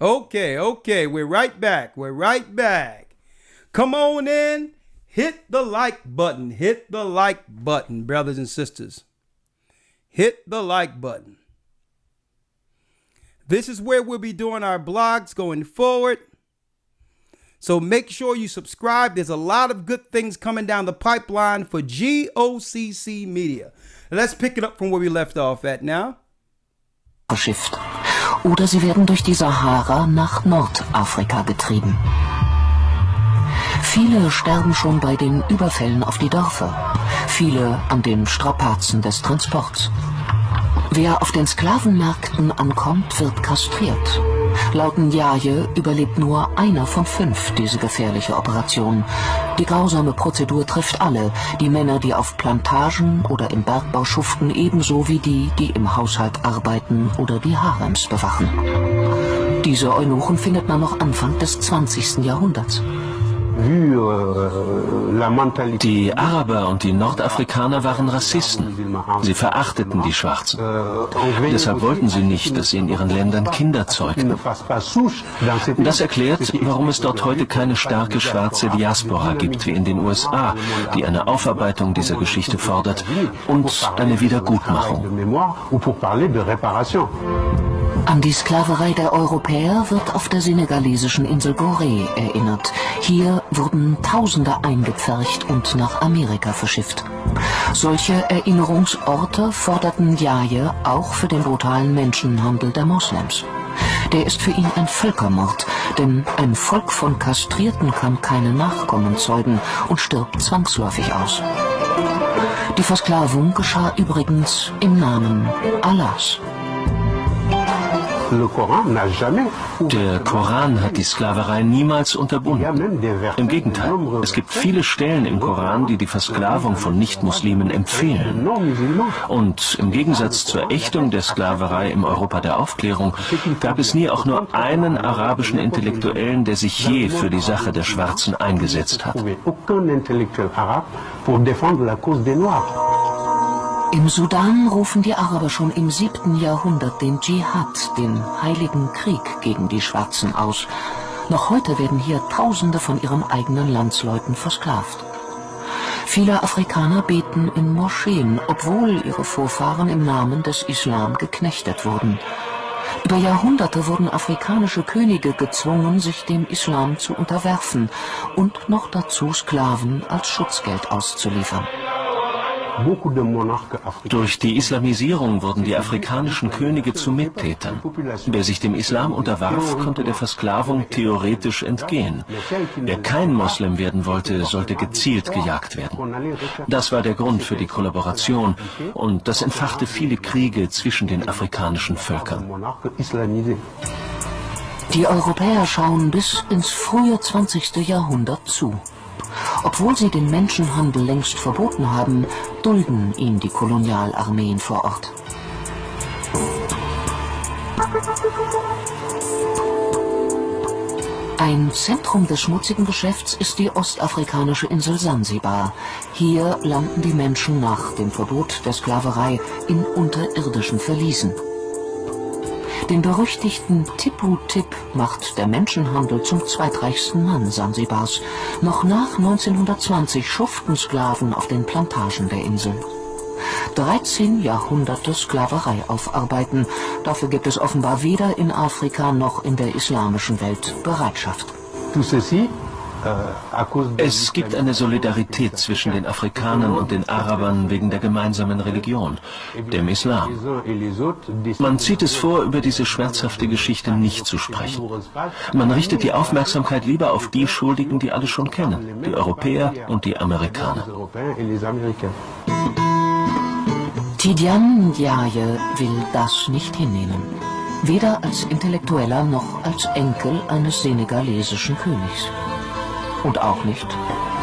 Okay, we're right back. Come on in, hit the like button, brothers and sisters. Hit the like button. This is where we'll be doing our blogs going forward. So make sure you subscribe. There's a lot of good things coming down the pipeline for GOCC Media. Let's pick it up from where we left off at now. Verschifft. Oder sie werden durch die Sahara nach Nordafrika getrieben. Viele sterben schon bei den Überfällen auf die Dörfer. Viele an den Strapazen des Transports. Wer auf den Sklavenmärkten ankommt, wird kastriert. Laut Ndiaye überlebt nur einer von 5 diese gefährliche Operation. Die grausame Prozedur trifft alle, die Männer, die auf Plantagen oder im Bergbau schuften, ebenso wie die, die im Haushalt arbeiten oder die Harems bewachen. Diese Eunuchen findet man noch Anfang des 20. Jahrhunderts. Die Araber und die Nordafrikaner waren Rassisten. Sie verachteten die Schwarzen. Deshalb wollten sie nicht, dass sie in ihren Ländern Kinder zeugten. Das erklärt, warum es dort heute keine starke schwarze Diaspora gibt wie in den USA, die eine Aufarbeitung dieser Geschichte fordert und eine Wiedergutmachung. An die Sklaverei der Europäer wird auf der senegalesischen Insel Gorée erinnert. Hier wurden Tausende eingepfercht und nach Amerika verschifft. Solche Erinnerungsorte forderten Ndiaye auch für den brutalen Menschenhandel der Moslems. Der ist für ihn ein Völkermord, denn ein Volk von Kastrierten kann keine Nachkommen zeugen und stirbt zwangsläufig aus. Die Versklavung geschah übrigens im Namen Allahs. Der Koran hat die Sklaverei niemals unterbunden. Im Gegenteil, es gibt viele Stellen im Koran, die die Versklavung von Nichtmuslimen empfehlen. Und im Gegensatz zur Ächtung der Sklaverei im Europa der Aufklärung gab es nie auch nur einen arabischen Intellektuellen, der sich je für die Sache der Schwarzen eingesetzt hat. Im Sudan rufen die Araber schon im 7. Jahrhundert den Dschihad, den heiligen Krieg gegen die Schwarzen, aus. Noch heute werden hier Tausende von ihren eigenen Landsleuten versklavt. Viele Afrikaner beten in Moscheen, obwohl ihre Vorfahren im Namen des Islam geknechtet wurden. Über Jahrhunderte wurden afrikanische Könige gezwungen, sich dem Islam zu unterwerfen und noch dazu Sklaven als Schutzgeld auszuliefern. Durch die Islamisierung wurden die afrikanischen Könige zu Mittätern. Wer sich dem Islam unterwarf, konnte der Versklavung theoretisch entgehen. Wer kein Moslem werden wollte, sollte gezielt gejagt werden. Das war der Grund für die Kollaboration und das entfachte viele Kriege zwischen den afrikanischen Völkern. Die Europäer schauen bis ins frühe 20. Jahrhundert zu. Obwohl sie den Menschenhandel längst verboten haben, dulden ihn die Kolonialarmeen vor Ort. Ein Zentrum des schmutzigen Geschäfts ist die ostafrikanische Insel Sansibar. Hier landen die Menschen nach dem Verbot der Sklaverei in unterirdischen Verliesen. Den berüchtigten Tipu-Tip macht der Menschenhandel zum zweitreichsten Mann Sansibars. Noch nach 1920 schuften Sklaven auf den Plantagen der Insel. 13 Jahrhunderte Sklaverei aufarbeiten. Dafür gibt es offenbar weder in Afrika noch in der islamischen Welt Bereitschaft. Es gibt eine Solidarität zwischen den Afrikanern und den Arabern wegen der gemeinsamen Religion, dem Islam. Man zieht es vor, über diese schmerzhafte Geschichte nicht zu sprechen. Man richtet die Aufmerksamkeit lieber auf die Schuldigen, die alle schon kennen, die Europäer und die Amerikaner. Tidiane Ndiaye will das nicht hinnehmen. Weder als Intellektueller noch als Enkel eines senegalesischen Königs. Und auch nicht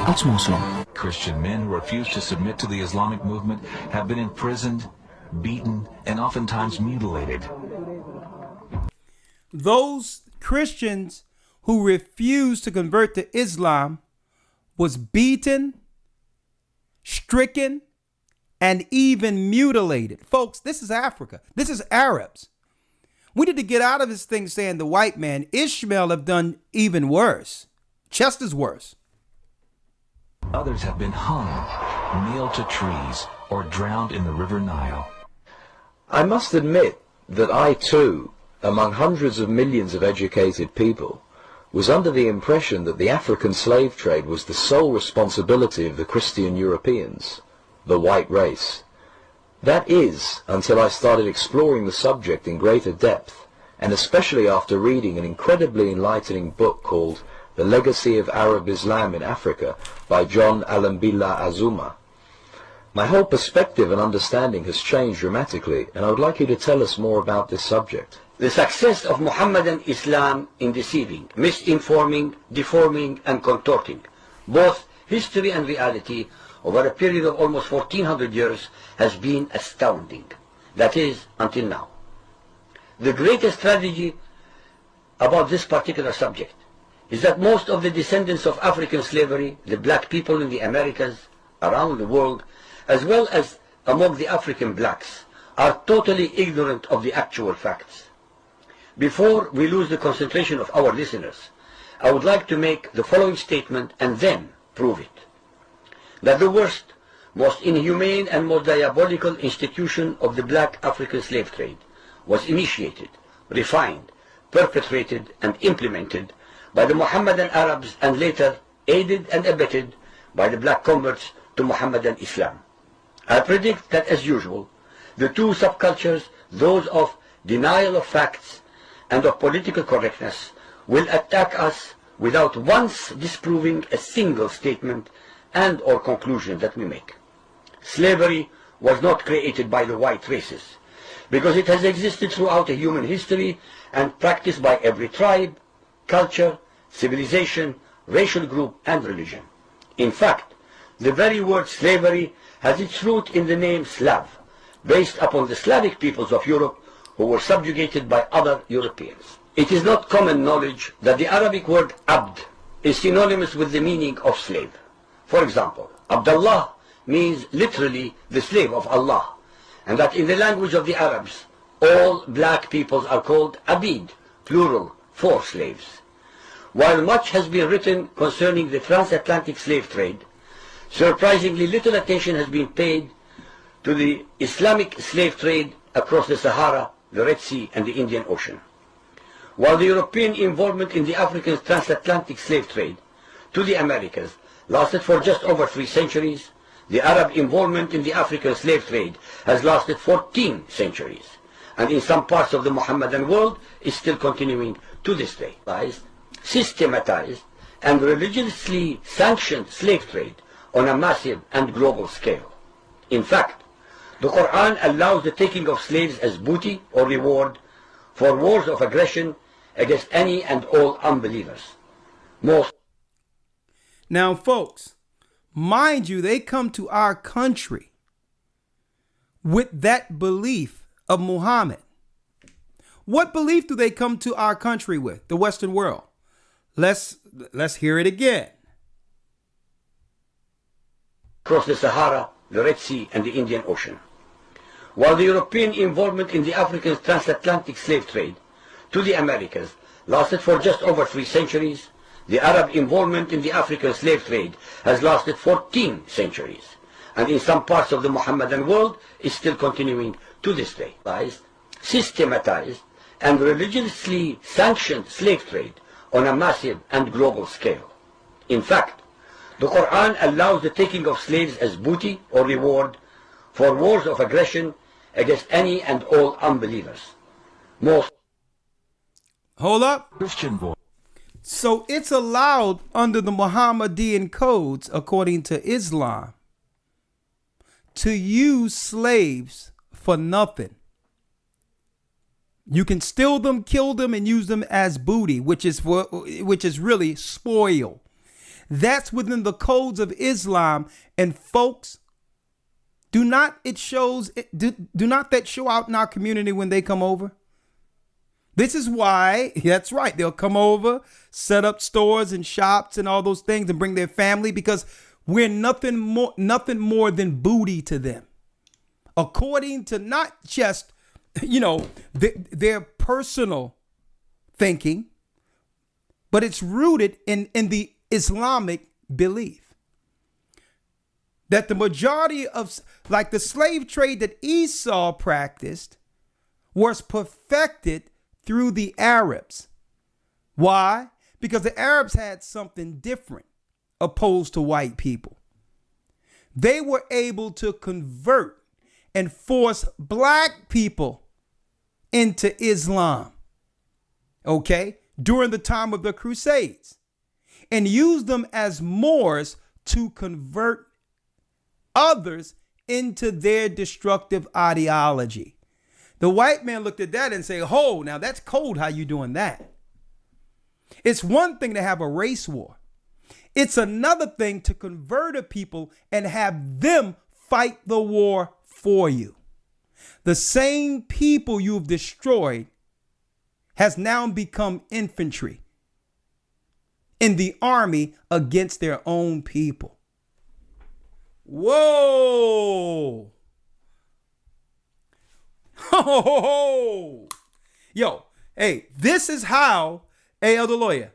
als Moslem. Christian men who refused to submit to the Islamic movement have been imprisoned, beaten, and oftentimes mutilated. Those Christians who refused to convert to Islam was beaten, stricken, and even mutilated. Folks, this is Africa. This is Arabs. We need to get out of this thing saying the white man, Ishmael, have done even worse, just as worse. Others have been hung, nailed to trees, or drowned in the river Nile. I must admit that I too, among hundreds of millions of educated people, was under the impression that the African slave trade was the sole responsibility of the Christian Europeans, the white race. That is, until I started exploring the subject in greater depth, and especially after reading an incredibly enlightening book called The Legacy of Arab Islam in Africa by John Alambila Azuma. My whole perspective and understanding has changed dramatically, and I would like you to tell us more about this subject. The success of Muhammadan Islam in deceiving, misinforming, deforming, and contorting both history and reality over a period of almost 1400 years has been astounding. That is, until now. The greatest tragedy about this particular subject is that most of the descendants of African slavery, the black people in the Americas, around the world, as well as among the African blacks, are totally ignorant of the actual facts. Before we lose the concentration of our listeners, I would like to make the following statement and then prove it. That the worst, most inhumane and most diabolical institution of the black African slave trade was initiated, refined, perpetrated and implemented by the Mohammedan Arabs and later aided and abetted by the black converts to Mohammedan Islam. I predict that, as usual, the two subcultures, those of denial of facts and of political correctness, will attack us without once disproving a single statement and or conclusion that we make. Slavery was not created by the white races, because it has existed throughout a human history and practiced by every tribe, culture, civilization, racial group, and religion. In fact, the very word slavery has its root in the name Slav, based upon the Slavic peoples of Europe who were subjugated by other Europeans. It is not common knowledge that the Arabic word abd is synonymous with the meaning of slave. For example, Abdullah means literally the slave of Allah, and that in the language of the Arabs, all black peoples are called abid, plural, for slaves. While much has been written concerning the transatlantic slave trade, surprisingly little attention has been paid to the Islamic slave trade across the Sahara, the Red Sea, and the Indian Ocean. While the European involvement in the African transatlantic slave trade to the Americas lasted for just over 3 centuries, the Arab involvement in the African slave trade has lasted 14 centuries, and in some parts of the Mohammedan world is still continuing to this day. Systematized and religiously sanctioned slave trade on a massive and global scale. In fact, the Quran allows the taking of slaves as booty or reward for wars of aggression against any and all unbelievers. Now, folks, mind you, they come to our country with that belief of Muhammad. What belief do they come to our country with, the Western world? Let's hear it again. Across the Sahara, the Red Sea, and the Indian Ocean. While the European involvement in the African transatlantic slave trade to the Americas lasted for just over 3 centuries, the Arab involvement in the African slave trade has lasted 14 centuries, and in some parts of the Mohammedan world is still continuing to this day. Systematized and religiously sanctioned slave trade on a massive and global scale. In fact, the Quran allows the taking of slaves as booty or reward for wars of aggression against any and all unbelievers. Hold up. Christian voice. So it's allowed under the Mohammedan codes, according to Islam, to use slaves for nothing. You can steal them, kill them, and use them as booty, which is really spoil. That's within the codes of Islam. And folks, do not that show out in our community when they come over? This is why, that's right, they'll come over, set up stores and shops and all those things and bring their family, because we're nothing more than booty to them. According to not just, their personal thinking, but it's rooted in the Islamic belief that the majority of, like the slave trade that Esau practiced, was perfected through the Arabs. Why? Because the Arabs had something different opposed to white people. They were able to convert and force black people into Islam, okay, during the time of the Crusades, and use them as Moors to convert others into their destructive ideology. The white man looked at that and said, "Oh, now that's cold. How you doing that?" It's one thing to have a race war. It's another thing to convert a people and have them fight the war for you. The same people you've destroyed has now become infantry in the army against their own people. Whoa. Ho. Yo, hey, this is how, hey, Elder Lawyer.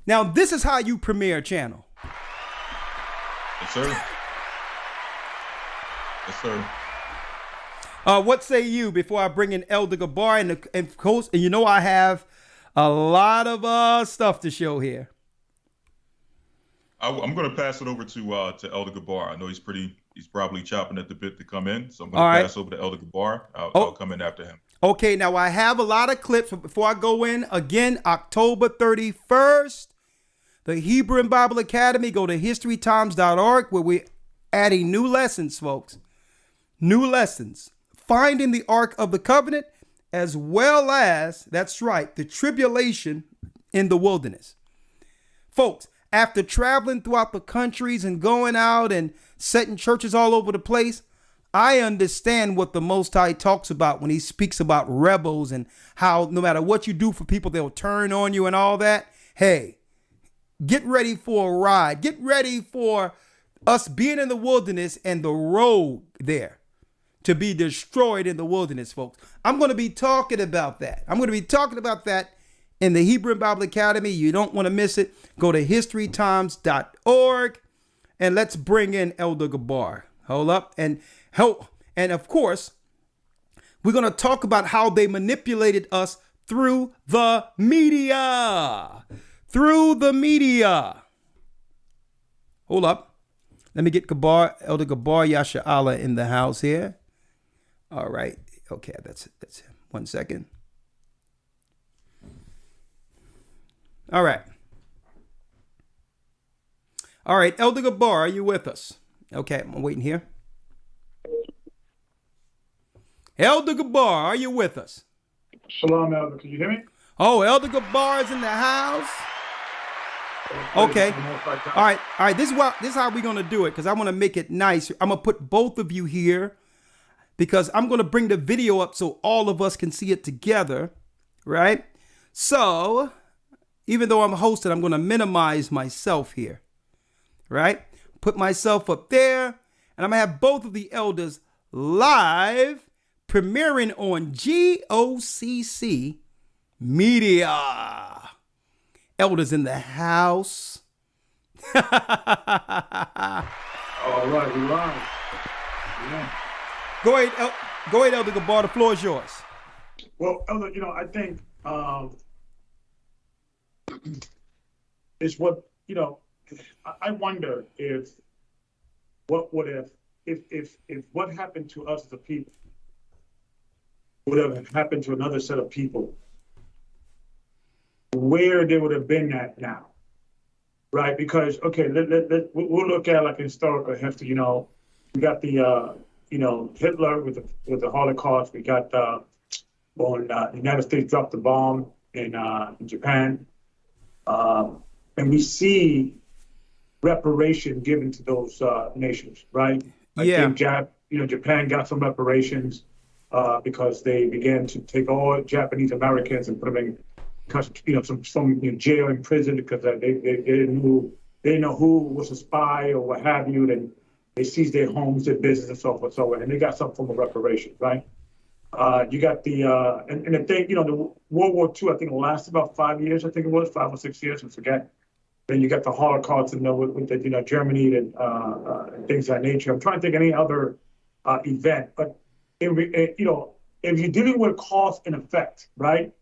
Now, this is how you premiere a channel. Yes, sir. Yes, sir. What say you before I bring in Elder Gabar and of course, and you know I have a lot of stuff to show here. I'm going to pass it over to Elder Gabar. I know he's probably chopping at the bit to come in, so I'm going to pass over to Elder Gabar. I'll come in after him. Okay, now I have a lot of clips, but before I go in, again, October 31st, the Hebrew and Bible Academy, go to historytimes.org, where we're adding new lessons, folks. New lessons. Finding the Ark of the Covenant, as well as, that's right, the tribulation in the wilderness. Folks, after traveling throughout the countries and going out and setting churches all over the place, I understand what the Most High talks about when he speaks about rebels and how no matter what you do for people, they'll turn on you and all that. Hey, get ready for a ride. Get ready for us being in the wilderness and the road there to be destroyed in the wilderness, folks. I'm going to be talking about that. I'm going to be talking about that in the Hebrew and Bible Academy. You don't want to miss it. Go to historytimes.org and let's bring in Elder Gabar. Hold up. And of course, we're going to talk about how they manipulated us through the media. Through the media. Hold up. Let me get Elder Gabar Yasha Allah in the house here. All right. Okay, that's him. 1 second. All right. All right, Elder Gabar, are you with us? Okay, I'm waiting here. Elder Gabar, are you with us? Shalom, Elder. Can you hear me? Oh, Elder Gabar is in the house. Okay. All right. This is how we're gonna do it, because I want to make it nice. I'm gonna put both of you here because I'm gonna bring the video up so all of us can see it together, right? So, even though I'm hosting, I'm gonna minimize myself here, right? Put myself up there, and I'm gonna have both of the elders live premiering on GOCC Media. Elders in the house. All right, we live. Yeah. Go ahead, Elder Gabar. The floor is yours. Well, Elder, I think it's what, I wonder if what happened to us as a people would have happened to another set of people, where they would have been at now, right? Because, okay, we'll look at like historical history, we got the, Hitler with the Holocaust. We got when the United States dropped the bomb in Japan. And we see reparation given to those nations, right? I think Japan got some reparations because they began to take all Japanese Americans and put them in some jail and prison because they didn't know who was a spy or what have you. Then they seized their homes, their business, and so forth, so on, and they got some form of reparations, right? You got the and the thing, the World War II, I think it lasted about 5 years. I think it was 5 or 6 years. I forget. Then you got the Holocaust, and with the Germany and things of that nature. I'm trying to think of any other event, but if you're dealing with cause and effect, right?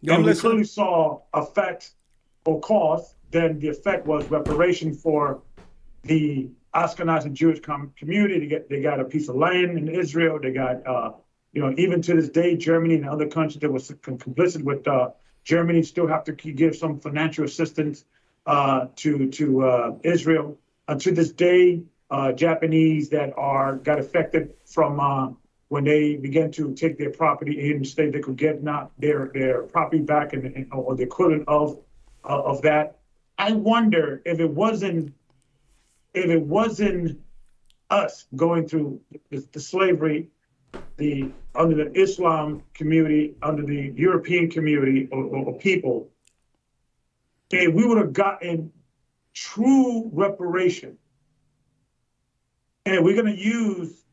And we clearly saw effect or cause. Then the effect was reparation for the Ashkenazi Jewish community. They got a piece of land in Israel. They got even to this day, Germany and other countries that was complicit with Germany still have to give some financial assistance to Israel. To this day, Japanese that got affected from when they began to take their property in, state they could get not their property back or the equivalent of that. I wonder if it wasn't us going through the slavery, under the Islam community, under the European community or people, if we would have gotten true reparation. And we're going to use,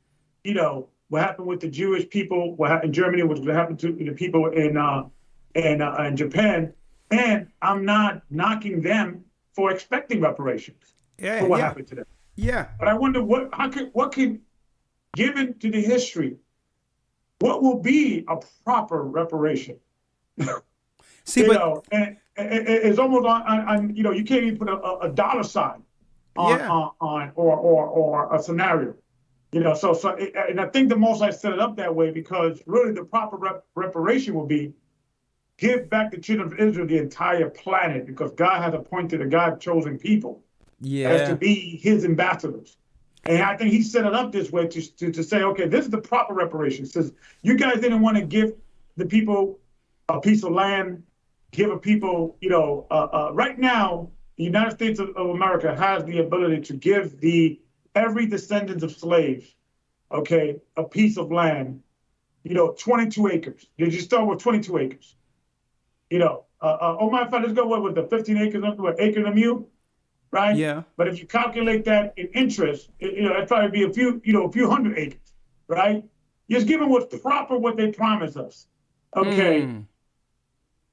what happened with the Jewish people, what happened in Germany, what happened to the people in Japan. And I'm not knocking them for expecting reparations for what happened to them. Yeah. But I wonder what could, given to the history, what will be a proper reparation? See, and it's almost on you can't even put a dollar sign on or a scenario. And I think the most I set it up that way because really the proper reparation will be give back the children of Israel the entire planet because God has appointed a God-chosen people as to be his ambassadors. And I think he set it up this way to say, okay, this is the proper reparation. Says you guys didn't want to give the people a piece of land, give a people, right now, the United States of America has the ability to give every descendant of slaves, okay, a piece of land, 22 acres. Did you start with 22 acres? My friend, let's go with the 15 acres, acre and a mule. Right. Yeah. But if you calculate that in interest, it'd probably be a few hundred acres, right? Just give them what's proper, what they promised us, okay,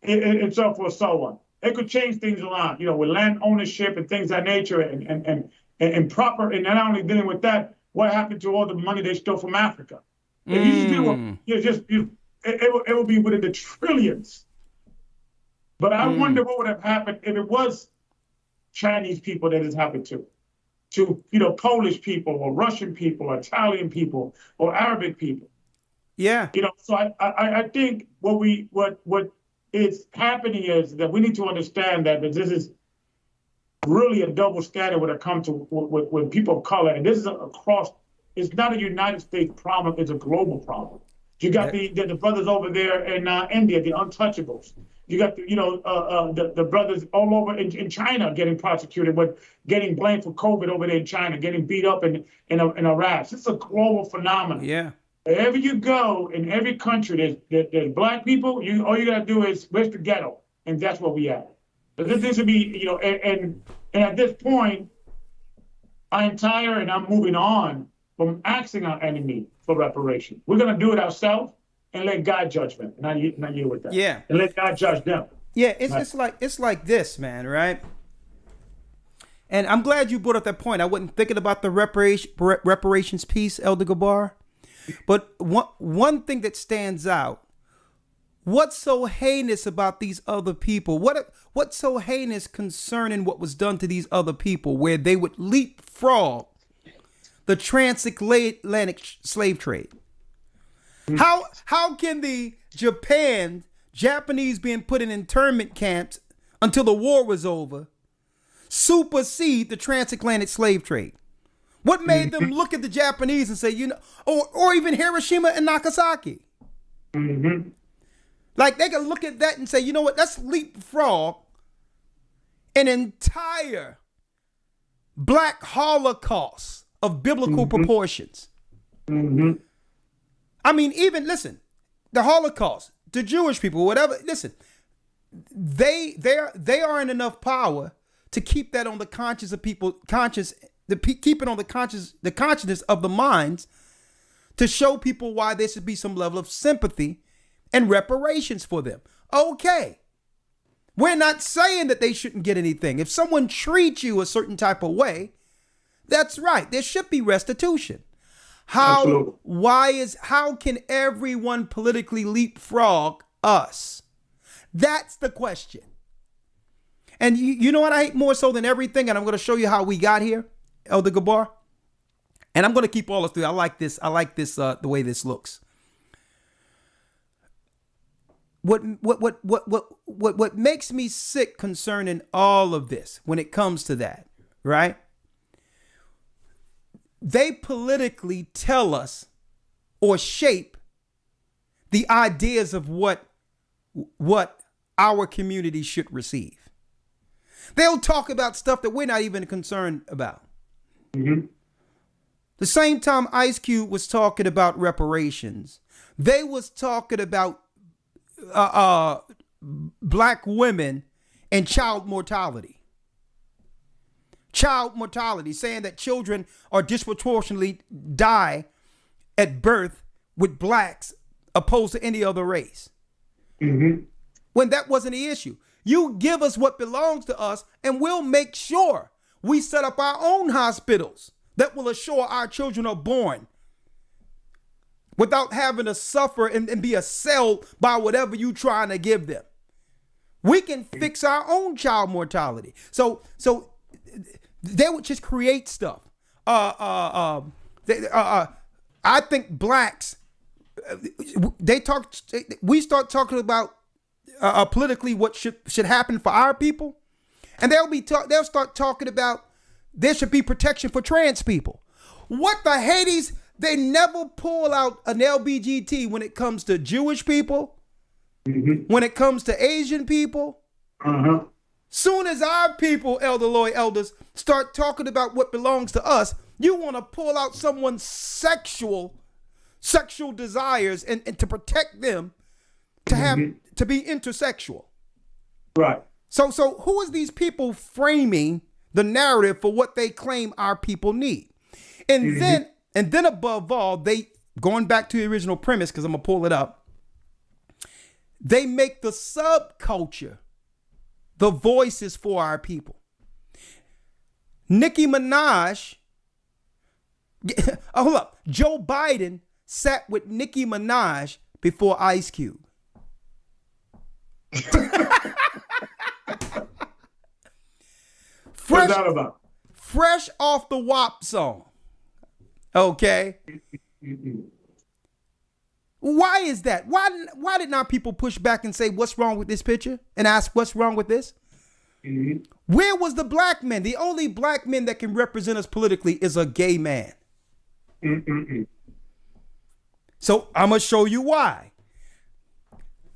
and so forth, so on. It could change things around, with land ownership and things of that nature, and proper. And not only dealing with that, what happened to all the money they stole from Africa? If you just do, it will be within the trillions. But I wonder what would have happened if it was Chinese people that has happened to Polish people or Russian people or Italian people or Arabic people. Yeah. So I think what is happening is that we need to understand that this is really a double standard when it comes to with people of color, and this is it's not a United States problem, it's a global problem. You got the brothers over there in India, the untouchables. You got the brothers all over in China getting prosecuted, but getting blamed for COVID over there in China, getting beat up in Iraq. This is a global phenomenon. Yeah. Wherever you go in every country, there's black people. All you gotta do is where's the ghetto, and that's where we at. But this would be and at this point, I'm tired and I'm moving on from asking our enemy for reparation. We're gonna do it ourselves. And let God judgment, and I yield with that. Yeah, and let God judge them. Yeah, it's like this, man, right? And I'm glad you brought up that point. I wasn't thinking about the reparations piece, Elder Gabar. But one thing that stands out: what's so heinous about these other people? What's so heinous concerning what was done to these other people, where they would leapfrog the transatlantic slave trade? How can the Japanese being put in internment camps until the war was over supersede the transatlantic slave trade? What made them look at the Japanese and say, or even Hiroshima and Nagasaki? Mm-hmm. Like they can look at that and say, you know what, let's leapfrog an entire black holocaust of biblical proportions. Mm-hmm. I mean, even listen, the Holocaust, the Jewish people, whatever. Listen, they are in enough power to keep that on the conscience of people, keep it on the consciousness of the minds, to show people why there should be some level of sympathy and reparations for them. Okay. We're not saying that they shouldn't get anything. If someone treats you a certain type of way, that's right. There should be restitution. How can everyone politically leapfrog us? That's the question. And you know what I hate more so than everything? And I'm going to show you how we got here, Elder Gabar. And I'm going to keep all this through. I like this, the way this looks. What makes me sick concerning all of this when it comes to that, right? They politically tell us or shape the ideas of what our community should receive. They'll talk about stuff that we're not even concerned about. Mm-hmm. The same time Ice Cube was talking about reparations, they was talking about black women and child mortality. Child mortality, saying that children are disproportionately die at birth with blacks opposed to any other race. Mm-hmm. When that wasn't the issue. You give us what belongs to us and we'll make sure we set up our own hospitals that will assure our children are born without having to suffer and be assailed by whatever you trying to give them. We can fix our own child mortality. So they would just create stuff. I think blacks, we start talking about politically what should happen for our people, and they'll start talking about there should be protection for trans people. What the Hades? They never pull out an LBGT when it comes to Jewish people, when it comes to Asian people. Soon as our people, Elder Lloyd elders, start talking about what belongs to us, you want to pull out someone's sexual desires and to protect them to be intersexual. Right. So who is these people framing the narrative for what they claim our people need? And then above all, they, going back to the original premise, because I'm going to pull it up, they make the subculture the voices for our people. Nicki Minaj, hold up, Joe Biden sat with Nicki Minaj before Ice Cube. What's that about? Fresh off the WAP song. Okay. Why is that? Why did not people push back and say, what's wrong with this picture? And ask, what's wrong with this? Mm-hmm. Where was the black man? The only black man that can represent us politically is a gay man. Mm-mm-mm. So I'm going to show you why.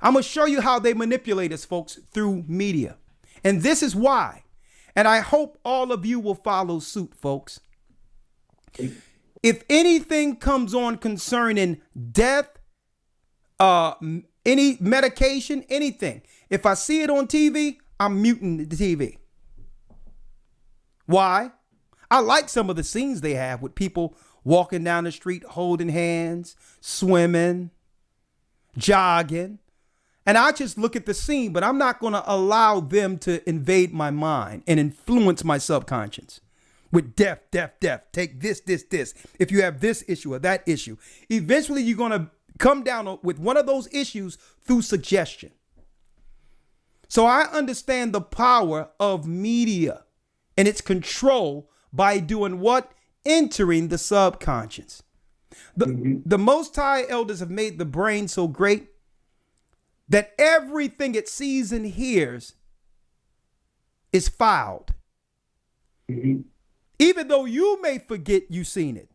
I'm going to show you how they manipulate us, folks, through media. And this is why. And I hope all of you will follow suit, folks. If anything comes on concerning death, any medication, anything, if I see it on TV, I'm muting the TV. Why? I like some of the scenes they have with people walking down the street, holding hands, swimming, jogging. And I just look at the scene, but I'm not going to allow them to invade my mind and influence my subconscious with death. Take this. If you have this issue or that issue, eventually you're going to come down with one of those issues through suggestion. So I understand the power of media and its control by doing what? Entering the subconscious. The Most High elders have made the brain so great that everything it sees and hears is filed. Mm-hmm. Even though you may forget you've seen it.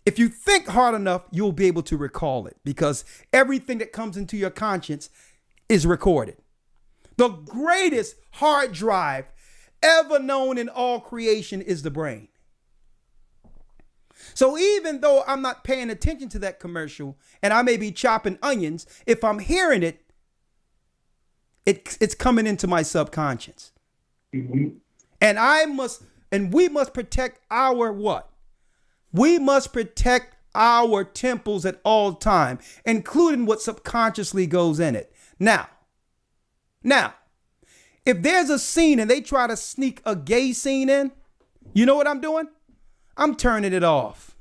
If you think hard enough, you'll be able to recall it because everything that comes into your conscience is recorded. The greatest hard drive ever known in all creation is the brain. So even though I'm not paying attention to that commercial and I may be chopping onions, if I'm hearing it, it's coming into my subconscious. Mm-hmm. And we must protect our what? We must protect our temples at all time, including what subconsciously goes in it. Now, if there's a scene and they try to sneak a gay scene in, you know what I'm doing? I'm turning it off.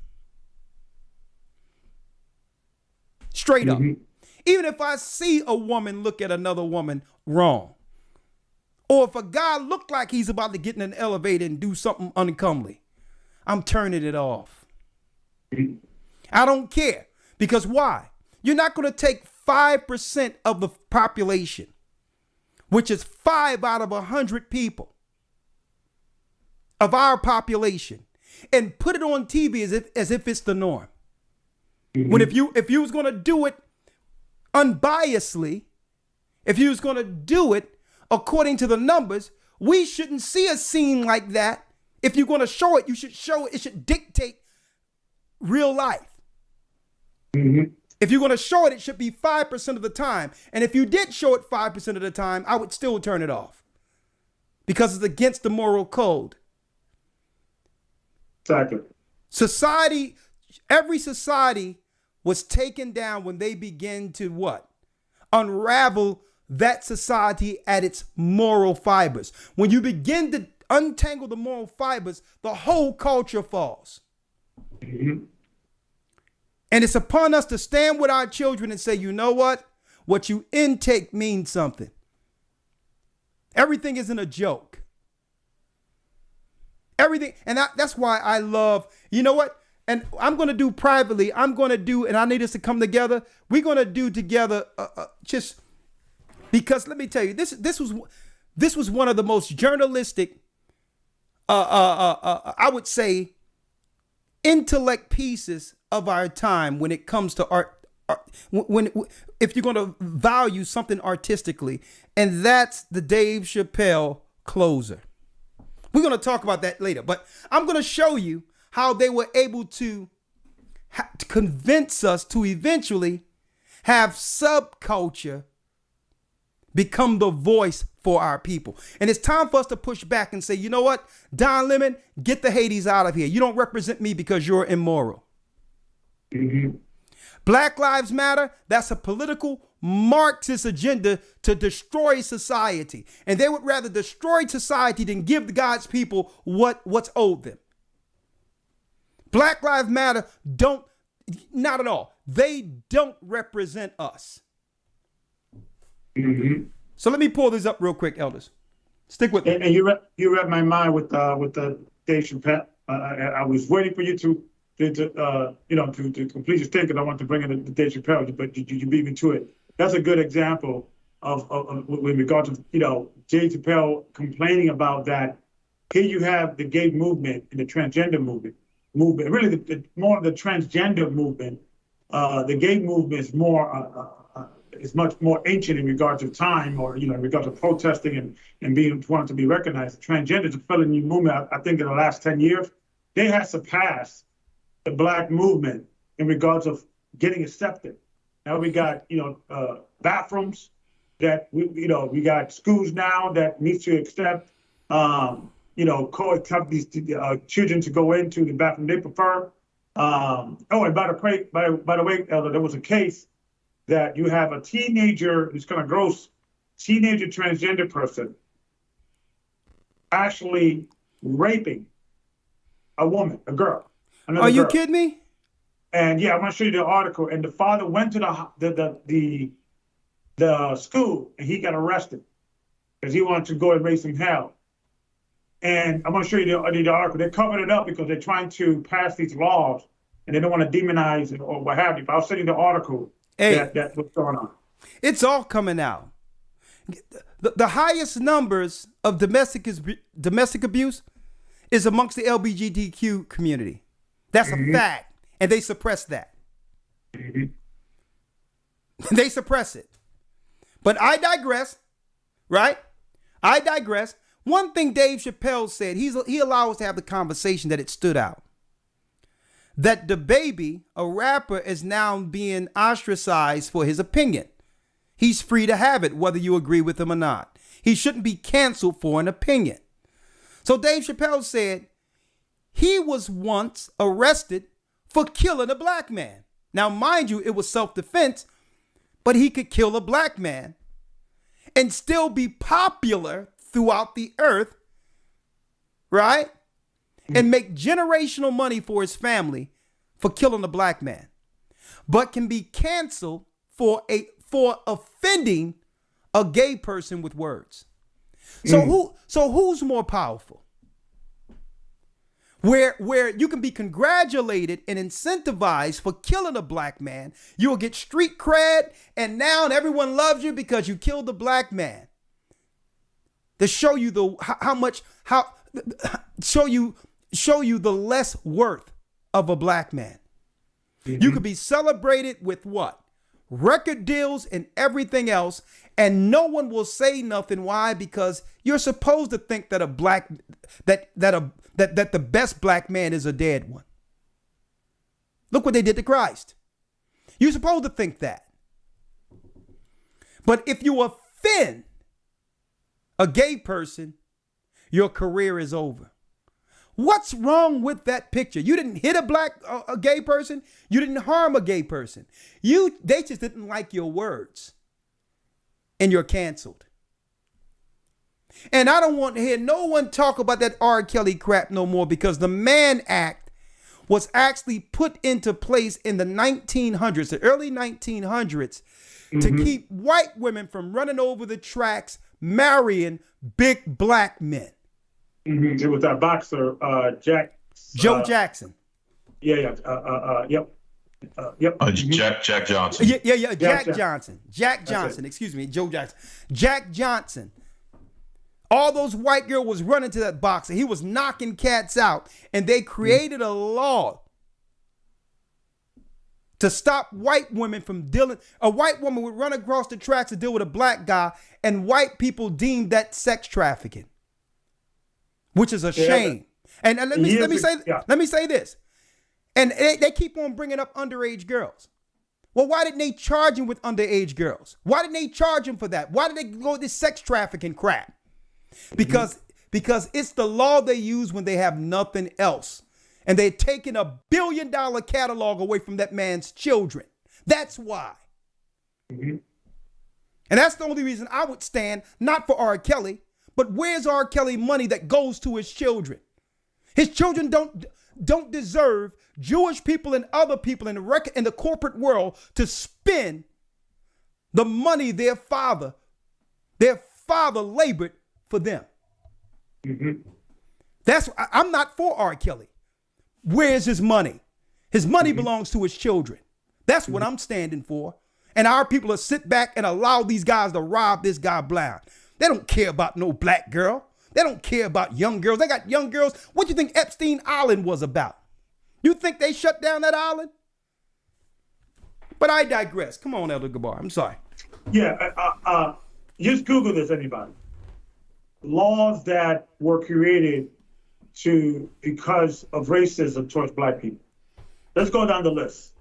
Straight up. Even if I see a woman look at another woman wrong, or if a guy look like he's about to get in an elevator and do something uncomely, I'm turning it off. I don't care. Because why? You're not going to take 5% of the population, which is 5 out of 100 people of our population, and put it on TV as if it's the norm. When if you was going to do it unbiasedly, if you was going to do it according to the numbers, we shouldn't see a scene like that. If you're going to show it, you should show it. It should dictate real life. If you're going to show it, it should be 5% of the time. And if you did show it 5% of the time, I would still turn it off because it's against the moral code. Exactly. Society, every society was taken down when they begin to what? Unravel that society at its moral fibers. When you begin to untangle the moral fibers, the whole culture falls. And it's upon us to stand with our children and say, you know what you intake means something. Everything isn't a joke. Everything. And that's why I love, you know what? And I'm going to do privately. And I need us to come together. We're going to do together just because, let me tell you, this was one of the most journalistic, I would say, intellect pieces of our time when it comes to art. If you're going to value something artistically, and that's the Dave Chappelle closer. We're going to talk about that later, but I'm going to show you how they were able to convince us to eventually have subculture become the voice for our people. And it's time for us to push back and say, you know what, Don Lemon, get the Hades out of here. You don't represent me because you're immoral. Black Lives Matter, that's a political Marxist agenda to destroy society. And they would rather destroy society than give God's people what's owed them. Black Lives Matter not at all. They don't represent us. So let me pull this up real quick, elders. Stick with me. And you read my mind with the Dave Chappelle. I was waiting for you to complete your statement because I want to bring in the Dave Chappelle, but you beat me to it. That's a good example of with regard to Dave Chappelle complaining about that. Here you have the gay movement and the transgender movement. Really, more of the transgender movement. The gay movement is more. Is much more ancient in regard to time, or in regard to protesting and being wanting to be recognized. Transgender is a fairly new movement. I think in the last 10 years, they have surpassed the black movement in regards of getting accepted. Now we got bathrooms that we got schools now that needs to accept co-accept these children to go into the bathroom they prefer. And by the way, Elder, there was a case that you have a teenager, it's kind of gross, teenager transgender person actually raping a woman, a girl. Are you kidding me? And yeah, I'm gonna show you the article. And the father went to the school and he got arrested because he wanted to go and raise some hell. And I'm gonna show you the article. They covered it up because they're trying to pass these laws and they don't want to demonize it or what have you. But I'll send you the article. Hey, that's what's going on. It's all coming out. The highest numbers of domestic abuse is amongst the LGBTQ community. That's a fact. And they suppress that. They suppress it. But I digress, right? I digress. One thing Dave Chappelle said, he allowed us to have the conversation that it stood out. That the baby, a rapper, is now being ostracized for his opinion. He's free to have it, whether you agree with him or not. He shouldn't be canceled for an opinion. So Dave Chappelle said he was once arrested for killing a black man. Now, mind you, it was self-defense, but he could kill a black man and still be popular throughout the earth, right? And make generational money for his family for killing a black man, but can be canceled for offending a gay person with words. So who's more powerful? Where you can be congratulated and incentivized for killing a black man, you'll get street cred, and now everyone loves you because you killed a black man. To show you show you the less worth of a black man. Mm-hmm. You could be celebrated with what? Record deals and everything else, and no one will say nothing. Why? Because you're supposed to think that that the best black man is a dead one. Look what they did to Christ. You're supposed to think that. But if you offend a gay person, your career is over. What's wrong with that picture? You didn't hit a gay person. You didn't harm a gay person. They just didn't like your words, and you're canceled. And I don't want to hear no one talk about that R. Kelly crap no more, because the Mann Act was actually put into place in the 1900s, the early 1900s, to keep white women from running over the tracks, marrying big black men. Mm-hmm. It was that boxer, Joe Jackson. Yep. Jack Johnson. Yeah. Jack Johnson. Excuse me, Joe Jackson. Jack Johnson. All those white girls was running to that boxer. He was knocking cats out, and they created a law to stop white women from dealing. A white woman would run across the tracks to deal with a black guy, and white people deemed that sex trafficking, which is a shame. And let me say this. And they keep on bringing up underage girls. Well, why didn't they charge him with underage girls? Why didn't they charge him for that? Why did they go with this sex trafficking crap? Because it's the law they use when they have nothing else. And they're taking $1 billion catalog away from that man's children. That's why. And that's the only reason I would stand, not for R. Kelly, but where's R. Kelly money that goes to his children? His children don't deserve Jewish people and other people in the corporate world to spend the money their father labored for them. I'm not for R. Kelly. Where's his money? His money belongs to his children. That's what I'm standing for. And our people will sit back and allow these guys to rob this guy blind. They don't care about no black girl. They don't care about young girls. They got young girls. What do you think Epstein Island was about? You think they shut down that island? But I digress. Come on, Elder Gabar. I'm sorry. Yeah, just Google this, anybody. Laws that were created because of racism towards black people. Let's go down the list.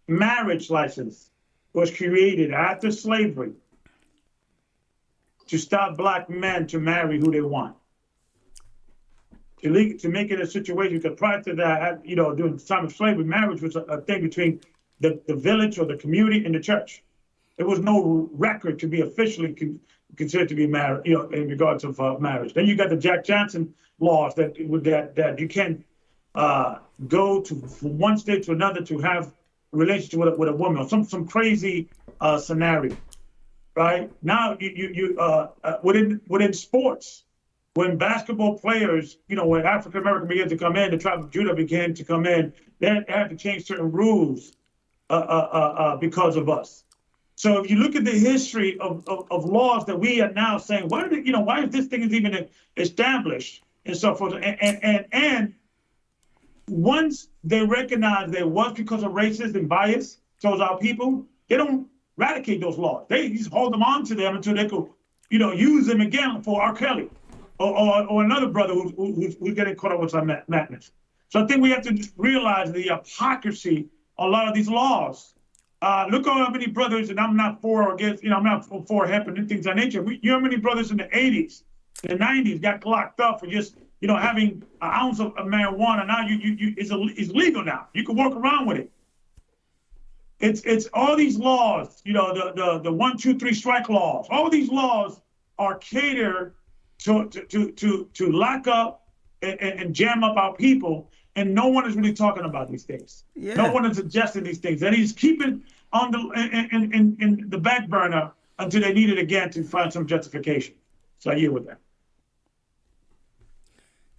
Marriage license was created after slavery to stop black men to marry who they want. To make it a situation, because prior to that, during the time of slavery, marriage was a thing between the village or the community and the church. There was no record to be officially considered to be married, in regards of marriage. Then you got the Jack Johnson laws that you can't go from one state to another to have a relationship with a woman, or some crazy scenario. Right now, within sports, when basketball players, when African American began to come in, the tribe of Judah began to come in, they had to change certain rules because of us. So if you look at the history of laws that we are now saying, why is this thing even established and so forth, and once they recognize there was because of racism and bias towards our people, they don't eradicate those laws. They just hold them on to them until they could, use them again for R. Kelly or another brother who's getting caught up with some madness. So I think we have to realize the hypocrisy of a lot of these laws. Look how many brothers, and I'm not for or against, I'm not for hemp and things of that nature. You know how many brothers in the 80s, the 90s got locked up for just having an ounce of marijuana now is legal now. You can walk around with it. It's all these laws, the 1, 2, 3 strike laws. All these laws are catered to lock up and jam up our people, and no one is really talking about these things. Yeah. No one is suggesting these things, and he's keeping on in the back burner until they need it again to find some justification. So I yield with that.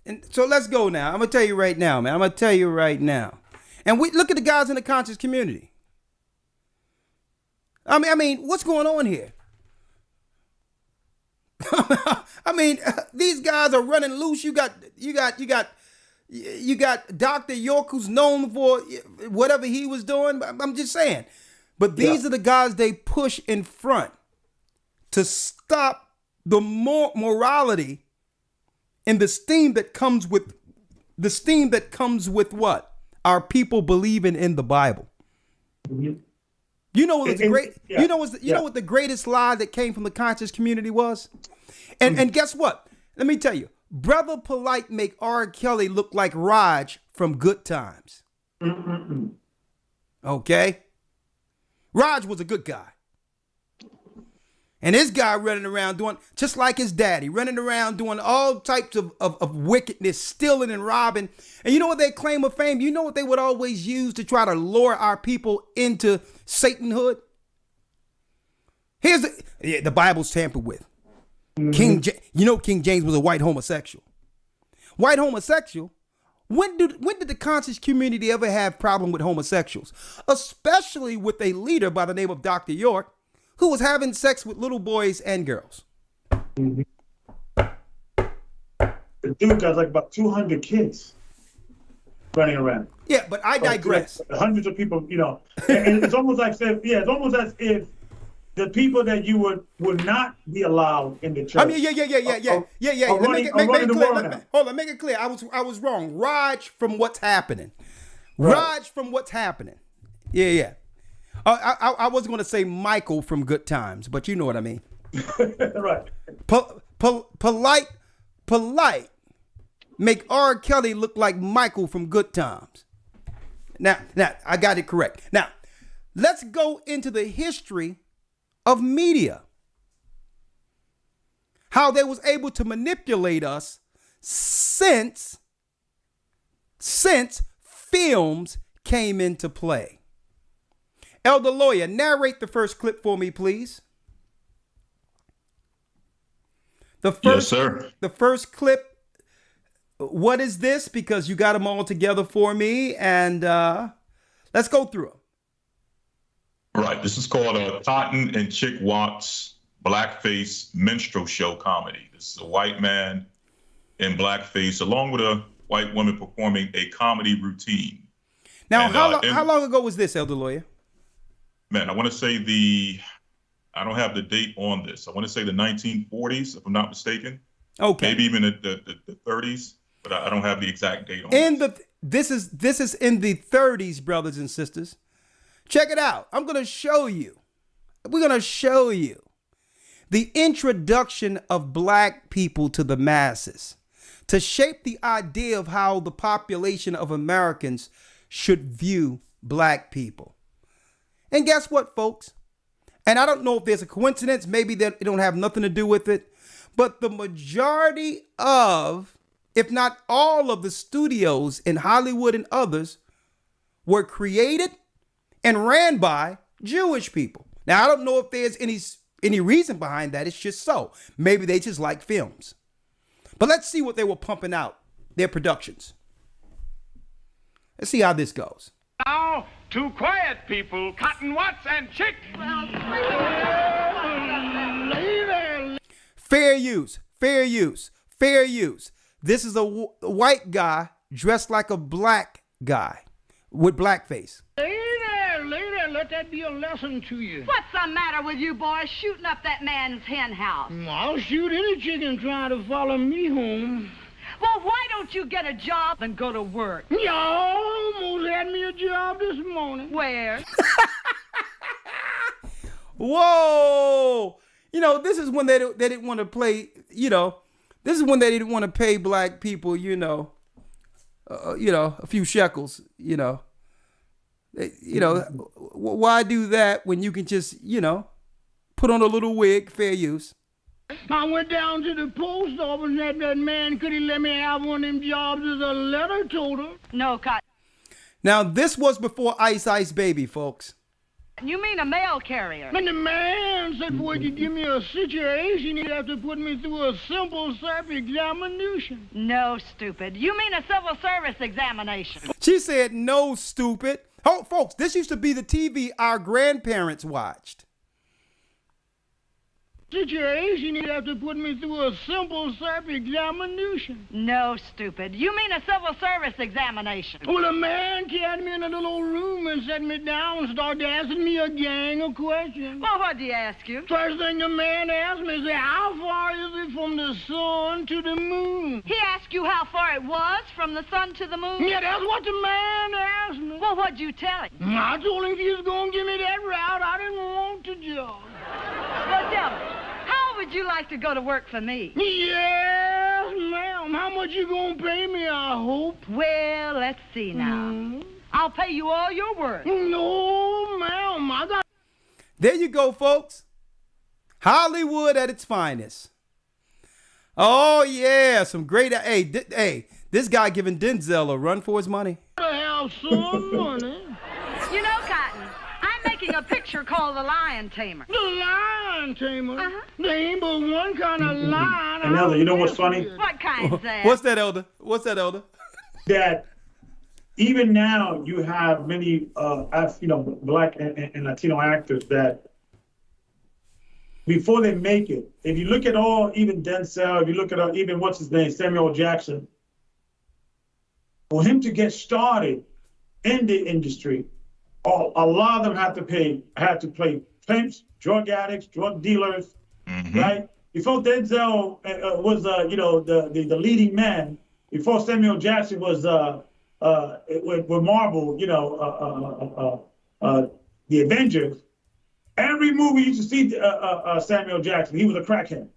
And so let's go now. I'm gonna tell you right now, man. I'm gonna tell you right now. And we look at the guys in the conscious community. I mean, what's going on here? I mean, these guys are running loose. You got Dr. York, who's known for whatever he was doing. I'm just saying. But these are the guys they push in front to stop the morality and the steam that comes with what? Our people believing in the Bible. Mm-hmm. You know what's great? Yeah. You know what the greatest lie that came from the conscious community was? And guess what? Let me tell you, Brother Polite make R. Kelly look like Raj from Good Times. Mm-mm-mm. Okay? Raj was a good guy. And this guy running around doing, just like his daddy, running around doing all types of wickedness, stealing and robbing. And you know what their claim of fame? You know what they would always use to try to lure our people into Satanhood? Here's the Bible's tampered with. Mm-hmm. King James was a white homosexual. White homosexual? When did the conscious community ever have problem with homosexuals? Especially with a leader by the name of Dr. York, who was having sex with little boys and girls. Mm-hmm. The dude got like about 200 kids running around. Yeah, but I digress. Hundreds of people, and it's almost like it's almost as if the people that you would not be allowed in the church. I mean, yeah. Make it clear. I was wrong. Raj from what's happening. Right. Raj from what's happening. Yeah. I wasn't going to say Michael from Good Times, but you know what I mean. Right. Polite. Make R. Kelly look like Michael from Good Times. Now, I got it correct. Now, let's go into the history of media. How they was able to manipulate us since films came into play. Elder Lawyer, narrate the first clip for me, please. Yes, sir. The first clip. What is this? Because you got them all together for me, and let's go through them. Right. This is called Cotton and Chick Watts Blackface Minstrel Show Comedy. This is a white man in blackface, along with a white woman performing a comedy routine. Now, how long ago was this, Elder Lawyer? Man, I want to say I don't have the date on this. I want to say the 1940s, if I'm not mistaken. Okay. Maybe even the 30s, but I don't have the exact date on this is in the 30s, brothers and sisters. Check it out. We're going to show you the introduction of black people to the masses to shape the idea of how the population of Americans should view black people. And guess what, folks? And I don't know if there's a coincidence. Maybe that it don't have nothing to do with it. But the majority of, if not all of the studios in Hollywood and others were created and ran by Jewish people. Now, I don't know if there's any reason behind that. It's just so. Maybe they just like films. But let's see what they were pumping out, their productions. Let's see how this goes. Now, two quiet people, Cotton Watts and Chick. Fair use. This is a white guy dressed like a black guy with blackface. Lady, let that be a lesson to you. What's the matter with you boys shooting up that man's hen house? I'll shoot any chicken trying to follow me home. Well, why don't you get a job and go to work? You almost had me a job this morning. Where? Whoa! This is when they didn't want to play, This is when they didn't want to pay black people, a few shekels, why do that when you can just, put on a little wig, fair use? I went down to the post office and asked that man, could he let me have one of them jobs as a letter toter? No, Cotton. Now, this was before Ice Ice Baby, folks. You mean a mail carrier? And the man said, boy, you give me a situation, he'd have to put me through a simple self-examination. No, stupid. You mean a civil service examination? She said, no, stupid. Oh, folks, this used to be the TV our grandparents watched. Situation, he'd have to put me through a simple self-examination. No, stupid. You mean a civil service examination? Well, the man carried me in a little room and set me down and started asking me a gang of questions. Well, what'd he ask you? First thing the man asked me is, how far is it from the sun to the moon? He asked you how far it was from the sun to the moon? Yeah, that's what the man asked me. Well, what'd you tell him? I told him if he was going to give me that route, I didn't want to jog. Well, tell me, how would you like to go to work for me? Yes, ma'am. How much you gonna pay me, I hope? Well, let's see now. I'll pay you all your worth. No, ma'am. I got... There you go, folks. Hollywood at its finest. Oh, yeah. Some great... Hey, this guy giving Denzel a run for his money. I have some money. You know, Cotton, I'm making a picture called The Lion Tamer. The Lion Tamer? Uh-huh. There ain't but one kind of lion. And Elder, you know what's funny? What kind's that? What's that, Elder? That even now you have many, black and Latino actors that before they make it, if you look at even Denzel, if you look at even what's his name, Samuel Jackson, for him to get started in the industry, a lot of them had to play pimps, drug addicts, drug dealers, right? Before Denzel was, the leading man, before Samuel Jackson was with Marvel, the Avengers. Every movie you used to see Samuel Jackson, he was a crackhead,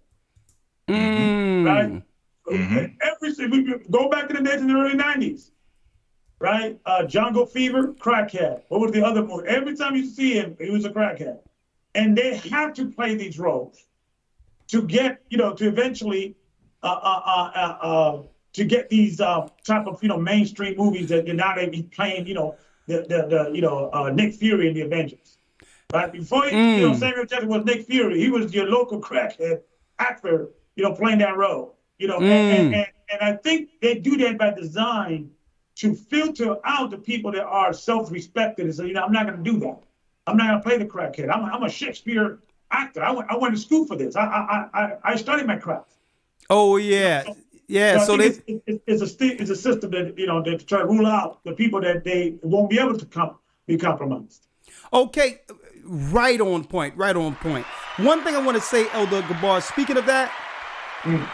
right? Go back in the days in the early '90s, right? Jungle Fever, crackhead. What was the other movie? Every time you see him, he was a crackhead, and they have to play these roles to get, to eventually, to get these type of, mainstream movies that now they be playing, Nick Fury in the Avengers. Right? Before Samuel Jackson was Nick Fury, he was your local crackhead actor, playing that role. And I think they do that by design to filter out the people that are self-respected and say, I'm not going to do that. I'm not going to play the crackhead. I'm a Shakespeare actor. I went to school for this. I studied my craft. Oh yeah, So it's a system that that try to rule out the people that they won't be able to be compromised. Okay, right on point. One thing I want to say, Elder Gabar. Speaking of that,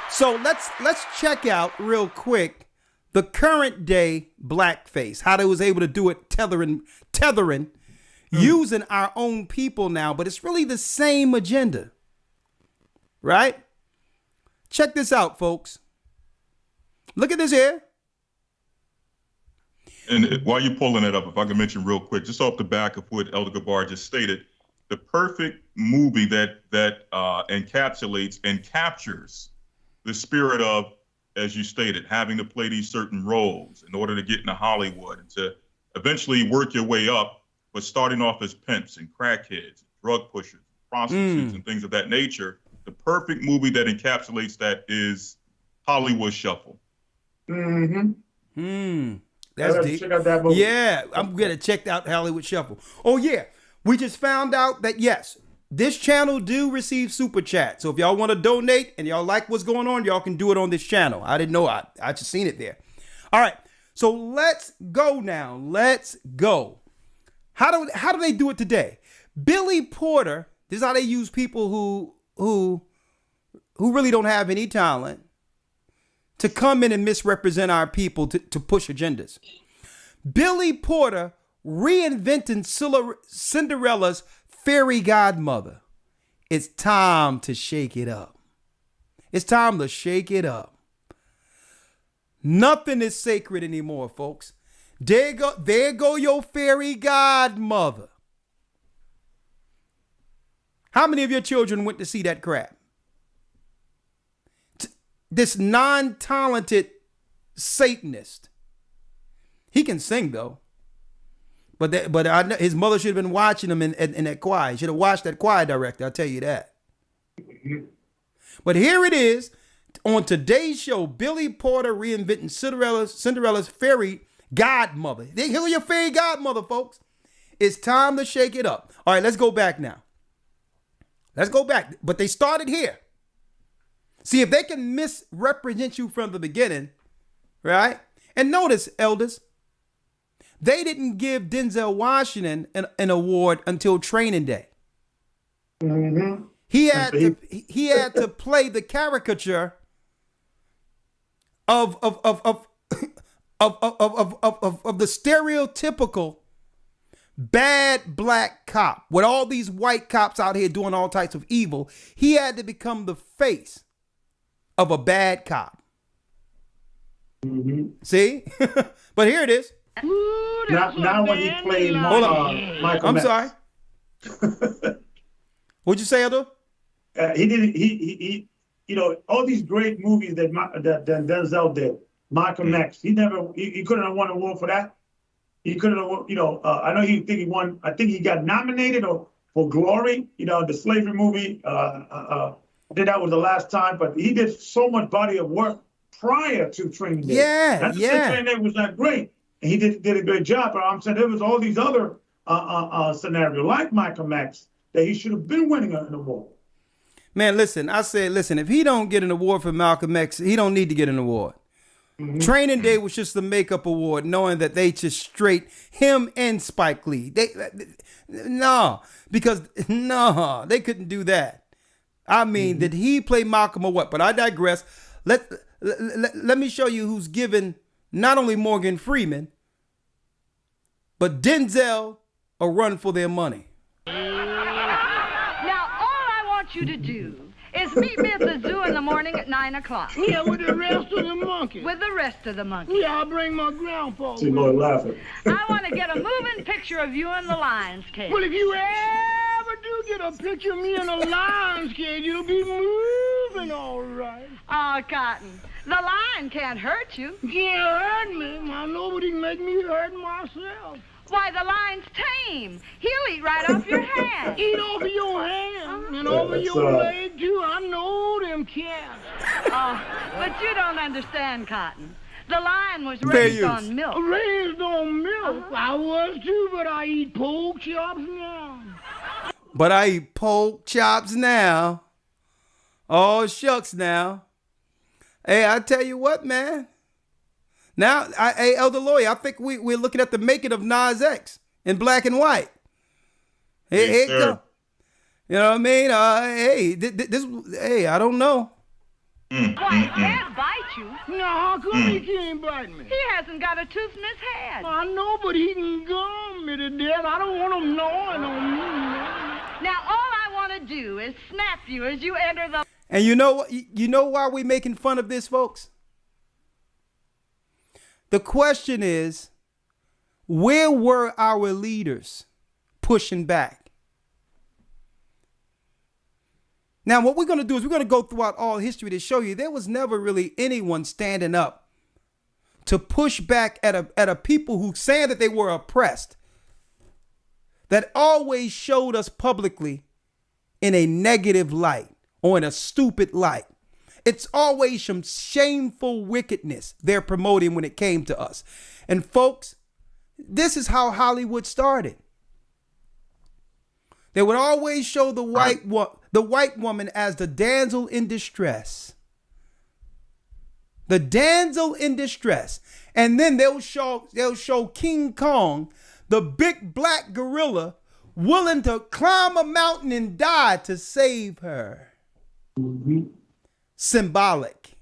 so let's check out real quick the current day blackface. How they was able to do it, tethering. Using our own people now, but it's really the same agenda, right? Check this out, folks. Look at this here. And while you're pulling it up, if I can mention real quick, just off the back of what Elder Gabar just stated, the perfect movie that encapsulates and captures the spirit of, as you stated, having to play these certain roles in order to get into Hollywood and to eventually work your way up. But starting off as pimps and crackheads, drug pushers, prostitutes, and things of that nature, the perfect movie that encapsulates that is Hollywood Shuffle. That's deep. Check out that movie. Yeah, I'm gonna check out Hollywood Shuffle. Oh yeah, we just found out that yes, this channel do receive super chat. So if y'all want to donate and y'all like what's going on, y'all can do it on this channel. I didn't know. I just seen it there. All right, so let's go now. Let's go. How do they do it today? Billy Porter, this is how they use people who really don't have any talent to come in and misrepresent our people to push agendas. Billy Porter reinventing Cinderella's fairy godmother. It's time to shake it up. It's time to shake it up. Nothing is sacred anymore, folks. There go your fairy godmother. How many of your children went to see that crap? This non-talented Satanist. He can sing though, but I know his mother should have been watching him in that choir. He should have watched that choir director. I'll tell you that. But here it is on today's show: Billy Porter reinventing Cinderella's fairy godmother. Here your fairy godmother, folks. It's time to shake it up. All right, let's go back now. Let's go back. But they started here. See if they can misrepresent you from the beginning, right? And notice, elders, they didn't give Denzel Washington an award until Training Day. Mm-hmm. He had to play the caricature of the stereotypical bad black cop with all these white cops out here doing all types of evil. He had to become the face of a bad cop. Mm-hmm. See? But here it is. Ooh, Now when he played Michael I'm Max. sorry. What'd you say, Elder? He did. He. You know, all these great movies that Denzel did. Michael Max. He couldn't have won an award for that. He couldn't have. You know, I know he won. I think he got nominated for Glory. You know, the slavery movie. I think that was the last time. But he did so much body of work prior to Training Day. Yeah, Not to say Training Day was not great. And he did a great job. But I'm saying there was all these other scenarios like Michael Max that he should have been winning an award. Man, listen, if he don't get an award for Malcolm X, he don't need to get an award. Mm-hmm. Training Day was just the makeup award, knowing that they just straight him and Spike Lee. They couldn't do that. I mean, did he play Malcolm or what? But I digress. Let me show you who's given not only Morgan Freeman, but Denzel a run for their money. Now, all I want you to do is meet me at the zoo in the morning at 9 o'clock. Yeah, with the rest of the monkeys. With the rest of the monkeys. Yeah, I'll bring my grandpa. See Lloyd laughing. I want to get a moving picture of you in the lion's cage. Well, if you ever do get a picture of me in a lion's cage, you'll be moving all right. Oh, Cotton, the lion can't hurt you. Can't hurt me. Now, nobody can make me hurt myself. Why, the lion's tame. He'll eat right off your hand. Eat off of your hand and over your leg, too. I know them cats. Oh, but you don't understand, Cotton. The lion was raised on milk. Raised on milk? I was, too, but I eat pork chops now. Oh, shucks now. Hey, I tell you what, man. Now, hey, Elder Lawyer, I think we're looking at the making of Nas X in black and white. Hey, go. You know what I mean? Hey, I don't know. Why, he can't bite you. Now, how come he can't bite me? He hasn't got a tooth in his head. I know, but he can gum me to death. I don't want him gnawing on me. Now, all I want to do is snap you as you enter the... And you know why we're making fun of this, folks? The question is, where were our leaders pushing back? Now, what we're going to do is we're going to go throughout all history to show you there was never really anyone standing up to push back at a people who saying that they were oppressed, that always showed us publicly in a negative light or in a stupid light. It's always some shameful wickedness they're promoting when it came to us. And folks, this is how Hollywood started. They would always show the white woman as the damsel in distress. The damsel in distress. And then they'll show King Kong, the big black gorilla, willing to climb a mountain and die to save her. Mm-hmm. Symbolic.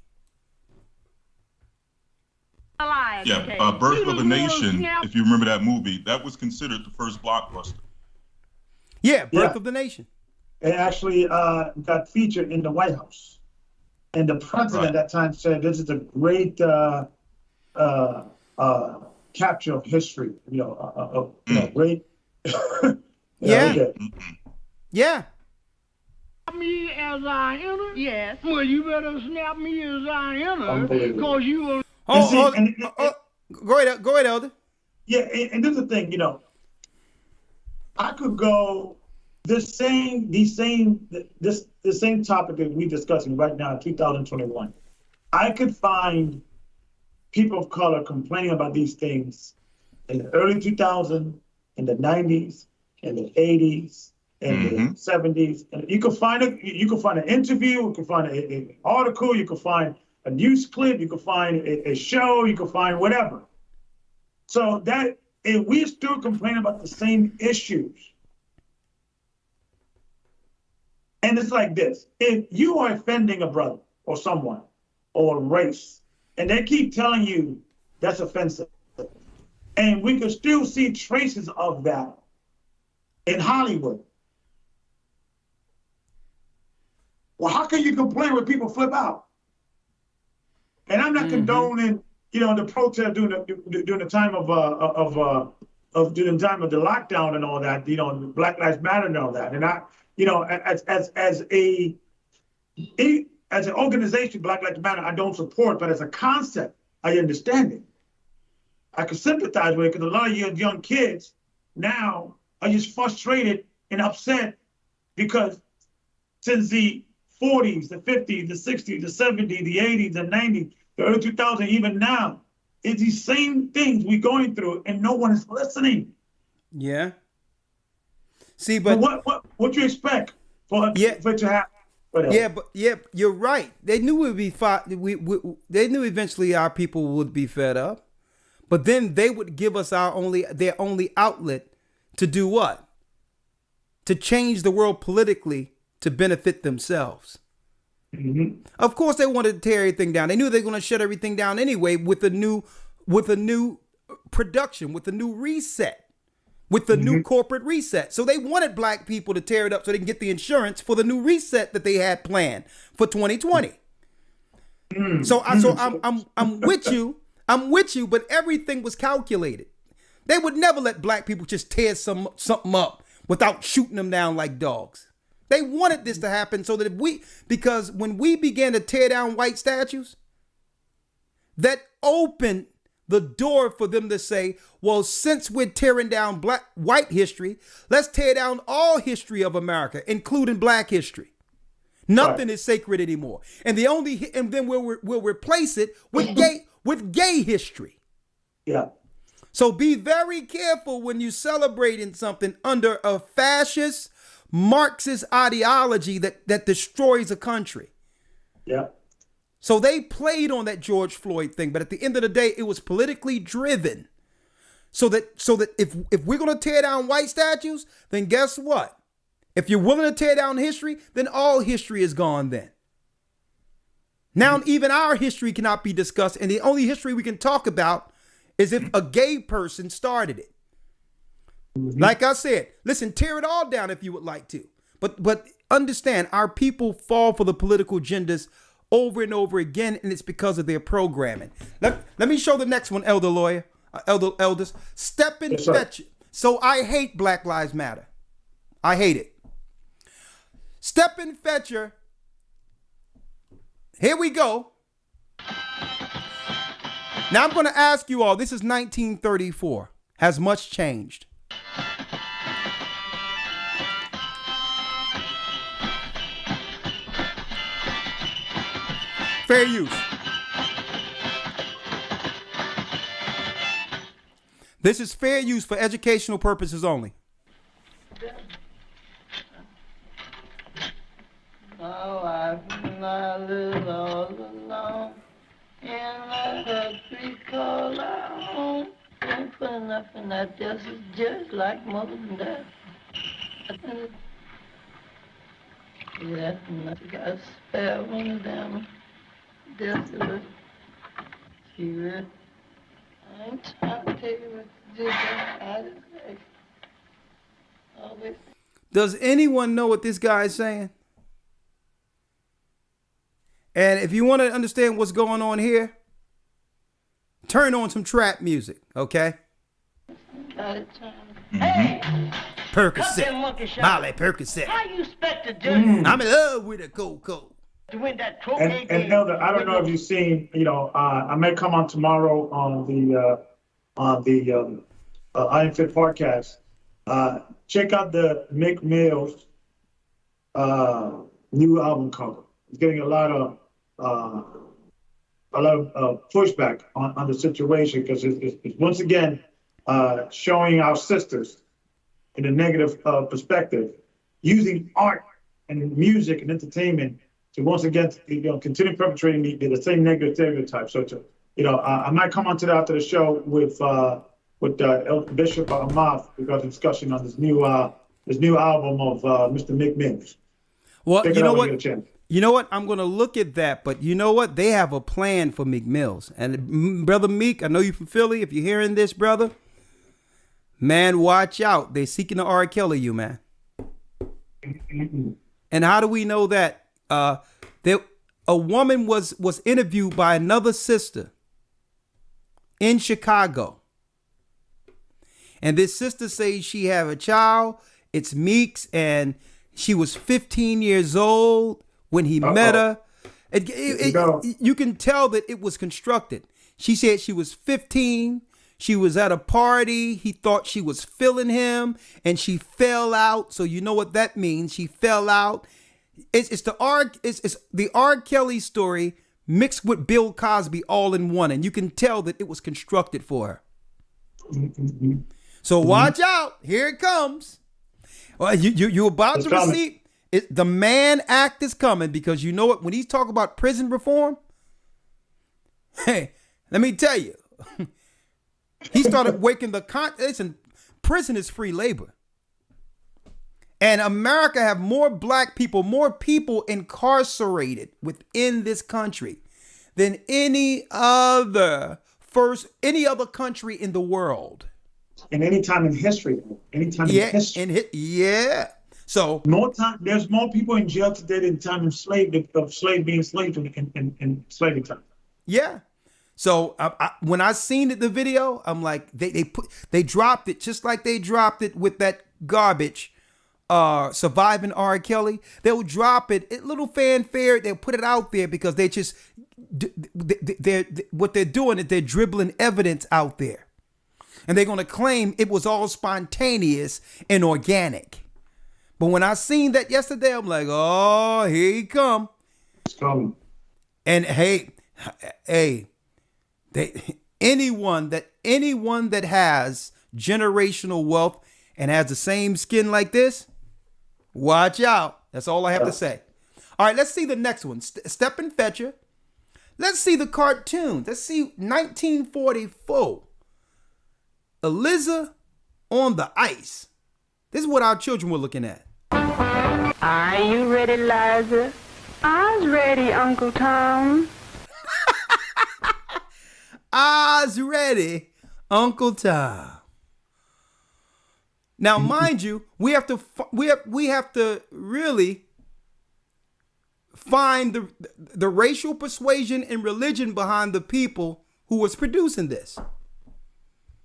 Yeah, Birth of a Nation, if you remember that movie, that was considered the first blockbuster. Yeah, Birth of the Nation. It actually got featured in the White House. And the president at that time said, this is a great capture of history, great. Yeah. Okay. Yeah. Me as I enter? Yes. Well, you better snap me as I enter, Unbelievable. because you will. Go ahead, Elder. Yeah, and this is the thing, I could go the same topic that we're discussing right now in 2021. I could find people of color complaining about these things in the early 2000s, in the 90s, in the 80s, in the 70s. And you can find an interview, you can find an article, you can find a news clip, you can find a show, you can find whatever. So that if we still complain about the same issues, and it's like this: if you are offending a brother or someone or a race, and they keep telling you that's offensive, and we can still see traces of that in Hollywood. Well, how can you complain when people flip out? And I'm not condoning, the protest during the time of during the time of the lockdown and all that, Black Lives Matter and all that. And I, as an organization, Black Lives Matter, I don't support, but as a concept, I understand it. I can sympathize with it because a lot of young kids now are just frustrated and upset because since the 40s, the 50s, the 60s, the 70s, the 80s, the 90s, the early 2000s, even now, it's these same things we're going through and no one is listening. Yeah. See, but what you expect for it to happen? Whatever. Yeah, you're right. They knew it would be they knew eventually our people would be fed up, but then they would give us their only outlet to do what? To change the world politically to benefit themselves. Of course, they wanted to tear everything down. They knew they were going to shut everything down anyway with a new production, with a new reset, with the new corporate reset. So they wanted black people to tear it up so they can get the insurance for the new reset that they had planned for 2020. So I'm with you. I'm with you, but everything was calculated. They would never let black people just tear something up without shooting them down like dogs. They wanted this to happen so that because when we began to tear down white statues, that opened the door for them to say, well, since we're tearing down white history, let's tear down all history of America, including black history. Nothing is sacred anymore. And then we'll replace it with gay history. Yeah. So be very careful when you're celebrating something under a fascist Marxist ideology that destroys a country. Yeah. So they played on that George Floyd thing, but at the end of the day, it was politically driven. So that if we're going to tear down white statues, then guess what? If you're willing to tear down history, then all history is gone then. Now, even our history cannot be discussed, and the only history we can talk about is if a gay person started it. Like I said, listen, tear it all down if you would like to. But understand, our people fall for the political agendas over and over again, and it's because of their programming. Let me show the next one, elders. Step and fetch it. So I hate Black Lives Matter. I hate it. Step and Fetcher. Here we go. Now I'm going to ask you all, this is 1934. Has much changed? Fair use. This is fair use for educational purposes only. Oh, I've lived all alone in a country called our home. Ain't for nothing, that just like mother and dad. Yeah, and I got a spare one of them. Desolate. See it? I ain't trying to tell you what to do, but I just say. Does anyone know what this guy is saying? And if you want to understand what's going on here, turn on some trap music, okay? Got it, Hey! Percocet, Molly Percocet. How you expect to do I'm in love with a cocoa. to win that And, cocaine and Elder, I don't know if you've seen, I may come on tomorrow on the I Am Fit podcast. Check out the Mick Mills new album cover. It's getting a lot of pushback on the situation because it's once again showing our sisters in a negative perspective, using art and music and entertainment to once again continue perpetrating the same negative stereotypes. So I might come on to that after the show with Bishop Amath. We got a discussion on this new album of Mr. Mick Mills. Well, you know what? You know what? I'm going to look at that, but you know what? They have a plan for Meek Mills. And Brother Meek, I know you from Philly. If you're hearing this, brother, man, watch out. They're seeking to R. Kelly you, man. And how do we know that? A woman was interviewed by another sister in Chicago. And this sister says she have a child. It's Meek's, and she was 15 years old when he met her. You can tell that it was constructed. She said she was 15. She was at a party. He thought she was feeling him, and she fell out. So you know what that means. She fell out. It's the R. Kelly story mixed with Bill Cosby all in one, and you can tell that it was constructed for her. So watch out. Here it comes. Well, you're about to receive it. The Mann Act is coming, because you know what? When he's talking about prison reform, hey, let me tell you, he started waking listen, prison is free labor. And America have more black people, more people incarcerated within this country than any other country in the world. And any time in history. In history. Yeah. So there's more people in jail today than time of slave being enslaved in slavery time. Yeah. So when I seen the video, I'm like, they dropped it just like they dropped it with that garbage, Surviving R. Kelly. They'll drop it, a little fanfare. They'll put it out there because what they're doing is they're dribbling evidence out there. And they're going to claim it was all spontaneous and organic. But when I seen that yesterday, I'm like, oh, here he come. It's coming. And hey, anyone that has generational wealth and has the same skin like this, watch out. That's all I have to say. All right, let's see the next one. Step and Fetcher. Let's see the cartoon. Let's see 1944. Eliza on the Ice. This is what our children were looking at. Are you ready, Liza? I's ready, Uncle Tom. I's ready, Uncle Tom. Now, mind you, we have to really find the racial persuasion and religion behind the people who was producing this.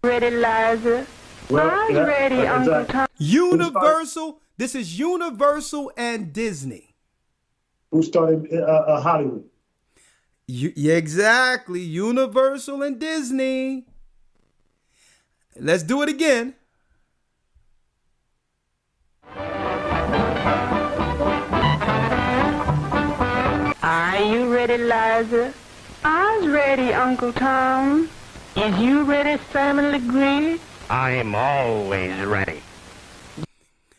Ready, Liza? I's ready, Uncle Tom. Universal. This is Universal and Disney. Who started Hollywood? Yeah, exactly. Universal and Disney. Let's do it again. Are you ready, Liza? I's ready, Uncle Tom. Is you ready, Simon Legree? I'm always ready.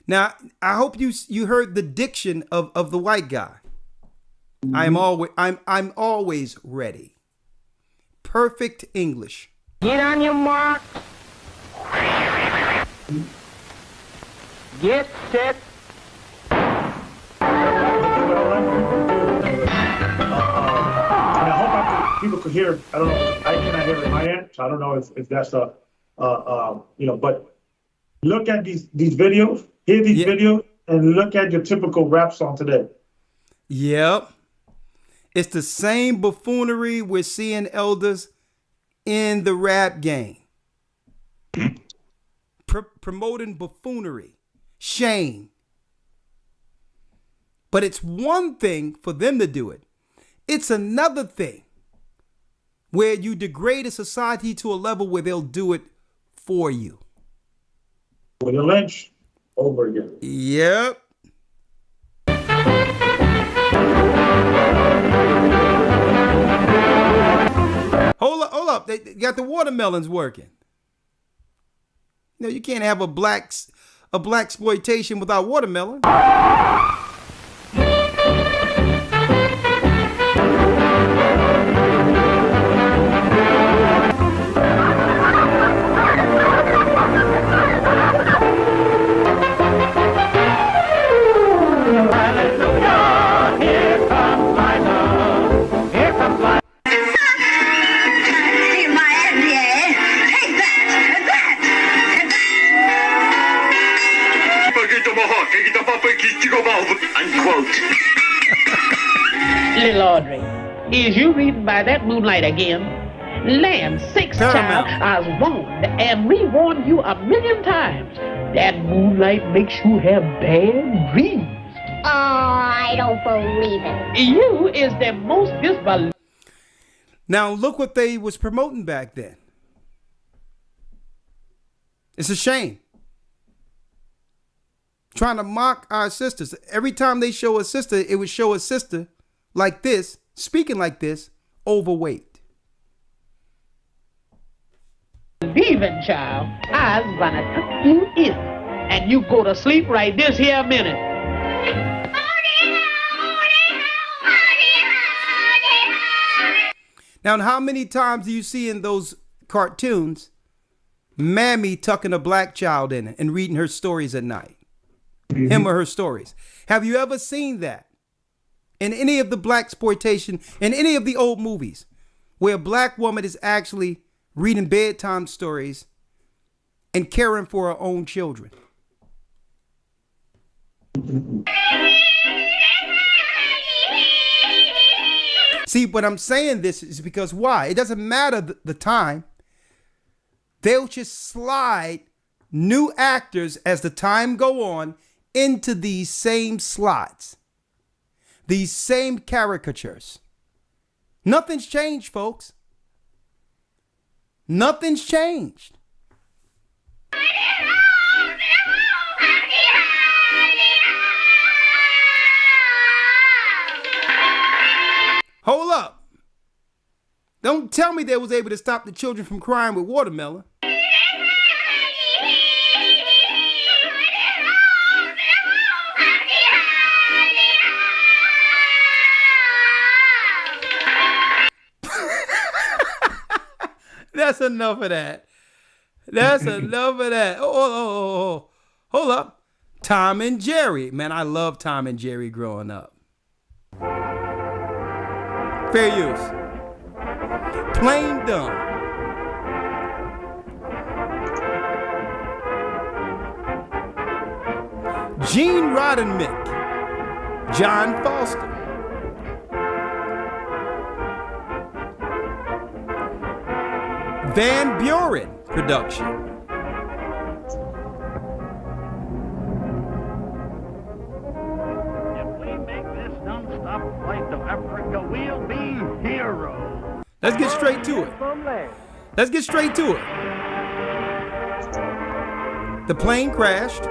Now, I hope you heard the diction of the white guy. I'm always ready. Perfect English. Get on your mark. Get set. I hope people could hear. I don't know. I cannot hear it in my end, so I don't know if that's But look at these videos. Hear these videos and look at your typical rap song today. Yep. It's the same buffoonery we're seeing, elders, in the rap game. Promoting buffoonery, shame. But it's one thing for them to do it. It's another thing where you degrade a society to a level where they'll do it for you. With a lynch over again. Yep. Hold up. They got the watermelons working. No, you can't have a black exploitation without watermelon. Unquote. Little Audrey, is you reading by that moonlight again? Land sakes, child, I was warned, and we warned you 1,000,000 times. That moonlight makes you have bad dreams. Oh, I don't believe it. You is the most disbelievable. Now look what they was promoting back then. It's a shame. Trying to mock our sisters. Every time they show a sister, it would show a sister like this, speaking like this, overweight. Leaving, child, I was gonna tuck you in, and you go to sleep right this here minute. Now, how many times do you see in those cartoons, Mammy tucking a black child in it and reading her stories at night? Him or her stories. Have you ever seen that in any of the black exploitation, in any of the old movies, where a black woman is actually reading bedtime stories and caring for her own children? See, but I'm saying this is because why? It doesn't matter the time. They'll just slide new actors as the time go on into these same slots, these same caricatures. Nothing's changed, folks. Nothing's changed. Hold up. Don't tell me they was able to stop the children from crying with watermelon. That's enough of that. That's enough of that. Oh. Hold up. Tom and Jerry. Man, I love Tom and Jerry growing up. Fair use. Plain dumb. Gene Roddenberry. John Foster. Van Buren production. If we make this non-stop flight to Africa, we'll be heroes. Let's get straight to it. Let's get straight to it. The plane crashed.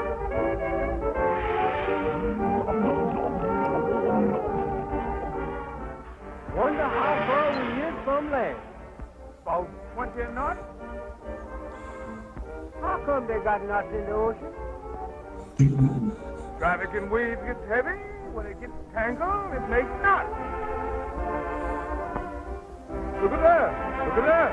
Wonder how far we is from land. About 20 knots? How come they got knots in the ocean? Traffic and waves gets heavy. When it gets tangled, it makes knots. Look at that. Look at that.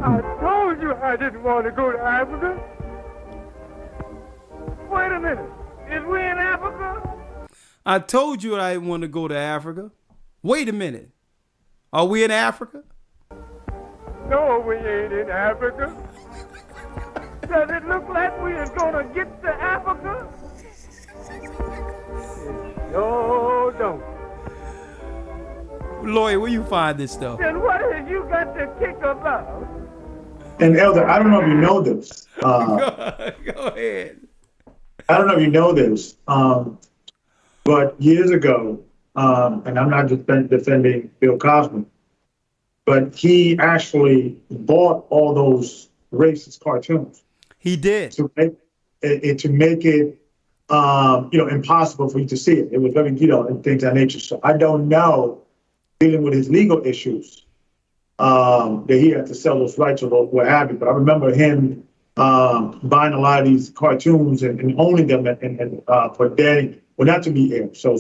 I told you I didn't want to go to Africa. a minute. Is we in Africa? I told you I didn't want to go to Africa. Wait a minute. Are we in Africa? No, we ain't in Africa. Does it look like we is gonna get to Africa? No, don't. Lawyer, where you find this stuff? Then what have you got to kick about? And Elder, I don't know if you know this. Go ahead. I don't know if you know this, but years ago, and I'm not defending Bill Cosby, but he actually bought all those racist cartoons. He did. To make it, impossible for you to see it. It was very, and things of that nature. So I don't know, dealing with his legal issues, that he had to sell those rights or what have you. But I remember him buying a lot of these cartoons and owning them and for Danny, well, not to be aired. So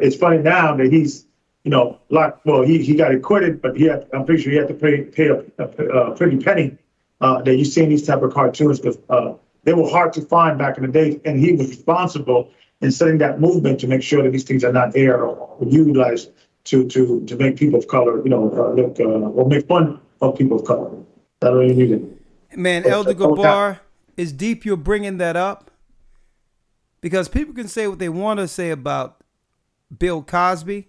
it's funny now that he's, he got acquitted, but I'm pretty sure he had to pay a pretty penny that you see in these type of cartoons because they were hard to find back in the day, and he was responsible in setting that movement to make sure that these things are not aired or utilized to make people of color, look or make fun of people of color. That really needed. Man, Elder Gabar, it's deep you're bringing that up because people can say what they want to say about Bill Cosby.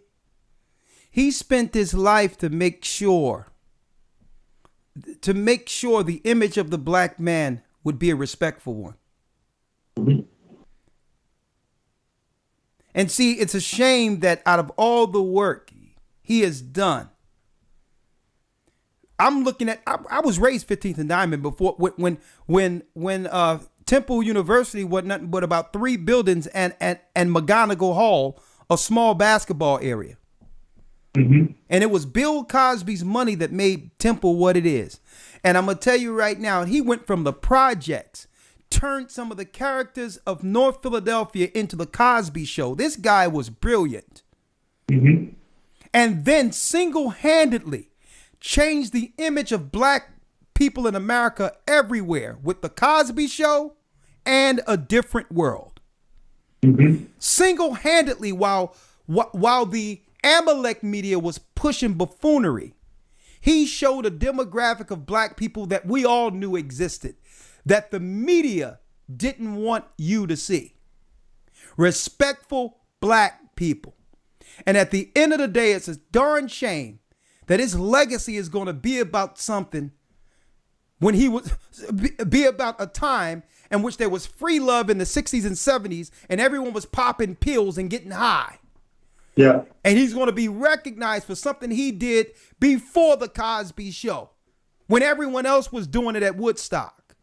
He spent his life to make sure the image of the black man would be a respectful one. Mm-hmm. And see, it's a shame that out of all the work he has done, I'm looking at, I was raised 15th and Diamond before when Temple University was nothing but about 3 buildings and McGonigal Hall, a small basketball area. Mm-hmm. And it was Bill Cosby's money that made Temple what it is. And I'm going to tell you right now, he went from the projects, turned some of the characters of North Philadelphia into the Cosby Show. This guy was brilliant. Mm-hmm. And then single-handedly changed the image of black people in America everywhere with the Cosby Show and A Different World. Mm-hmm. Single-handedly, while the Amalek media was pushing buffoonery, he showed a demographic of black people that we all knew existed, that the media didn't want you to see. Respectful black people. And at the end of the day, it's a darn shame that his legacy is going to be about something when he was be about a time in which there was free love in the 60s and 70s and everyone was popping pills and getting high. Yeah. And he's going to be recognized for something he did before the Cosby Show, when everyone else was doing it at Woodstock.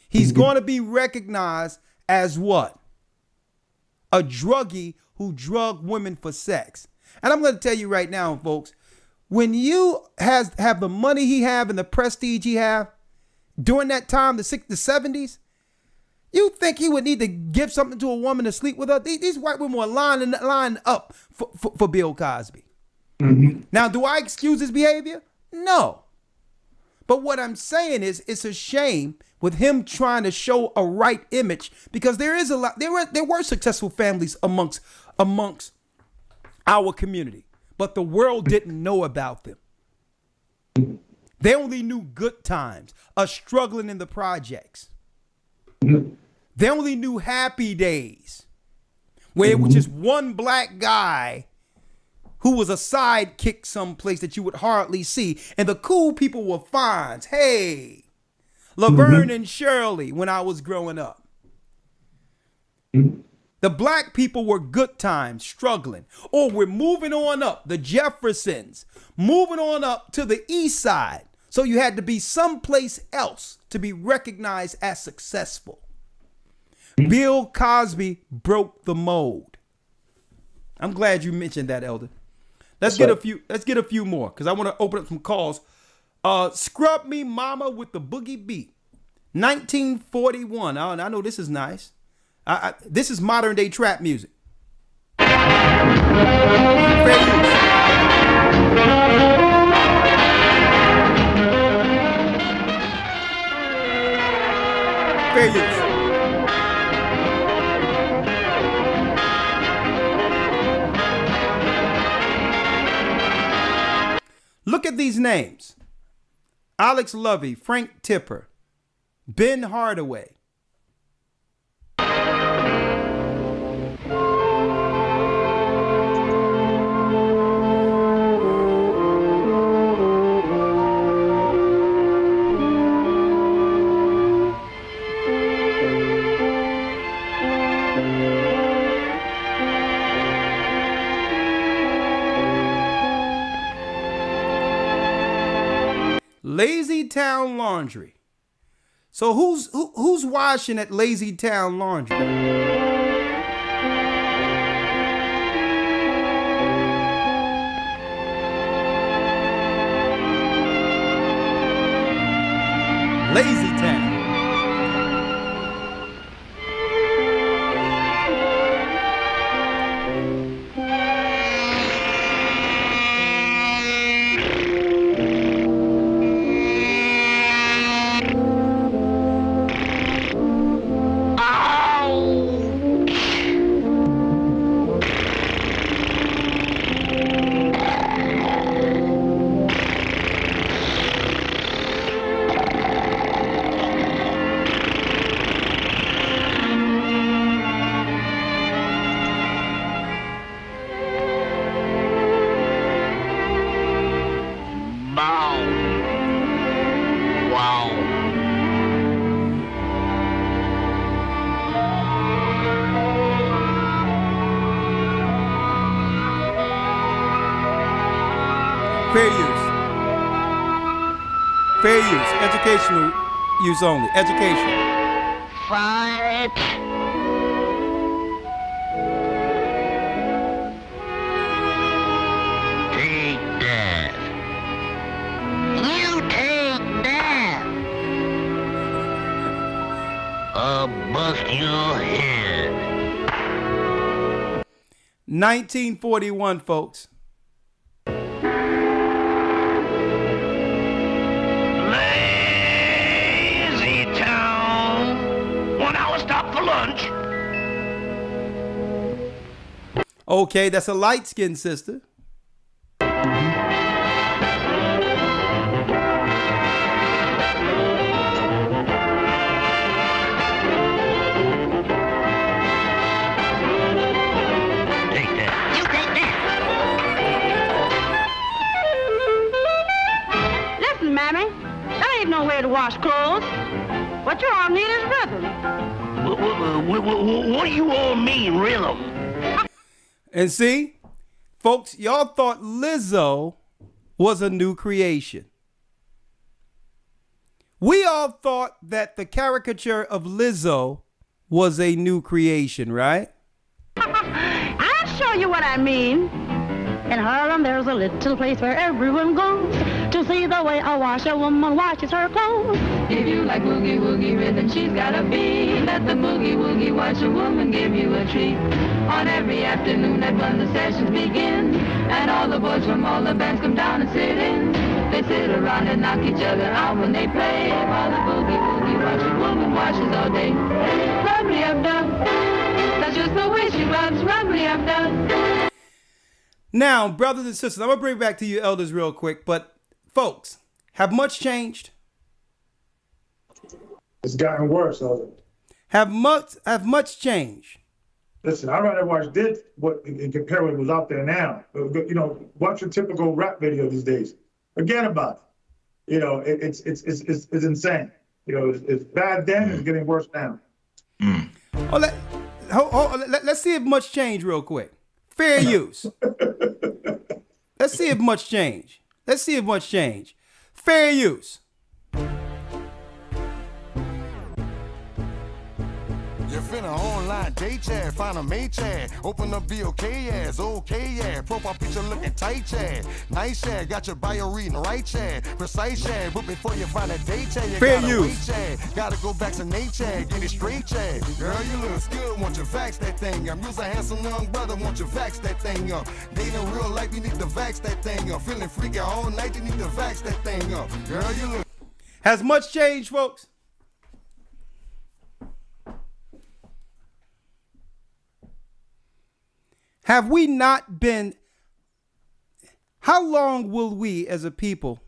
He's going to be recognized as what? A druggie who drugged women for sex. And I'm going to tell you right now, folks, when you have the money he have and the prestige he have during that time, the 60s, the 70s, you think he would need to give something to a woman to sleep with her? These white women were lining up for Bill Cosby. Mm-hmm. Now, do I excuse his behavior? No. But what I'm saying is it's a shame with him trying to show a right image because there were successful families amongst our community, but the world didn't know about them. They only knew good times, us struggling in the projects. They only knew happy days where it was just one black guy who was a sidekick someplace that you would hardly see. And the cool people were Fonz. Hey, Laverne and Shirley when I was growing up. The black people were good times, struggling. Or we're moving on up, the Jeffersons, moving on up to the east side. So you had to be someplace else to be recognized as successful. Bill Cosby broke the mold. I'm glad you mentioned that, Elder. Let's get a few more because I want to open up some calls. Scrub Me Mama with the Boogie Beat. 1941. I know this is nice. This is modern day trap music. Fair use. Fair use. Look at these names. Alex Lovey, Frank Tipper, Ben Hardaway. Lazy Town Laundry. So who's washing at Lazy Town Laundry? Lazy Town. Fair use. Fair use. Educational use only. Education. Fight. Take that. You take that. I'll bust your head. 1941, folks. Lazy town. 1 hour stop for lunch. Okay, that's a light-skinned sister. Listen, Mammy, that ain't no way to wash clothes. What you all need is rhythm. What do you all mean, rhythm? And see, folks, y'all thought Lizzo was a new creation. We all thought that the caricature of Lizzo was a new creation, right? I'll show you what I mean. In Harlem, there's a little place where everyone goes to see the way a woman washes her clothes. If you like boogie woogie rhythm, she's gotta be. Let the boogie woogie washer woman give you a treat. On every afternoon at 1 the sessions begin, and all the boys from all the bands come down and sit in. They sit around and knock each other out when they play, while the boogie woogie washer woman washes all day. Rubbly up dub, that's just the way she rubs. Rubbly up dub. Now, brothers and sisters, I'm going to bring back to you elders real quick, but folks, have much changed? It's gotten worse, Elder. Have much changed? Listen, I'd rather watch this and compare what was out there now. You know, watch a typical rap video these days. Forget about it. You know, it's insane. You know, it's bad then, it's getting worse now. Let's see if much changed real quick. Fair use. Let's see if much change. Fair use. You finna online date chat, find a mate chat, open up BOK ass, okay yeah, profile picture looking tight chat, nice chat, got your bio reading right chat, precise chat, but before you find a date chat, you fair gotta use. wait chat, gotta go back to Nate chat, get it straight chat, girl you look good, want you vax that thing up, you's a handsome young brother, want you vax that thing up, dating real life, you need to vax that thing up, feeling freaky all night, you need to vax that thing up, girl you look. Has much changed, folks? Have we not been How long will we as a people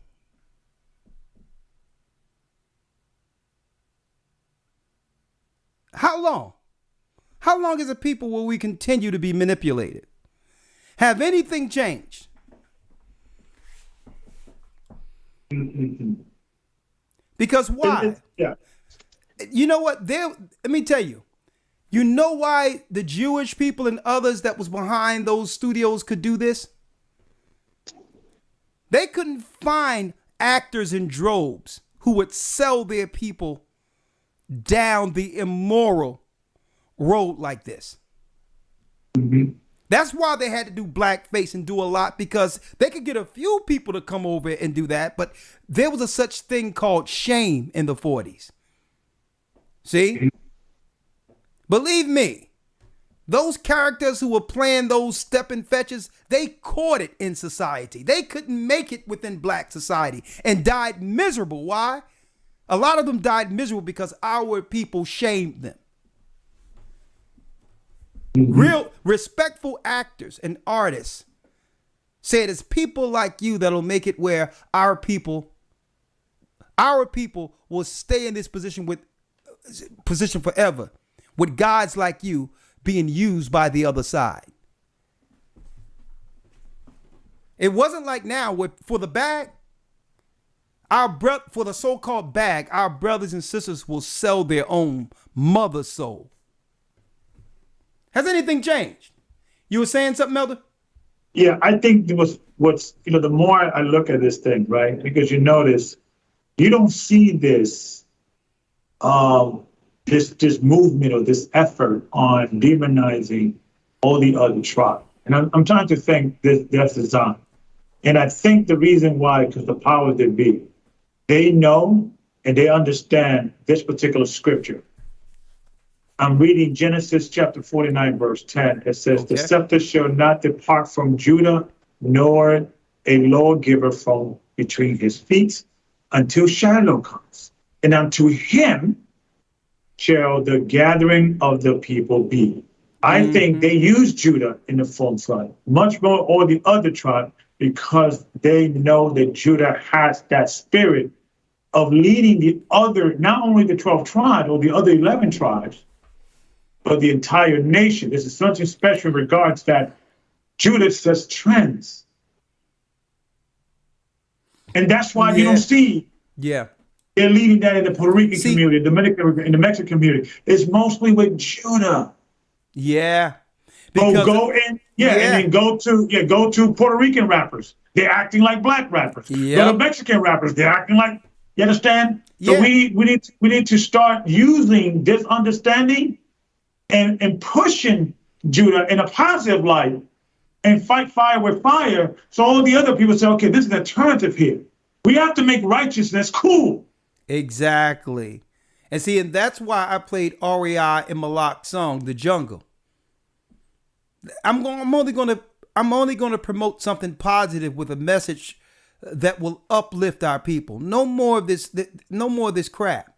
How long? How long as a people will we continue to be manipulated? Have anything changed? Because why? Yeah. You know what? Let me tell you. You know why the Jewish people and others that was behind those studios could do this? They couldn't find actors in droves who would sell their people down the immoral road like this. Mm-hmm. That's why they had to do blackface and do a lot, because they could get a few people to come over and do that, but there was a such thing called shame in the 40s. See? Believe me, those characters who were playing those stepping fetches, they caught it in society. They couldn't make it within black society and died miserable. Why? A lot of them died miserable because our people shamed them. Real respectful actors and artists said it's people like you that'll make it where our people will stay in this position forever, with gods like you being used by the other side. It wasn't like now for the bag, for the so-called bag, our brothers and sisters will sell their own mother soul. Has anything changed? You were saying something, Elder? Yeah, I think what's the more I look at this thing, right? Because you notice you don't see this this movement or this effort on demonizing all the other tribes. And I'm trying to think that's design. And I think the reason why, because the powers that be, they know and they understand this particular scripture. I'm reading Genesis chapter 49, verse 10. It says, The scepter shall not depart from Judah, nor a lawgiver from between his feet, until Shiloh comes. And unto him shall the gathering of the people be. I think they use Judah in the forefront, much more all the other tribes, because they know that Judah has that spirit of leading the other, not only the 12 tribes or the other 11 tribes, but the entire nation. This is something special in regards that Judah sets trends. And that's why you don't see they're leading that in the Puerto Rican community, in the Mexican community. It's mostly with Judah. Yeah. And then go to Puerto Rican rappers. They're acting like black rappers. Yep. Go to Mexican rappers. They're acting like, you understand? So we need to start using this understanding and pushing Judah in a positive light and fight fire with fire. So all the other people say, okay, this is an alternative here. We have to make righteousness cool. Exactly. And see, and that's why I played R.E.I. and Malak's song, The Jungle. I'm only going to promote something positive with a message that will uplift our people. No more of this crap.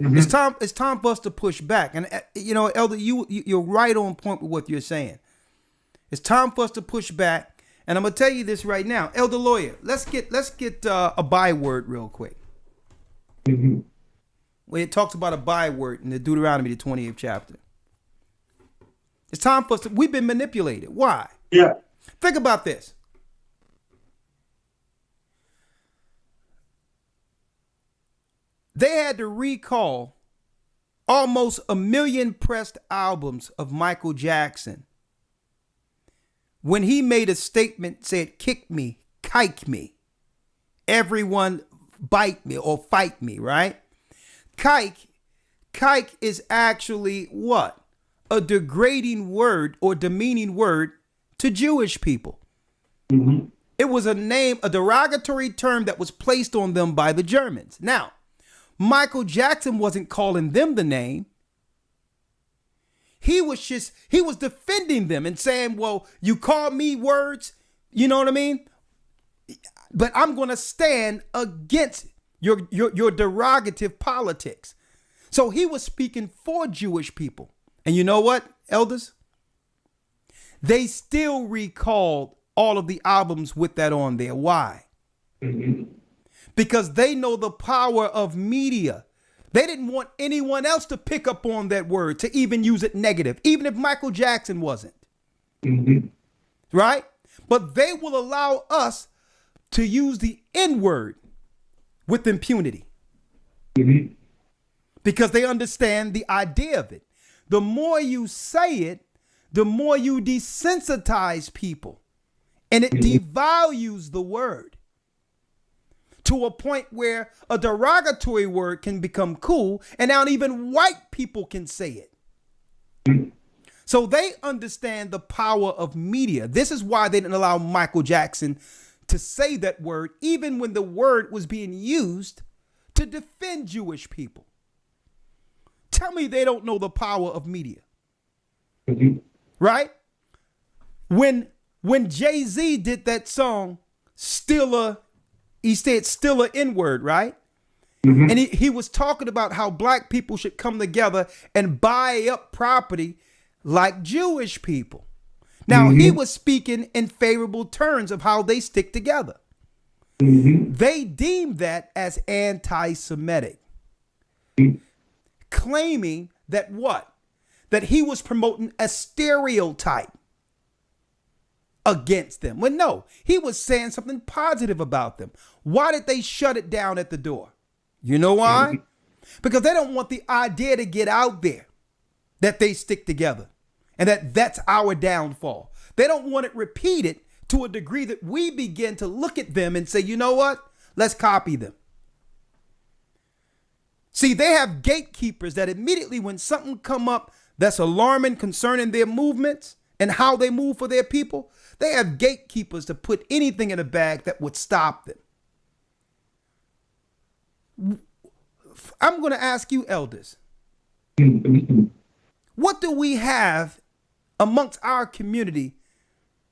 Mm-hmm. It's time for us to push back. And Elder, you're right on point with what you're saying. It's time for us to push back. And I'm gonna tell you this right now, Elder Lawyer. Let's get a byword real quick. Mm-hmm. Where it talks about a byword in the Deuteronomy, the 28th chapter. It's time for us to. We've been manipulated. Why? Yeah. Think about this. They had to recall almost 1 million pressed albums of Michael Jackson when he made a statement, said, kick me, kike me, everyone bite me or fight me, right? Kike is actually what? A degrading word or demeaning word to Jewish people. Mm-hmm. It was a derogatory term that was placed on them by the Germans. Now, Michael Jackson wasn't calling them the name. He was defending them and saying, well, you call me words, you know what I mean? But I'm going to stand against your derogative politics. So he was speaking for Jewish people. And you know what, elders? They still recalled all of the albums with that on there. Why? Because they know the power of media. They didn't want anyone else to pick up on that word, to even use it negative, even if Michael Jackson wasn't. Right? But they will allow us to use the N-word with impunity. Because they understand the idea of it. The more you say it, the more you desensitize people. And it devalues the word to a point where a derogatory word can become cool, and now even white people can say it. So they understand the power of media. This is why they didn't allow Michael Jackson to say that word, even when the word was being used to defend Jewish people. Tell me they don't know the power of media. Right? When Jay-Z did that song, he said still a N-word, right? And he was talking about how black people should come together and buy up property like Jewish people. Now, he was speaking in favorable terms of how they stick together. They deemed that as anti-Semitic, claiming that what? That he was promoting a stereotype against them. Well, no, he was saying something positive about them. Why did they shut it down at the door? You know why? Because they don't want the idea to get out there that they stick together and that's our downfall. They don't want it repeated to a degree that we begin to look at them and say, you know what? Let's copy them. See, they have gatekeepers that immediately when something come up that's alarming concerning their movements and how they move for their people, they have gatekeepers to put anything in a bag that would stop them. I'm going to ask you, elders, what do we have amongst our community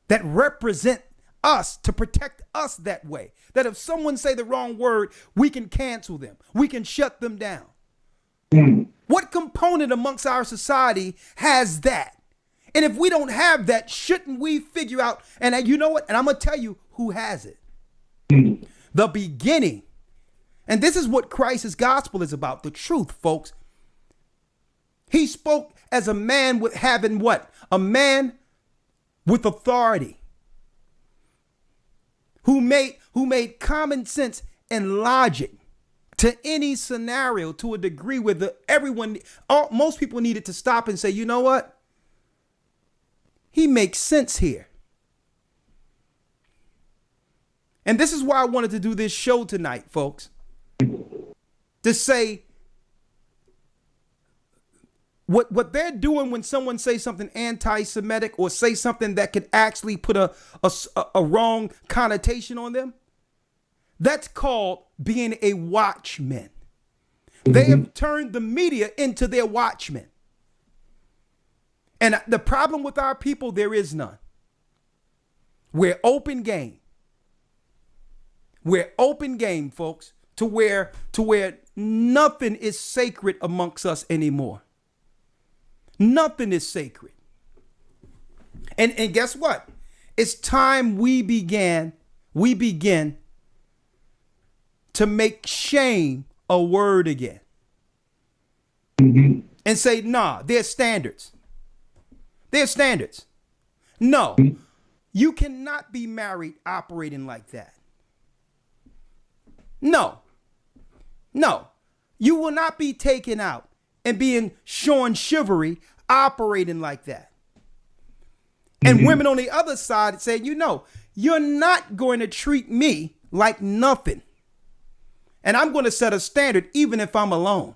that represent us to protect us that way? That if someone say the wrong word, we can cancel them. We can shut them down. What component amongst our society has that? And if we don't have that, shouldn't we figure out, and you know what? And I'm going to tell you who has it. The beginning. And this is what Christ's gospel is about, the truth, folks. He spoke as a man with having what? A man with authority who made common sense and logic to any scenario to a degree where most people needed to stop and say, you know what? He makes sense here. And this is why I wanted to do this show tonight, folks. To say what they're doing when someone says something anti-Semitic or say something that could actually put a wrong connotation on them. That's called being a watchman. They have turned the media into their watchmen. And the problem with our people, there is none. We're open game. We're open game, folks, to where nothing is sacred amongst us anymore. Nothing is sacred. And guess what? It's time we begin to make shame a word again. And say, nah, there's standards. There's standards. No, you cannot be married operating like that. No, you will not be taken out and being shown chivalry operating like that. And women on the other side say, you know, you're not going to treat me like nothing. And I'm going to set a standard even if I'm alone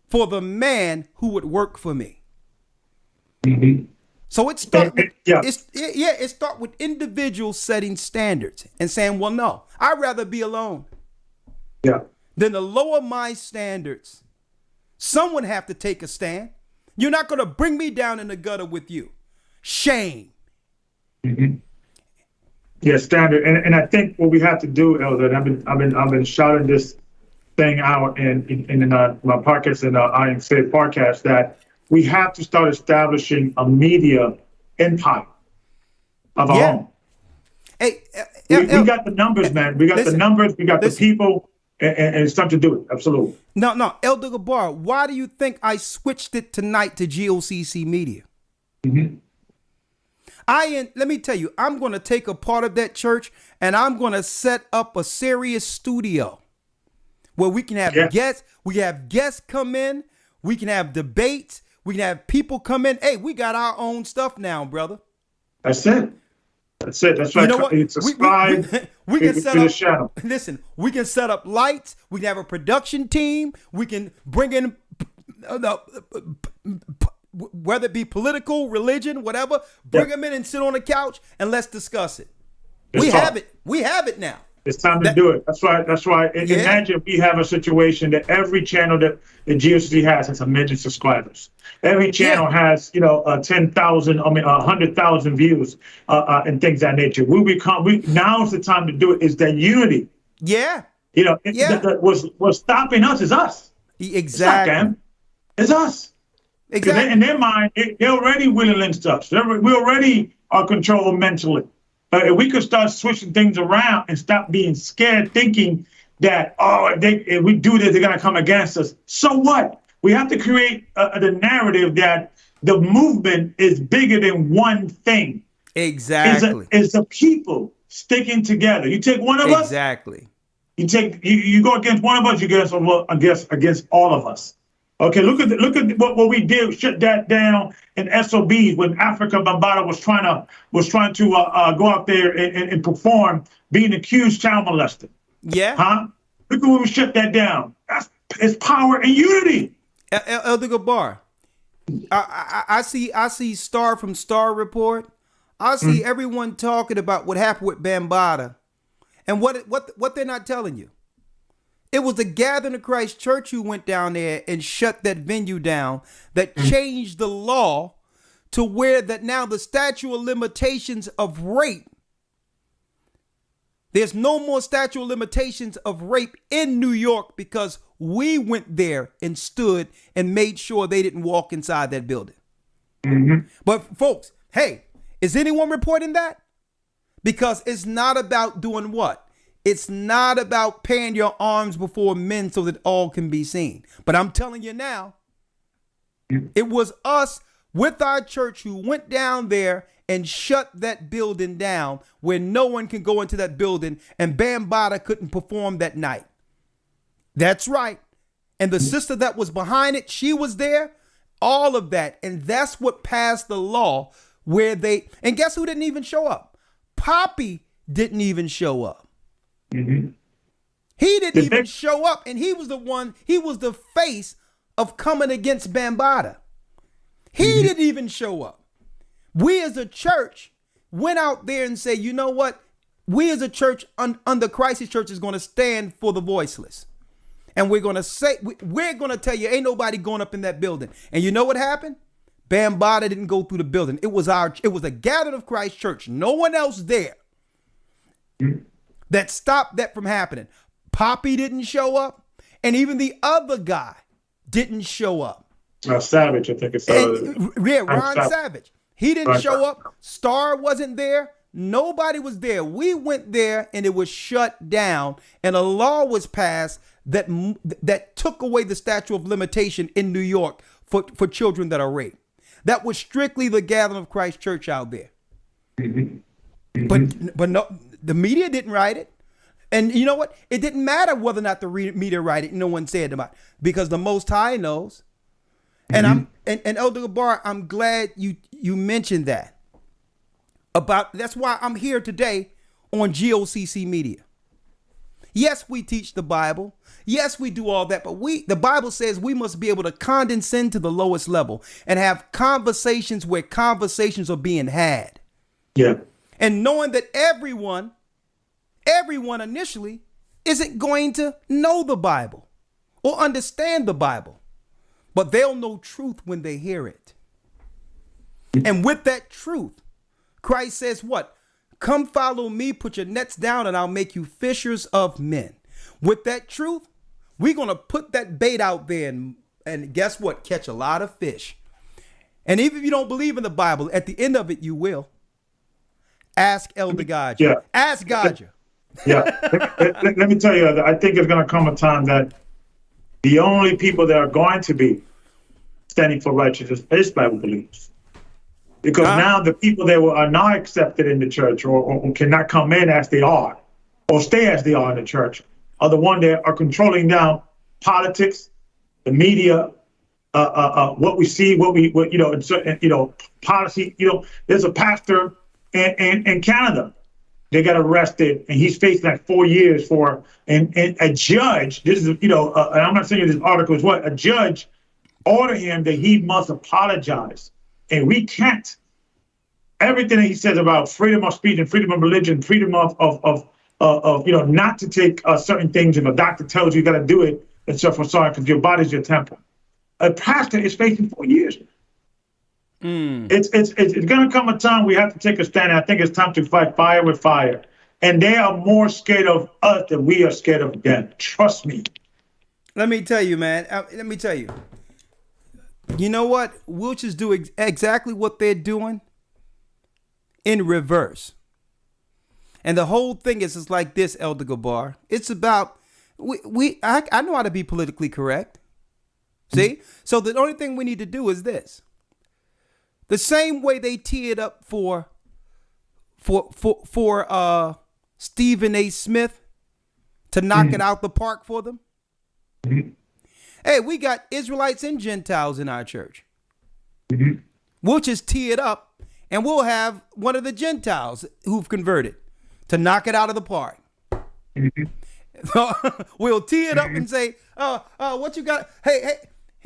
for the man who would work for me. So it starts with, it starts with individuals setting standards and saying, well, no, I'd rather be alone than to lower my standards. Someone have to take a stand. You're not going to bring me down in the gutter with you. Shame. Yeah, standard. And I think what we have to do, Elder, and I've been shouting this thing out in my podcast and I Am Safe podcast, that we have to start establishing a media empire. of our own. Hey, we got the numbers, man. We got the numbers. We got the people, and it's time to do it. Absolutely. No, Elder Gabar, why do you think I switched it tonight to GOCC Media? Mm-hmm. Let me tell you, I'm going to take a part of that church and I'm going to set up a serious studio where we can have guests. We have guests come in. We can have debates. We can have people come in. Hey, we got our own stuff now, brother. That's it. That's it. That's right. You know what? It's a slide. We can set up. Shadow. Listen, we can set up lights. We can have a production team. We can bring in whether it be political, religion, whatever. Bring them in and sit on the couch and let's discuss it. We have it. We have it now. It's time to do it. That's right. That's right. Imagine if we have a situation that every channel that the GOCC has 1 million subscribers. Every channel has, 10,000, 100,000 views, and things of that nature. Now's the time to do it. Is that unity? Yeah. What's stopping us is us. Exactly. It's us. Exactly. In their mind, they're already willing against us. We already are controlled mentally. If we could start switching things around and stop being scared, thinking that, if we do this, they're going to come against us. So what? We have to create the narrative that the movement is bigger than one thing. Exactly. It's the people sticking together. You take one of us. Exactly. You go against one of us, you go against all of us. Okay, look at what we did. Shut that down in SOBs when Africa Bambaataa was trying to go out there and perform, being accused child molester. Yeah. Huh? Look at when we shut that down. It's power and unity. Elder Gabar, I see Star from Star Report. I see everyone talking about what happened with Bambaataa, and what they're not telling you. It was the Gathering of Christ Church who went down there and shut that venue down, that changed the law to where that now the statute of limitations of rape, there's no more statute of limitations of rape in New York because we went there and stood and made sure they didn't walk inside that building. Mm-hmm. But folks, hey, is anyone reporting that? Because it's not about doing what? It's not about paying your arms before men so that all can be seen. But I'm telling you now, it was us with our church who went down there and shut that building down where no one can go into that building, and Bambaataa couldn't perform that night. That's right. And the sister that was behind it, she was there, all of that. And that's what passed the law where and guess who didn't even show up? Poppy didn't even show up. Mm-hmm. He didn't even show up, and he was the face of coming against Bambaataa. He didn't even show up. We as a church went out there and said, you know what? We as a church under Christ's Church is going to stand for the voiceless. And we're going to say, we're going to tell you, ain't nobody going up in that building. And you know what happened? Bambaataa didn't go through the building. It was a Gathering of Christ Church. No one else there. That stopped that from happening. Poppy didn't show up, and even the other guy didn't show up. Savage, I think it's Ron Savage. He didn't show up. Star wasn't there. Nobody was there. We went there, and it was shut down, and a law was passed that took away the statute of limitation in New York for children that are raped. That was strictly the Gathering of Christ Church out there. But no, the media didn't write it. And you know what? It didn't matter whether or not the media write it. No one said about it because the Most High knows. And and Elder Gabar, I'm glad you mentioned that. That's why I'm here today on GOCC Media. Yes, we teach the Bible. Yes, we do all that, but the Bible says we must be able to condescend to the lowest level and have conversations where conversations are being had. Yeah. And knowing that everyone initially isn't going to know the Bible or understand the Bible, but they'll know truth when they hear it. And with that truth, Christ says what? Come follow me, put your nets down, and I'll make you fishers of men. With that truth, we're going to put that bait out there and guess what? Catch a lot of fish. And even if you don't believe in the Bible, at the end of it, you will. Ask Elder Godja. Yeah. Ask Godja. Yeah. Let me tell you, I think it's going to come a time that the only people that are going to be standing for righteousness is Bible believers. Because now the people that are not accepted in the church or cannot come in as they are or stay as they are in the church are the ones that are controlling down politics, the media, what we see, policy. There's a pastor in Canada. They got arrested, and he's facing like 4 years for, and a judge. This is, and I'm not saying this article is what a judge ordered him that he must apologize and recant everything that he says about freedom of speech and freedom of religion, freedom of not to take certain things if a doctor tells you got to do it and so forth, because your body's your temple. A pastor is facing 4 years. It's going to come a time we have to take a stand. I think it's time to fight fire with fire. And they are more scared of us than we are scared of them. Trust me. Let me tell you, man. Let me tell you. You know what? We'll just do exactly what they're doing in reverse. And the whole thing is like this, Elder Gabar. It's about, I know how to be politically correct. See? So the only thing we need to do is this. The same way they teared up for Stephen A. Smith to knock it out the park for them. Hey, we got Israelites and Gentiles in our church. We'll just tee it up and we'll have one of the Gentiles who've converted to knock it out of the park. So we'll tee it up and say, what you got?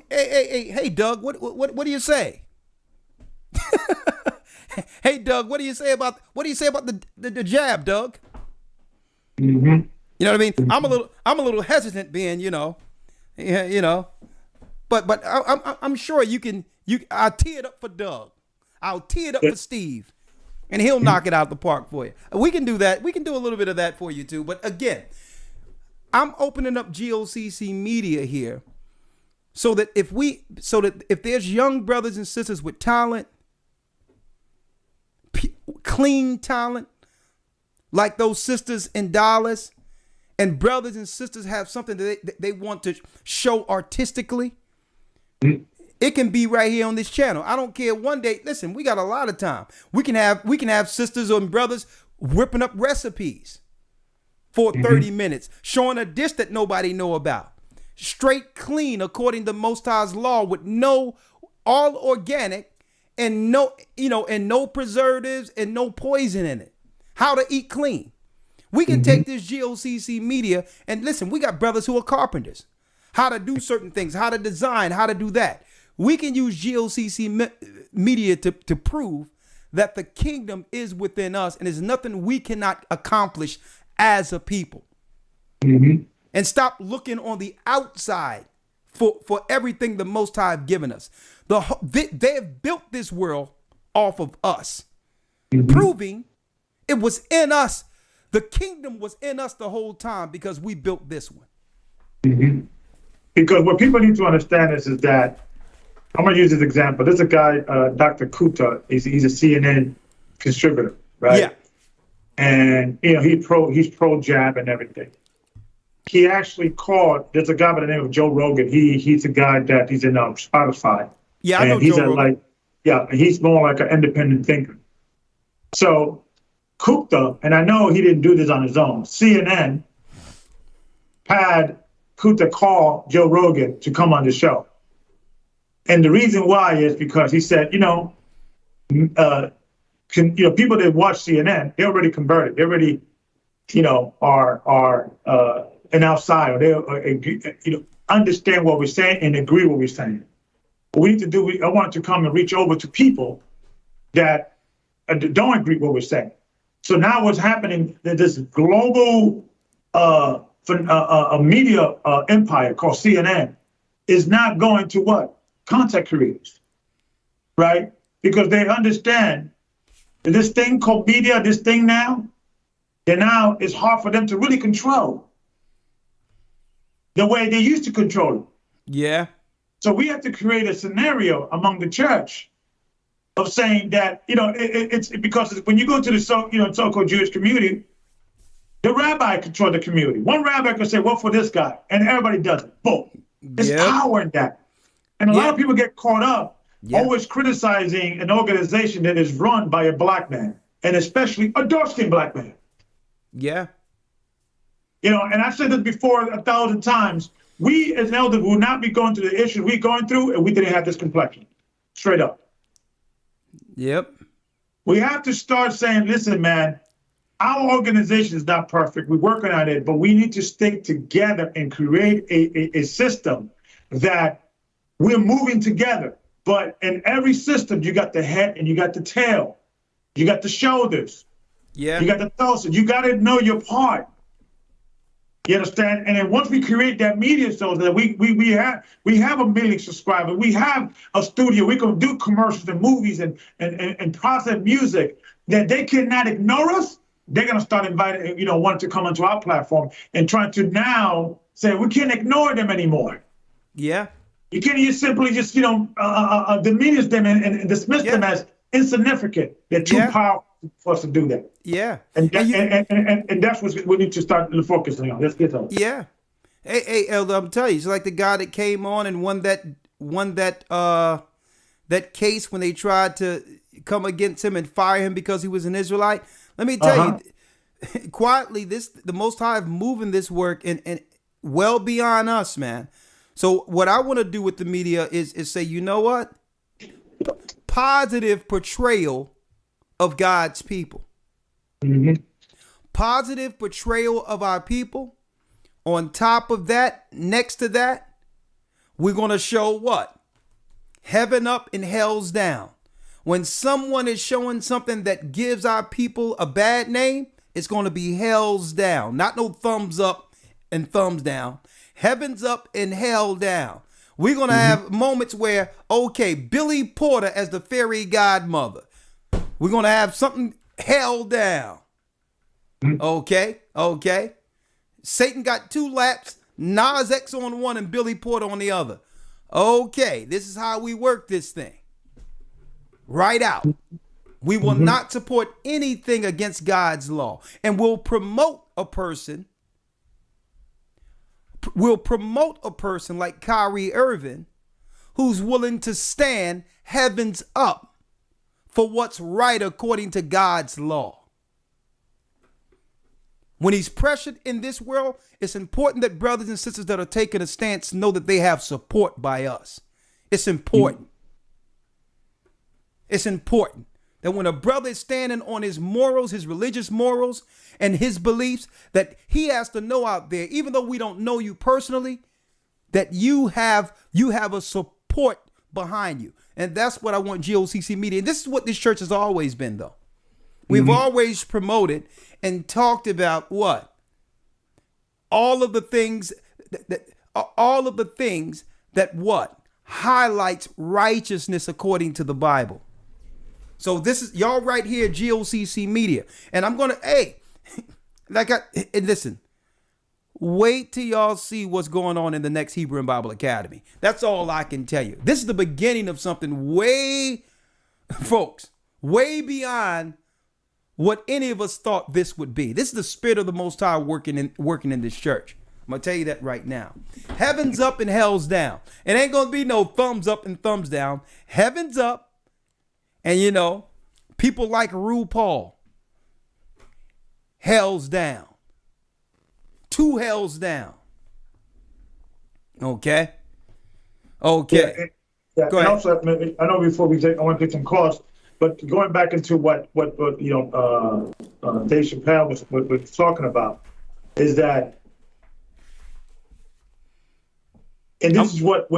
Hey, Doug, what do you say? Hey, Doug, what do you say about the jab, Doug? You know what I mean? I'm a little hesitant being, but I'm sure I'll tee it up for Doug. I'll tee it up for Steve, and he'll knock it out the park for you. We can do that. We can do a little bit of that for you too. But again, I'm opening up GOCC Media here so that if there's young brothers and sisters with talent, clean talent, like those sisters in Dallas, and brothers and sisters have something that they want to show artistically, it can be right here on this channel. I don't care. One day, listen, we got a lot of time. We can have sisters and brothers whipping up recipes for 30 minutes, showing a dish that nobody know about. Straight clean according to Most High's law, with all organic and no preservatives and no poison in it. How to eat clean. We can take this GOCC Media and listen, we got brothers who are carpenters. How to do certain things, how to design, how to do that. We can use GOCC Media to prove that the kingdom is within us and there's nothing we cannot accomplish as a people. And stop looking on the outside for everything the Most High have given us. They have built this world off of us, proving it was in us. The kingdom was in us the whole time because we built this one. Because what people need to understand is that, I'm going to use this example. There's a guy, Dr. Kuta. He's a CNN contributor, right? Yeah. And he's pro jab and everything. He actually called. There's a guy by the name of Joe Rogan. He's a guy that he's in Spotify. Yeah, I know Joe Rogan. He's more like an independent thinker. So Kuta, and I know he didn't do this on his own. CNN had Kuta call Joe Rogan to come on the show. And the reason why is because he said, people that watch CNN, they're already converted. They already, are an outsider. They understand what we're saying and agree what we're saying. What we need to do, I want to come and reach over to people that don't agree with what we're saying. So now what's happening, this global media empire called CNN is not going to what? Content creators, right? Because they understand that this thing called media, this thing now it's hard for them to really control the way they used to control it. Yeah. So we have to create a scenario among the church of saying that, it's because when you go to the so-called Jewish community, the rabbi controls the community. One rabbi can say, well, for this guy, and everybody does it. Boom. There's power in that. And a lot of people get caught up always criticizing an organization that is run by a black man, and especially a dark-skinned black man. Yeah. And I've said this before 1,000 times. We as elders will not be going through the issues we're going through if we didn't have this complexion. Straight up. Yep. We have to start saying, listen, man, our organization is not perfect. We're working on it, but we need to stick together and create a system that we're moving together. But in every system, you got the head and you got the tail. You got the shoulders. Yeah. You got the torso. You got to know your part. You understand? And then once we create that media so that we have 1 million subscribers, we have a studio, we can do commercials and movies and process music, that they cannot ignore us. They're going to start inviting, wanting to come onto our platform and trying to now say we can't ignore them anymore. Yeah. You can't just simply diminish them and dismiss them as insignificant. They're too powerful for us to do that. Yeah. And that's what we need to start focusing on. Let's get on. Yeah. Hey, Elder, I'm telling you, it's like the guy that came on and won that case when they tried to come against him and fire him because he was an Israelite. Let me tell you, quietly, the Most High is moving this work and well beyond us, man. So what I want to do with the media is say, you know what? Positive portrayal of God's people. Mm-hmm. Positive portrayal of our people. On top of that, next to that, we're going to show what? Heaven up and hell's down. When someone is showing something that gives our people a bad name, it's going to be hell's down. Not no thumbs up and thumbs down. Heaven's up and hell down. We're going to have moments where, okay, Billy Porter as the fairy godmother. We're going to have something held down. Okay. Satan got 2 laps, Nas X on one and Billy Porter on the other. Okay, this is how we work this thing. Right out. We will not support anything against God's law, and we'll promote a person. We'll promote a person like Kyrie Irving, who's willing to stand heavens up for what's right according to God's law. When he's pressured in this world, it's important that brothers and sisters that are taking a stance know that they have support by us. It's important. It's important that when a brother is standing on his morals, his religious morals, and his beliefs, that he has to know out there, even though we don't know you personally, that you have a support behind you. And that's what I want GOCC Media. And this is what this church has always been, though. We've always promoted and talked about what? All of the things that what? Highlights righteousness according to the Bible. So this is y'all right here, GOCC Media. And I'm going to, listen, wait till y'all see what's going on in the next Hebrew and Bible Academy. That's all I can tell you. This is the beginning of something way beyond what any of us thought this would be. This is the Spirit of the Most High working in this church. I'm going to tell you that right now. Heaven's up and hell's down. It ain't going to be no thumbs up and thumbs down. Heaven's up. And, people like RuPaul, hell's down. 2 hells down. Okay. Yeah, Go ahead. Also, I know before I want to get some calls, but going back into what Dave Chappelle was talking about is that, and this is what the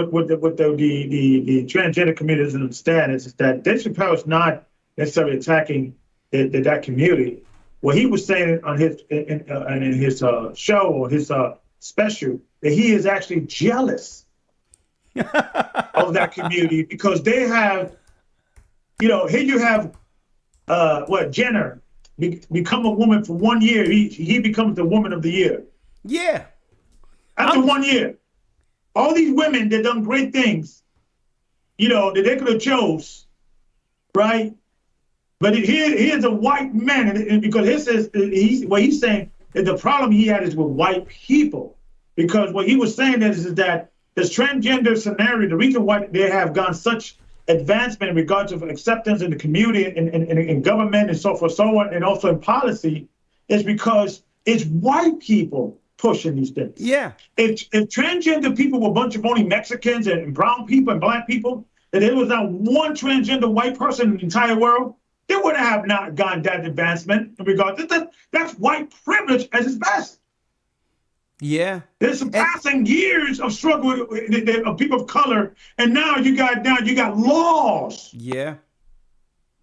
transgender community doesn't understand is that Dave Chappelle is not necessarily attacking that community. What he was saying on his in his show or his special, that he is actually jealous of that community because they have, here you have Jenner become a woman for 1 year. He becomes the woman of the year. Yeah. After 1 year. All these women that done great things, that they could have chose, right? But here's a white man, and because what he's saying is the problem he had is with white people, because what he was saying is that this transgender scenario, the reason why they have gone such advancement in regards of acceptance in the community and in government and so forth, so on, and also in policy, is because it's white people pushing these things. Yeah. If transgender people were a bunch of only Mexicans and brown people and black people, and there was not one transgender white person in the entire world, they would have not gotten that advancement in regards to that's white privilege at its best. Yeah. There's surpassing years of struggle of people of color, and now you got laws. Yeah.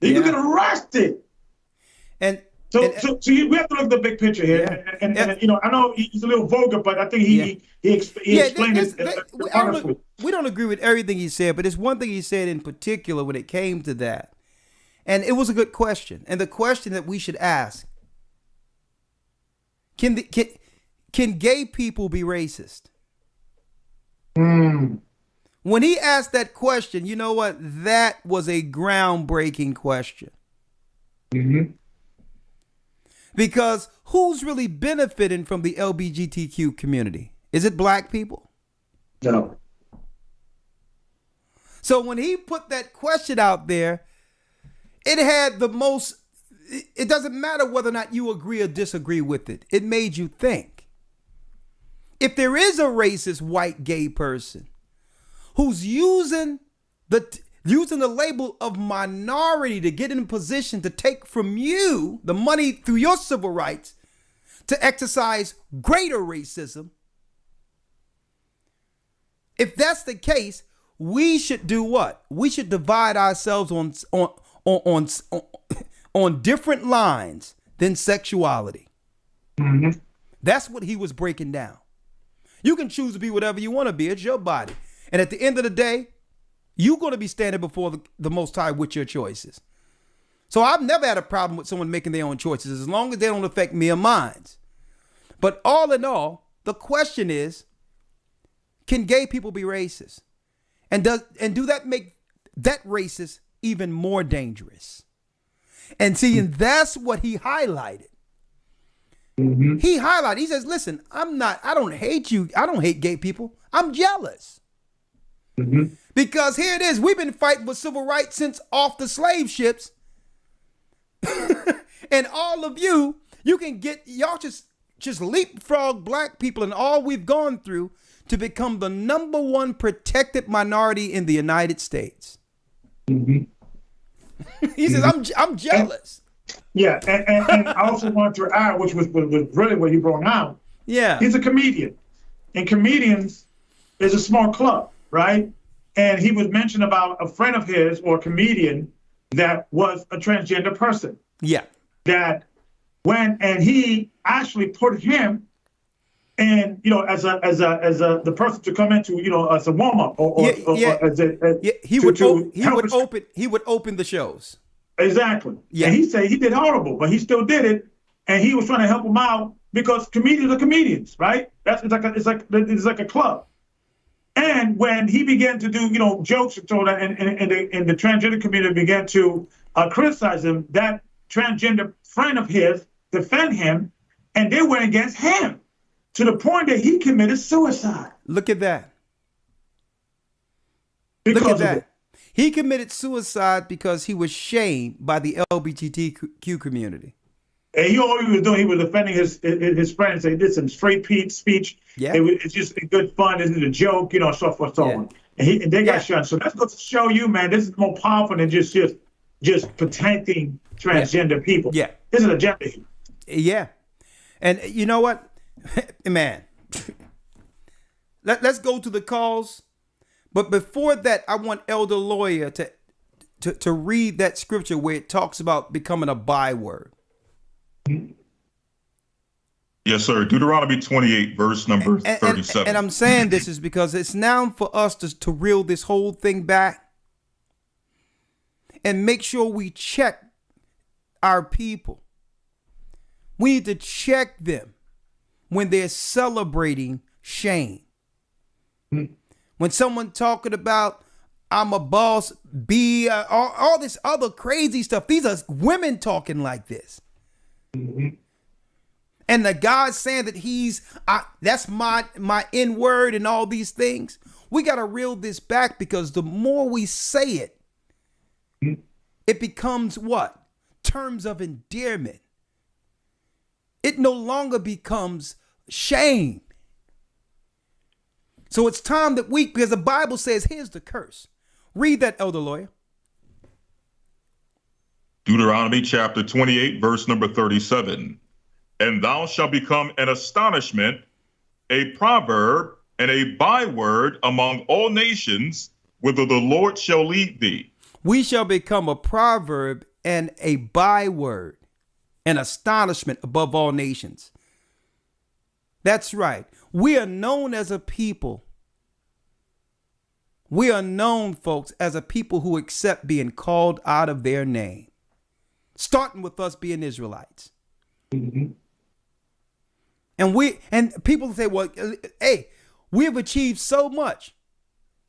You get arrested. And so we have to look at the big picture here. Yeah. And you know, I know he's a little vulgar, but I think he explained it honestly. We don't agree with everything he said, but there's one thing he said in particular when it came to that. And it was a good question. And the question that we should ask, can gay people be racist? When he asked that question, you know what? That was a groundbreaking question. Mm-hmm. Because who's really benefiting from the LGBTQ community? Is it black people? No. So when he put that question out there, it had the most, it doesn't matter whether or not you agree or disagree with it. It made you think. If there is a racist white gay person who's using the label of minority to get in a position to take from you the money through your civil rights to exercise greater racism, if that's the case, we should do what? We should divide ourselves on different lines than sexuality. Mm-hmm. That's what he was breaking down. You can choose to be whatever you want to be. It's your body. And at the end of the day, you're going to be standing before the Most High with your choices. So I've never had a problem with someone making their own choices as long as they don't affect me or mine. But all in all, the question is, can gay people be racist? And do that make that racist even more dangerous? And see, and that's what he highlighted. Mm-hmm. He says, listen, I don't hate you. I don't hate gay people. I'm jealous. Mm-hmm. Because here it is. We've been fighting for civil rights since off the slave ships. And all of you can y'all just leapfrog black people and all we've gone through to become the #1 protected minority in the United States. Mm-hmm. He says, I'm jealous. And I also wanted to add, which was really what he brought out. Yeah. He's a comedian. And comedians is a small club, right? And he was mentioned about a friend of his or a comedian that was a transgender person. Yeah. That went and he actually put him in, you know, as the person to come into, you know, as a warm up he would open the shows. Exactly. Yeah. And he said he did horrible, but he still did it, and he was trying to help him out because comedians are comedians, right? It's like a club. And when he began to do, you know, jokes and so that, and the transgender community began to criticize him, that transgender friend of his defend him, and they went against him to the point that he committed suicide. Look at that. Because Look at of that. it. He committed suicide because he was shamed by the LGBTQ community. And all he was doing, he was defending his friends. They did some straight speech. Yeah. It's just good fun. This is a joke, you know, so forth, so on. And they got shot. So that's going to show you, man, this is more powerful than just protecting transgender people. Yeah. This is an agenda here. Yeah. And you know what? Man, let's go to the calls. But before that, I want Elder Lawyer to read that scripture where it talks about becoming a byword. Yes, sir. Deuteronomy 28, verse number 37. And I'm saying this is because it's now for us to reel this whole thing back and make sure we check our people. We need to check them when they're celebrating shame. When someone talking about I'm a boss, B, all this other crazy stuff. These are women talking like this. Mm-hmm. And the guy saying that that's my N word and all these things. We got to reel this back, because the more we say it, it becomes what? Terms of endearment. It no longer becomes shame. So it's time that because the Bible says, here's the curse. Read that, Elder Lawyer. Deuteronomy chapter 28, verse number 37. And thou shalt become an astonishment, a proverb, and a byword among all nations, whither the Lord shall lead thee. We shall become a proverb and a byword, an astonishment above all nations. That's right. We are known as a people. We are known, folks, as a people who accept being called out of their name, starting with us being Israelites. Mm-hmm. And people say, well, hey, we have achieved so much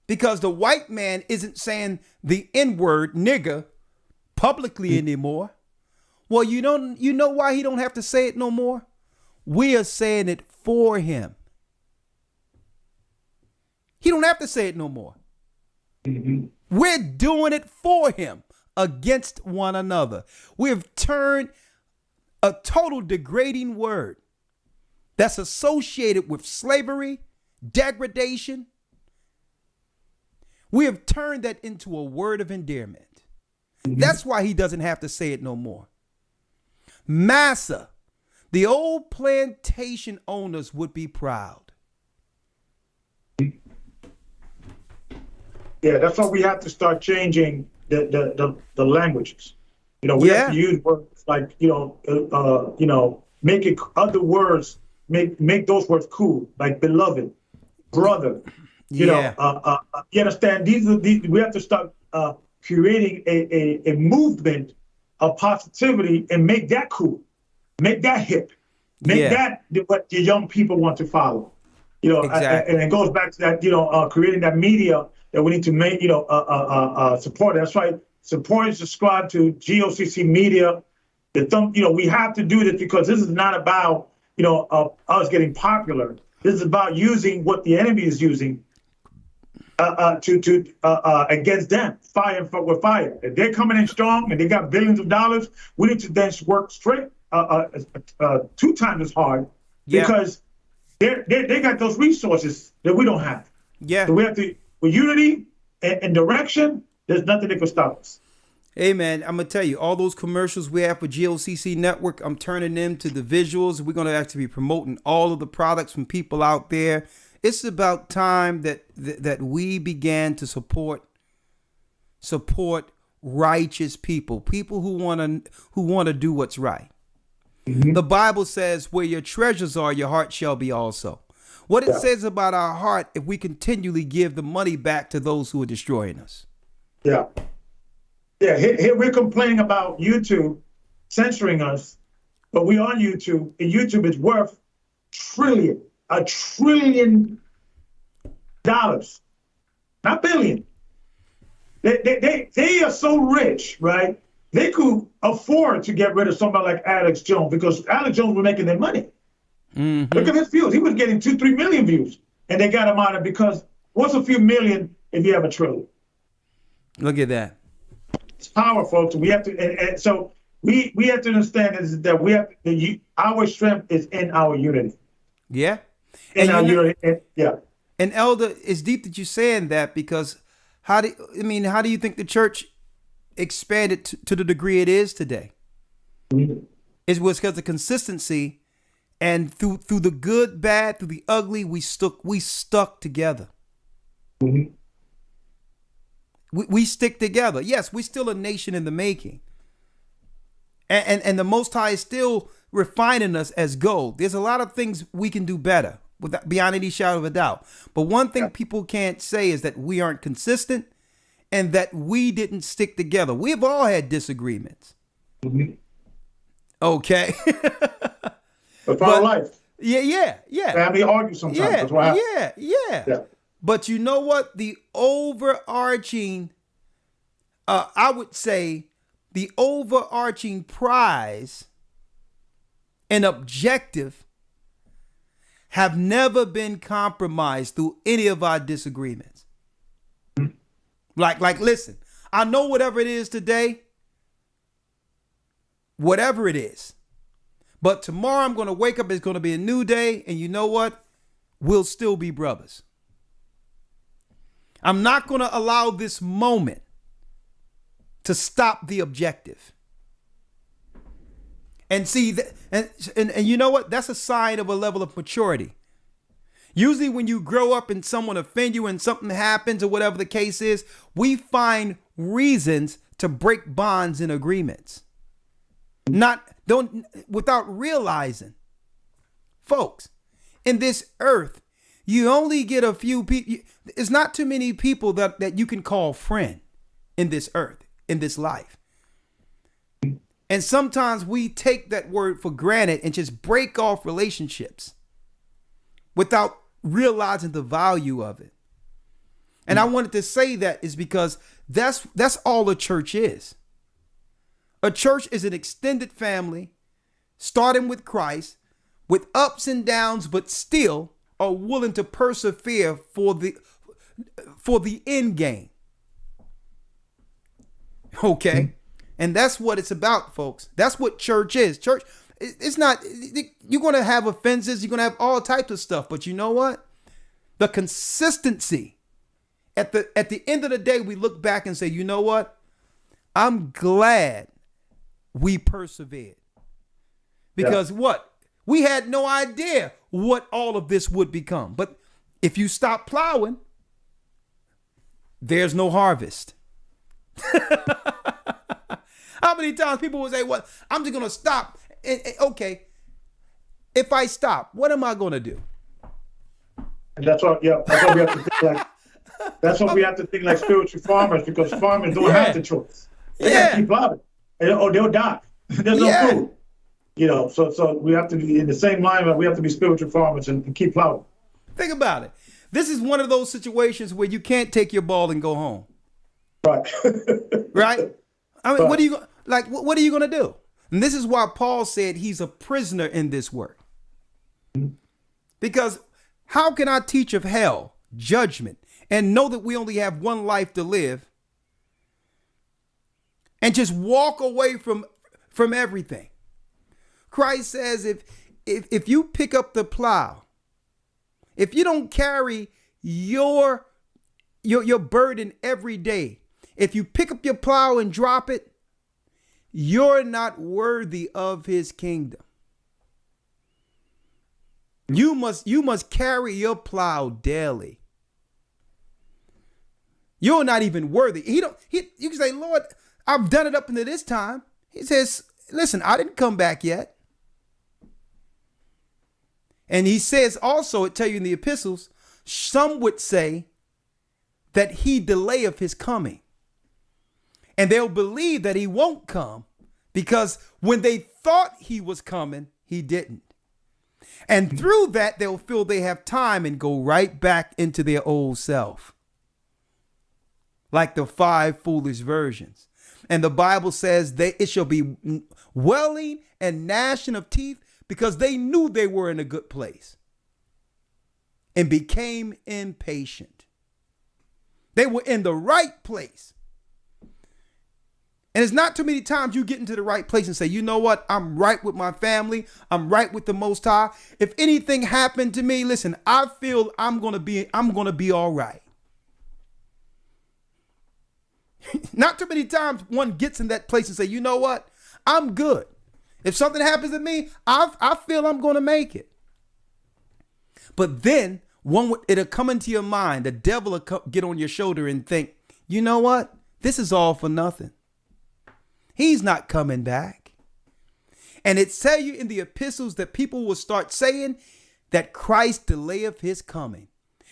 because the white man isn't saying the N-word, nigger, publicly anymore. Well, you know why he don't have to say it no more? We are saying it for him. He don't have to say it no more. Mm-hmm. We're doing it for him against one another. We've turned a total degrading word that's associated with slavery, degradation. We have turned that into a word of endearment. Mm-hmm. That's why he doesn't have to say it no more. Massa, the old plantation owners would be proud. Yeah, that's why we have to start changing the languages. You know, we have to use words like, make it other words, make those words cool, like beloved, brother. You understand? These we have to start creating a movement of positivity and make that cool, make that hip, make that what the young people want to follow. You know, exactly. And it goes back to that, creating that media that we need to make, support. That's right. Support and subscribe to GOCC Media. We have to do this because this is not about, us getting popular. This is about using what the enemy is using against them, fire with fire. If they're coming in strong and they got billions of dollars, we need to then work straight 2 times as hard because they got those resources that we don't have. Yeah. So we have to, with unity and direction, there's nothing that can stop us. Hey, man, I'm going to tell you, all those commercials we have for GOCC Network, I'm turning them to the visuals. We're going to actually be promoting all of the products from people out there. It's about time that we began to support righteous people who want to do what's right. Mm-hmm. The Bible says, where your treasures are, your heart shall be also. What it says about our heart, if we continually give the money back to those who are destroying us. Yeah. Yeah, here we're complaining about YouTube censoring us, but we on YouTube, and YouTube is worth $1 trillion, not billion. They are so rich, right? They could afford to get rid of somebody like Alex Jones because Alex Jones was making their money. Mm-hmm. Look at his views. He was getting 2-3 million views, and they got him out of it because what's a few million if you have $1 trillion? Look at that. It's powerful. So we have to, and so we have to understand that we have our strength is in our unity. Yeah. In our unity. And Elder, it's deep that you're saying that because how do you think the church expanded to the degree it is today? Mm-hmm. It was because of consistency, and through the good, bad, through the ugly, we stuck together. Mm-hmm. We stick together. Yes, we're still a nation in the making. And the Most High is still refining us as gold. There's a lot of things we can do better, beyond any shadow of a doubt. But one thing people can't say is that we aren't consistent and that we didn't stick together. We've all had disagreements. Mm-hmm. Okay. But life. Yeah. Family argue sometimes. That's what happens. Yeah. But you know what? The overarching, I would say, the overarching prize and objective have never been compromised through any of our disagreements. Like, listen, I know whatever it is today, whatever it is, but tomorrow I'm going to wake up, it's going to be a new day, and you know what? We'll still be brothers. I'm not going to allow this moment to stop the objective. And see, and you know what? That's a sign of a level of maturity. Usually when you grow up and someone offends you and something happens or whatever the case is, we find reasons to break bonds and agreements. Without realizing, folks, in this earth, you only get a few people. It's not too many people that you can call friend in this earth, in this life. And sometimes we take that word for granted and just break off relationships without realizing the value of it. And I wanted to say that is because that's all a church is. A church is an extended family, starting with Christ, with ups and downs, but still are willing to persevere for the end game. Okay? And that's what it's about, folks. That's what church is. Church, it's not, you're going to have offenses. You're going to have all types of stuff. But you know what? The consistency. At the end of the day, we look back and say, you know what? I'm glad we persevered. Because what? We had no idea what all of this would become. But if you stop plowing, there's no harvest. How many times people will say, well, I'm just going to stop. Okay, if I stop, what am I going to do? And that's what we have to think like. That's what we have to think like spiritual farmers, because farmers don't have the choice. They got to keep plowing, or they'll die. There's no food. You know, so we have to be in the same line. We have to be spiritual farmers and keep plowing. Think about it. This is one of those situations where you can't take your ball and go home. Right. Right. I mean, what are you going to do? And this is why Paul said he's a prisoner in this work. Because how can I teach of hell, judgment, and know that we only have one life to live and just walk away from everything? Christ says if you pick up the plow, if you don't carry your burden every day, if you pick up your plow and drop it, you're not worthy of his kingdom. You must carry your plow daily. You're not even worthy. You can say, Lord, I've done it up until this time. He says, listen, I didn't come back yet. And he says also, it tell you in the epistles, some would say that he delayeth his coming. And they'll believe that he won't come because when they thought he was coming, he didn't. And through that, they'll feel they have time and go right back into their old self. Like the 5 foolish virgins. And the Bible says that it shall be wailing and gnashing of teeth because they knew they were in a good place and became impatient. They were in the right place. And it's not too many times you get into the right place and say, you know what? I'm right with my family. I'm right with the Most High. If anything happened to me, listen, I feel I'm going to be all right. Not too many times one gets in that place and say, you know what? I'm good. If something happens to me, I feel I'm going to make it. But then it'll come into your mind. The devil will get on your shoulder and think, you know what? This is all for nothing. He's not coming back. And it tell you in the epistles that people will start saying that Christ delayeth his coming.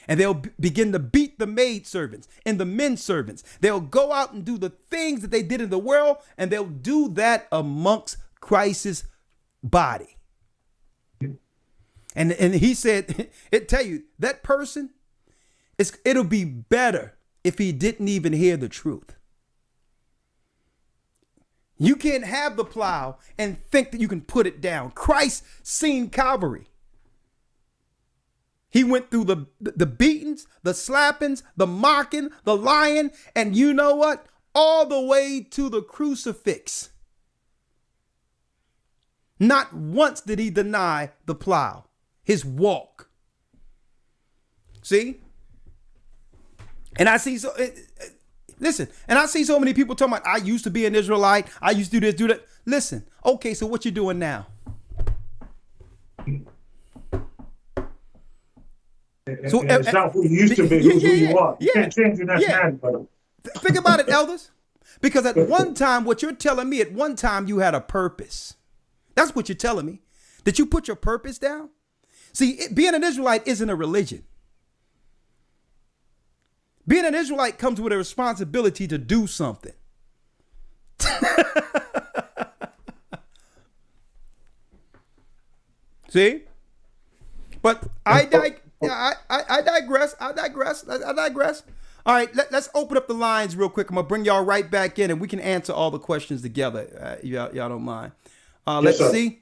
And they'll begin to beat the maid servants and the men servants. They'll go out and do the things that they did in the world, and they'll do that amongst Christ's body. And he said, it tell you, that person It'll be better if he didn't even hear the truth. You can't have the plow and think that you can put it down. Christ seen Calvary. He went through the beatings, the slappings, the mocking, the lying, and you know what? All the way to the crucifix. Not once did he deny the plow, his walk. See? And I see listen, and I see so many people talking about, I used to be an Israelite. I used to do this, do that. Listen, okay, so what you doing now? So it's not who you used to be, who you are. You can't change your nationality, brother. Think about it, elders. Because at one time, what you're telling me, at one time you had a purpose. That's what you're telling me. Did you put your purpose down? See, being an Israelite isn't a religion. Being an Israelite comes with a responsibility to do something. See? But I digress. All right, let's open up the lines real quick. I'm going to bring y'all right back in and we can answer all the questions together. Y'all don't mind. Let's see.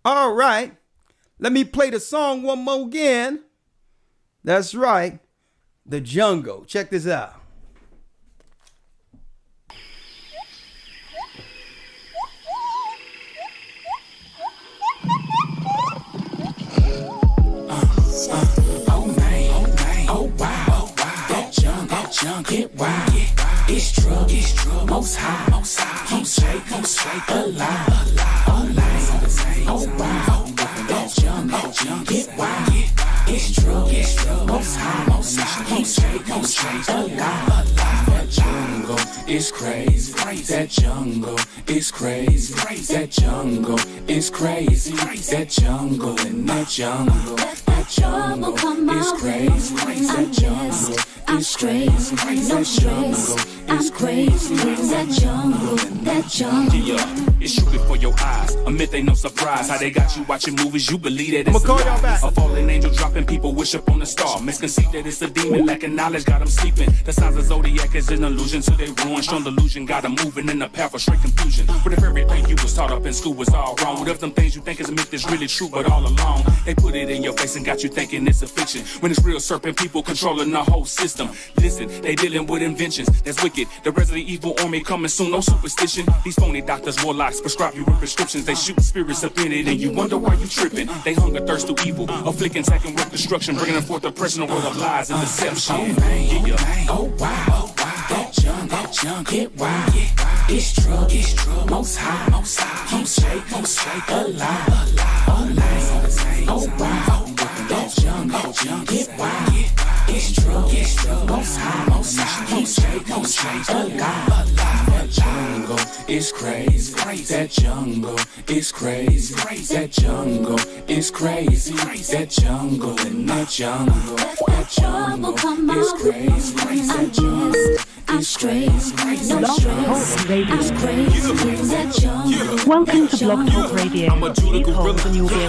All right. Let me play the song one more again. That's right. The Jungle. Check this out. Get wild, it's trouble, most high, keep straight, alive, all night, oh wow, that jungle, get wild, it's trouble, most high, keep straight, alive, that jungle is crazy, that jungle is crazy, that jungle is crazy, that jungle in that jungle, that jungle is crazy, that jungle. It's crazy, no stress. I'm crazy, that jungle. Yeah, it's shooting for your eyes. A myth ain't no surprise. How they got you watching movies, you believe that it's call y'all back. A fallen angel dropping people, wish up on a star. Misconceive that it's a demon, lacking knowledge, got them sleeping. The signs of zodiac is an illusion to they ruin. Strong delusion, got them moving in the path of straight confusion. What if everything you was taught up in school was all wrong? What if them things you think is a myth is really true, but all along they put it in your face and got you thinking it's a fiction? When it's real serpent people controlling the whole system. Listen, they dealing with inventions that's wicked. The Resident Evil army coming soon, no superstition. These phony doctors, warlocks, prescribe you with prescriptions. They shoot spirits up in it and you wonder why you tripping. They hunger, thirst to evil, afflicting, taking work, destruction, bringing forth oppression, a world of lies and deception. Oh wow, that jungle, get wild, it's trouble, most high, keep straight, alive, all night, oh wow, that jungle, get wild, it's trouble, most high, keep straight, alive, that jungle is crazy, that jungle is crazy, that jungle is crazy, that jungle in that jungle, that jungle is crazy, that jungle is crazy, no stress, I'm crazy, that jungle. Welcome to Blog Talk Radio. I'm a Judah gorilla.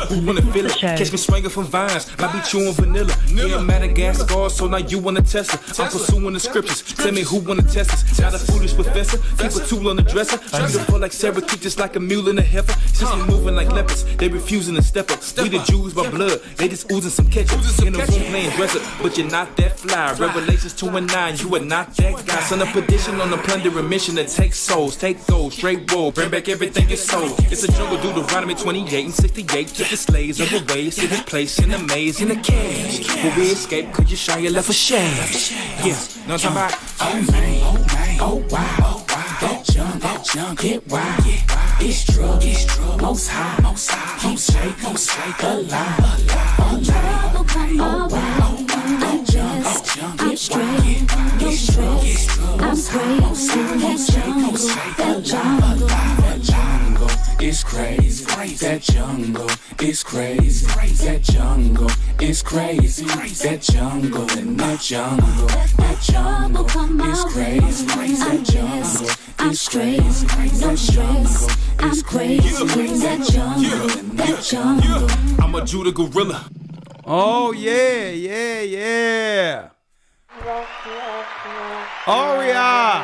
Who wanna feel it? Catch me swinging from vines. Might be chewing vanilla. Yeah, Madagascar, so now you wanna test it. I'm pursuing the scriptures. Tell me who wanna test us. Not a foolish professor. Keep a tool on the dresser. Beautiful like Syracuse, just like a mule in a heifer. Since we moving like leopards, they refusing to step up. We the Jews by blood. They just oozing some ketchup. In the room playing dress up, but you're not that fly. Revelations 2:9, you are not that guy. Son of perdition on a plundering mission to take souls, take gold, straight roll, bring back everything you sold. It's a jungle, Deuteronomy 28 and 68. Took the slaves of the ways to this place in a maze in a cage. But we escaped cause Yeshaya left a shame. Yeah, know what I'm talking about? Oh wow, that jungle, get wild, it's trouble, most high, keep straight, alive, all night, oh wow, that jungle, get straight, no stress, I'm crazy, that jungle, that jungle is crazy, that jungle is crazy, that jungle is crazy, that jungle in that jungle, that jungle is crazy, that jungle is crazy, no stress, I'm crazy, that jungle, that jungle. I'm a Judah gorilla. Oh, yeah, yeah, yeah. Aria.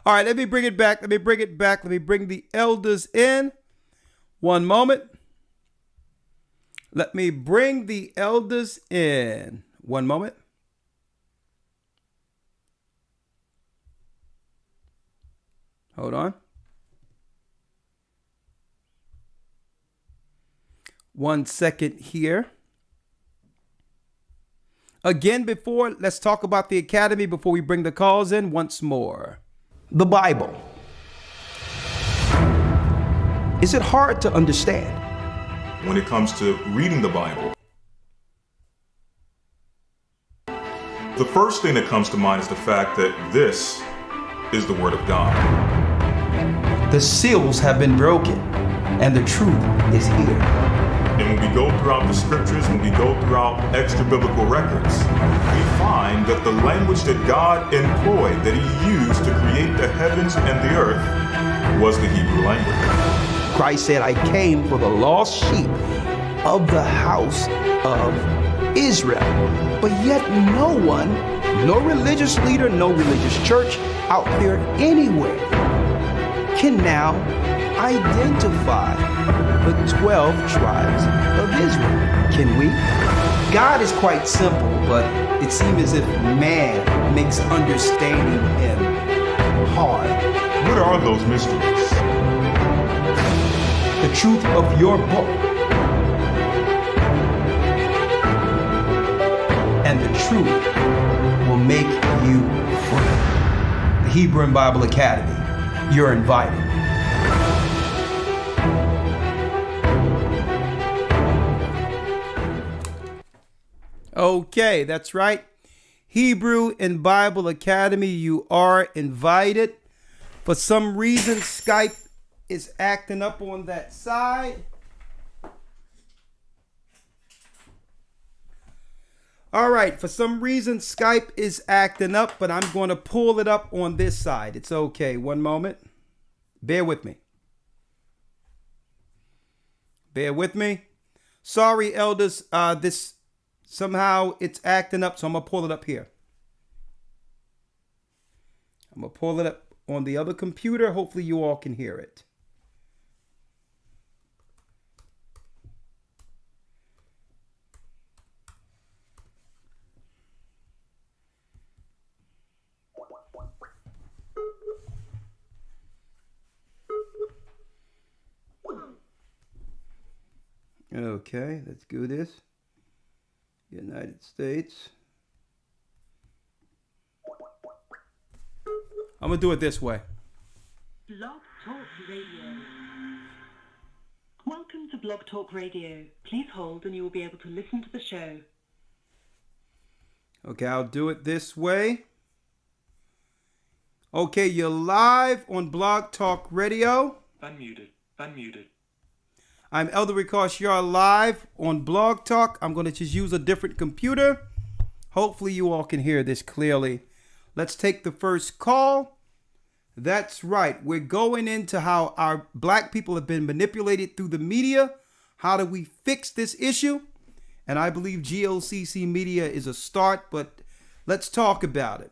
All right, let me bring it back. Let me bring the elders in. One moment. Let me bring the elders in. One moment. Hold on. 1 second here. Again, let's talk about the academy before we bring the calls in once more. The Bible. Is it hard to understand? When it comes to reading the Bible, the first thing that comes to mind is the fact that this is the Word of God. The seals have been broken, and the truth is here. And when we go throughout the scriptures, when we go throughout extra biblical records, we find that the language that God employed, that He used to create the heavens and the earth, was the Hebrew language. Christ said, I came for the lost sheep of the house of Israel. But yet no one, no religious leader, no religious church out there anywhere can now identify the 12 tribes of Israel. Can we? God is quite simple, but it seems as if man makes understanding Him hard. What are those mysteries? The truth of your book and the truth will make you free. The Hebrew and Bible Academy. You're invited. Okay, that's right. Hebrew and Bible Academy, you are invited. For some reason, Skype is acting up on that side. All right, for some reason, Skype is acting up, but I'm going to pull it up on this side. It's okay. One moment. Bear with me. Bear with me. Sorry, elders. This somehow it's acting up, so I'm going to pull it up here. I'm going to pull it up on the other computer. Hopefully you all can hear it. Okay, let's do this. United States. I'm going to do it this way. Blog Talk Radio. Welcome to Blog Talk Radio. Please hold and you will be able to listen to the show. Okay, I'll do it this way. Okay, you're live on Blog Talk Radio. Unmuted. I'm Elder Rikosh. You're live on Blog Talk. I'm going to just use a different computer. Hopefully you all can hear this clearly. Let's take the first call. That's right. We're going into how our black people have been manipulated through the media. How do we fix this issue? And I believe GOCC Media is a start, but let's talk about it.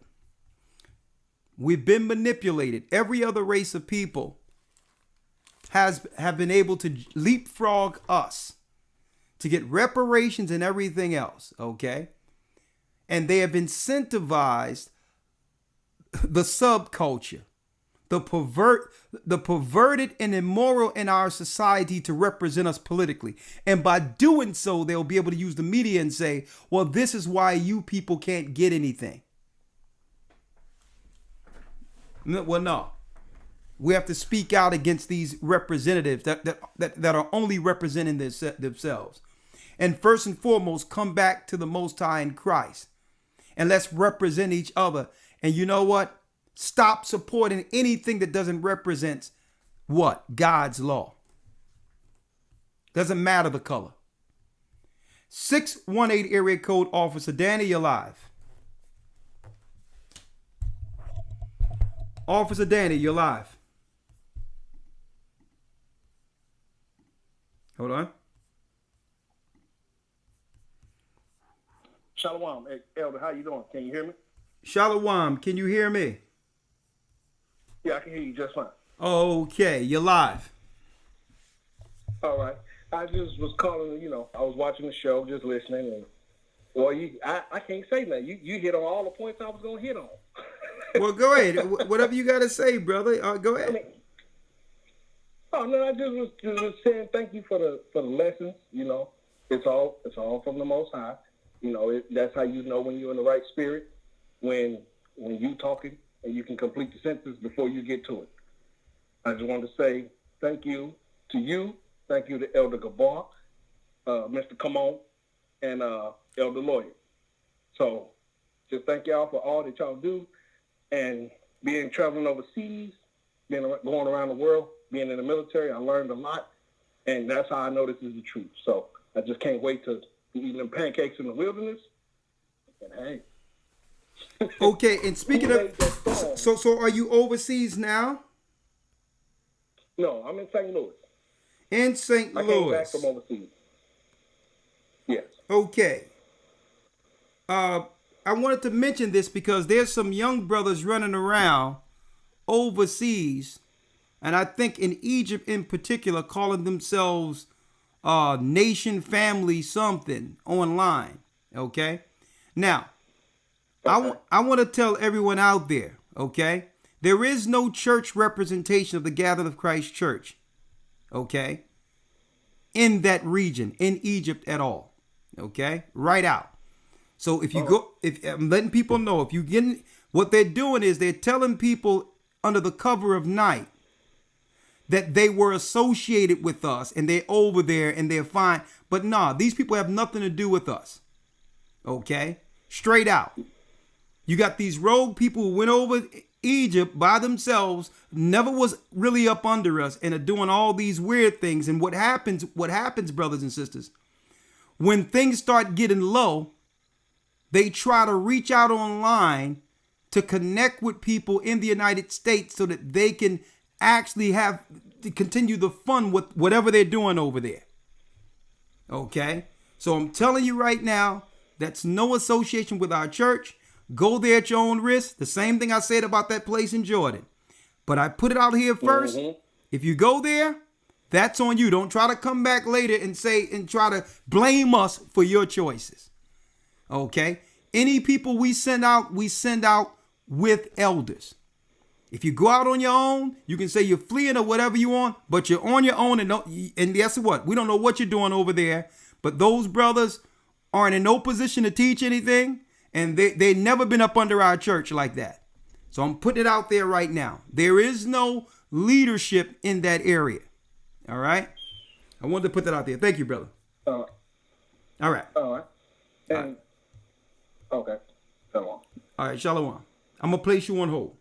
We've been manipulated. Every other race of people have been able to leapfrog us to get reparations and everything else, okay? And they have incentivized the subculture, the perverted and immoral in our society to represent us politically. And by doing so, they'll be able to use the media and say, well, this is why you people can't get anything. Well, no. We have to speak out against these representatives that are only representing themselves. And first and foremost, come back to the Most High in Christ. And let's represent each other. And you know what? Stop supporting anything that doesn't represent what? God's law. Doesn't matter the color. 618 area code Officer Danny, you're live. Officer Danny, you're live. Hold on. Shalom, hey, Elder, how you doing? Can you hear me? Shalom, can you hear me? Yeah, I can hear you just fine. Okay, you're live. All right. I just was calling, I was watching the show, just listening, and well, I can't say nothing. You hit on all the points I was gonna hit on. Well, go ahead. Whatever you got to say, brother. Go ahead. I just was saying thank you for the lessons. It's all from the Most High. That's how you know when you're in the right spirit, when you talking and you can complete the sentence before you get to it. I just wanted to say thank you to you. Thank you to Elder Gabar, Mr. Come On, and Elder Lawyer. So just thank y'all for all that y'all do, and traveling overseas, going around the world, being in the military. I learned a lot, and that's how I know this is the truth. So I just can't wait to be eating them pancakes in the wilderness. And hey. Okay, and speaking of, so are you overseas now? No, I'm in St. Louis. In St. Louis. I came back from overseas. Yes. Okay. I wanted to mention this because there's some young brothers running around overseas, and I think in Egypt in particular, calling themselves Nation Family something online. Okay. Now, I want to tell everyone out there, okay, there is no church representation of the Gathering of Christ Church, okay, in that region, in Egypt at all, okay, right out. So if you go, if I'm letting people know, if you get, what they're doing is they're telling people under the cover of night that they were associated with us and they're over there and they're fine. But nah, these people have nothing to do with us, okay, straight out. You got these rogue people who went over Egypt by themselves, never was really up under us, and are doing all these weird things. And what happens, brothers and sisters, when things start getting low, they try to reach out online to connect with people in the United States so that they can actually have to continue the fun with whatever they're doing over there. Okay? So I'm telling you right now, that's no association with our church. Go there at your own risk. The same thing I said about that place in Jordan. But I put it out here first. Mm-hmm. If you go there, that's on you. Don't try to come back later and try to blame us for your choices. Okay? Any people we send out with elders. If you go out on your own, you can say you're fleeing or whatever you want, but you're on your own, and guess what? We don't know what you're doing over there, but those brothers aren't in no position to teach anything. And they never been up under our church like that. So I'm putting it out there right now. There is no leadership in that area. All right? I wanted to put that out there. Thank you, brother. All right. All right. And, okay. Shalom. All right, shalom. I'm going to place you on hold.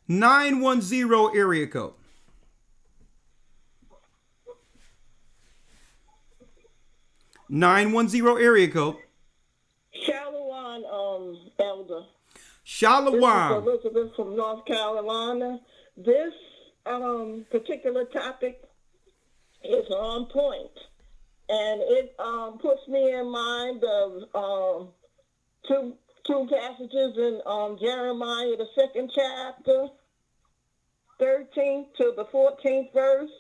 910 area code. 910 area code. Shalom, Elder. Shalom. This is Elizabeth from North Carolina. This particular topic is on point, and it puts me in mind of two passages in Jeremiah, the 2nd chapter, 13th to the 14th verse.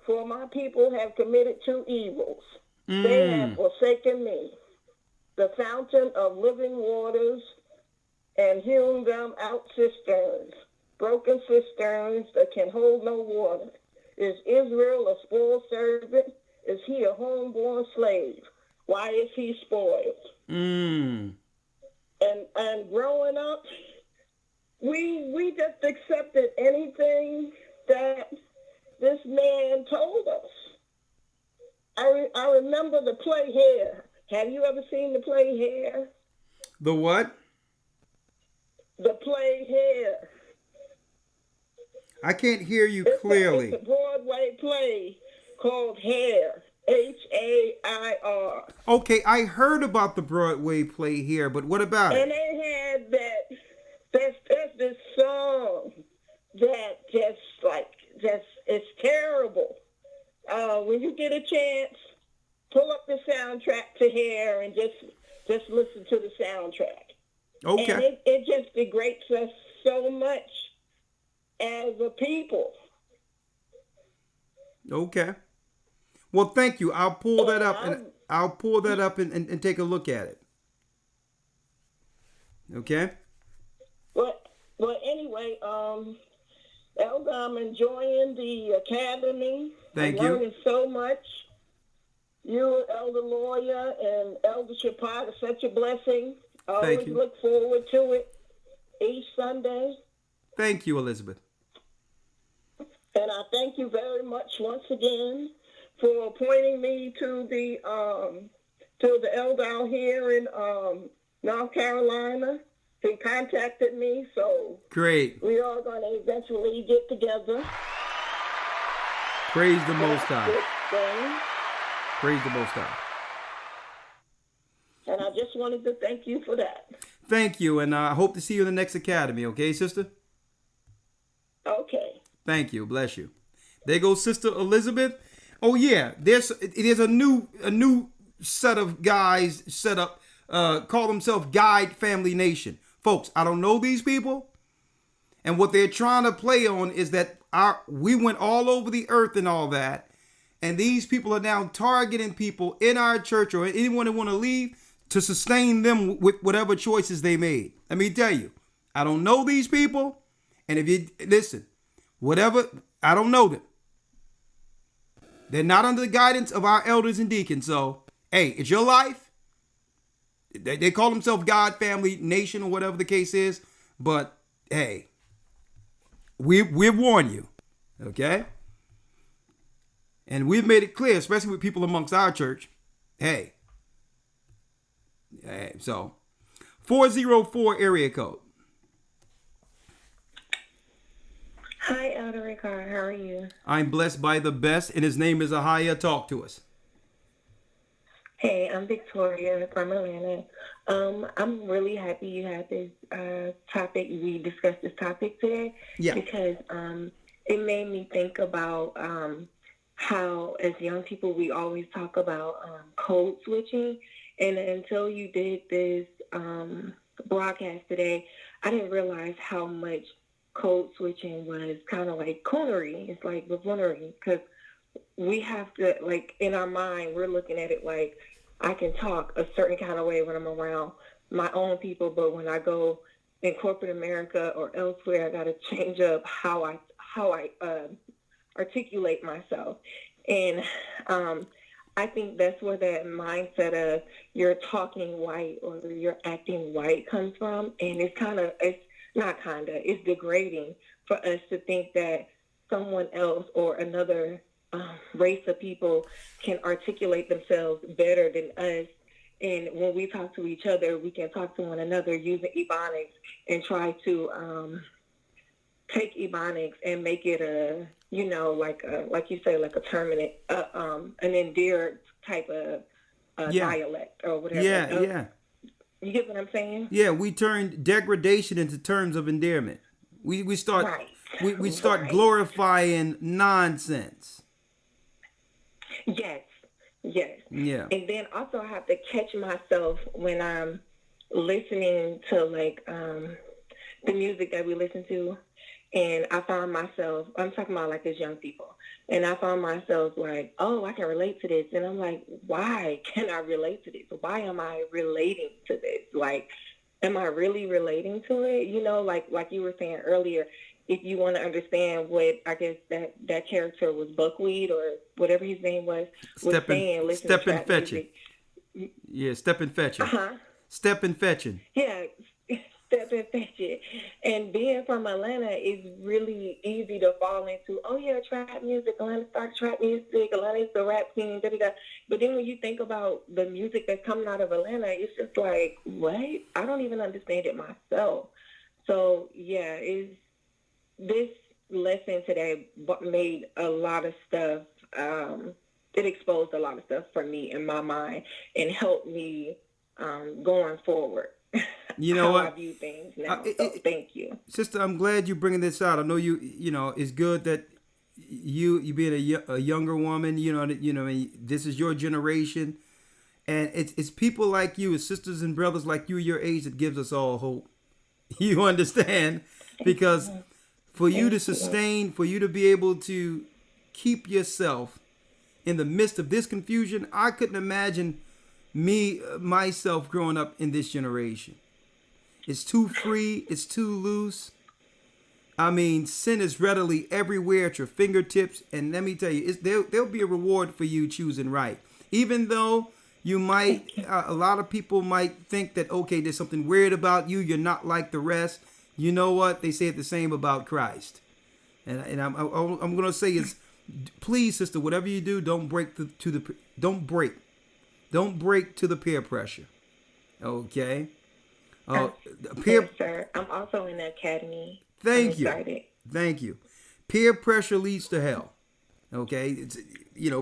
For my people have committed two evils. They have forsaken me, the fountain of living waters, and hewn them out cisterns, broken cisterns that can hold no water. Is Israel a spoiled servant? Is he a homeborn slave? Why is he spoiled? And growing up, we just accepted anything that this man told us. I remember the play Hair. Have you ever seen the play Hair? The what? The play Hair. I can't hear you clearly. It's a Broadway play called Hair. Hair. Okay, I heard about the Broadway play Hair, but what about it? And they had there's this song that it's get a chance, pull up the soundtrack to hear and just listen to the soundtrack. Okay. And it just degrades us so much as a people. Okay. Well, thank you. I'll pull that up and take a look at it. Okay. Well, anyway, Elder, I'm enjoying the academy. Thank I'm you. learning so much. You, Elder Lawyer, and Elder Shapard are such a blessing. I Thank always you. look forward to it each Sunday. Thank you, Elizabeth. And I thank you very much once again for appointing me to the elder out here in North Carolina. He contacted me, so Great. we are going to eventually get together. Praise the Most That's High. this thing. Praise the Most High. And I just wanted to thank you for that. Thank you, and I hope to see you in the next academy. Okay, sister? Okay. Thank you. Bless you. There goes Sister Elizabeth. Oh yeah, there's a new set of guys set up. Call themselves Guide Family Nation. Folks, I don't know these people, and what they're trying to play on is that we went all over the earth and all that, and these people are now targeting people in our church or anyone that want to leave to sustain them with whatever choices they made. Let me tell you, I don't know these people, and if you listen, whatever, I don't know them. They're not under the guidance of our elders and deacons. So, hey, it's your life. They call themselves God, Family, Nation, or whatever the case is. But, hey, we've warned you. Okay? And we've made it clear, especially with people amongst our church. Hey. So, 404 area code. Hi, Elder Ricard. How are you? I'm blessed by the best, and his name is Ahaya. Talk to us. Hey, I'm Victoria from Atlanta. I'm really happy you had this topic. We discussed this topic today because it made me think about how, as young people, we always talk about code switching. And until you did this broadcast today, I didn't realize how much code switching was kind of like coonery. It's like buffoonery, because we have to, like, in our mind, we're looking at it like, I can talk a certain kind of way when I'm around my own people, but when I go in corporate America or elsewhere, I got to change up how I articulate myself. And I think that's where that mindset of you're talking white or you're acting white comes from. And it's degrading for us to think that someone else or another race of people can articulate themselves better than us. And when we talk to each other, we can talk to one another using Ebonics and try to take Ebonics and make it like you say, like a permanent, an endeared type of dialect or whatever. Yeah. You get what I'm saying? Yeah, we turned degradation into terms of endearment. We start glorifying nonsense. Yes. Yeah. And then also I have to catch myself when I'm listening to like the music that we listen to, and I find myself, I'm talking about like as young people, and I find myself like, oh, I can relate to this. And I'm like, why can I relate to this? Why am I relating to this? Like, am I really relating to it? You know, like you were saying earlier, if you want to understand what I guess that character was, Buckwheat or whatever his name was saying, listen to trap music. Yeah, step and fetching. Step and fetching. Yeah, step and fetch it. And being from Atlanta is really easy to fall into, oh yeah, trap music, Atlanta started trap music, Atlanta is the rap scene, da-da-da. But then when you think about the music that's coming out of Atlanta, it's just like, what? I don't even understand it myself. So yeah, this lesson today made a lot of stuff, it exposed a lot of stuff for me in my mind and helped me going forward. You know what? I view things now. So thank you. Sister, I'm glad you're bringing this out. I know you know, it's good that you being a younger woman, this is your generation, and it's people like you, it's sisters and brothers like you, your age, that gives us all hope. You understand? Because for you to sustain, for you to be able to keep yourself in the midst of this confusion, I couldn't imagine myself growing up in this generation. It's too free. It's too loose. I mean, sin is readily everywhere at your fingertips. And let me tell you, there'll be a reward for you choosing right. Even though you might, a lot of people might think that, okay, there's something weird about you. You're not like the rest. You know what? They say it the same about Christ. And I'm going to say is, please, sister, whatever you do, don't break to the peer pressure. Okay. Yes, sir. I'm also in the academy. Thank you. Peer pressure leads to hell. Okay. It's,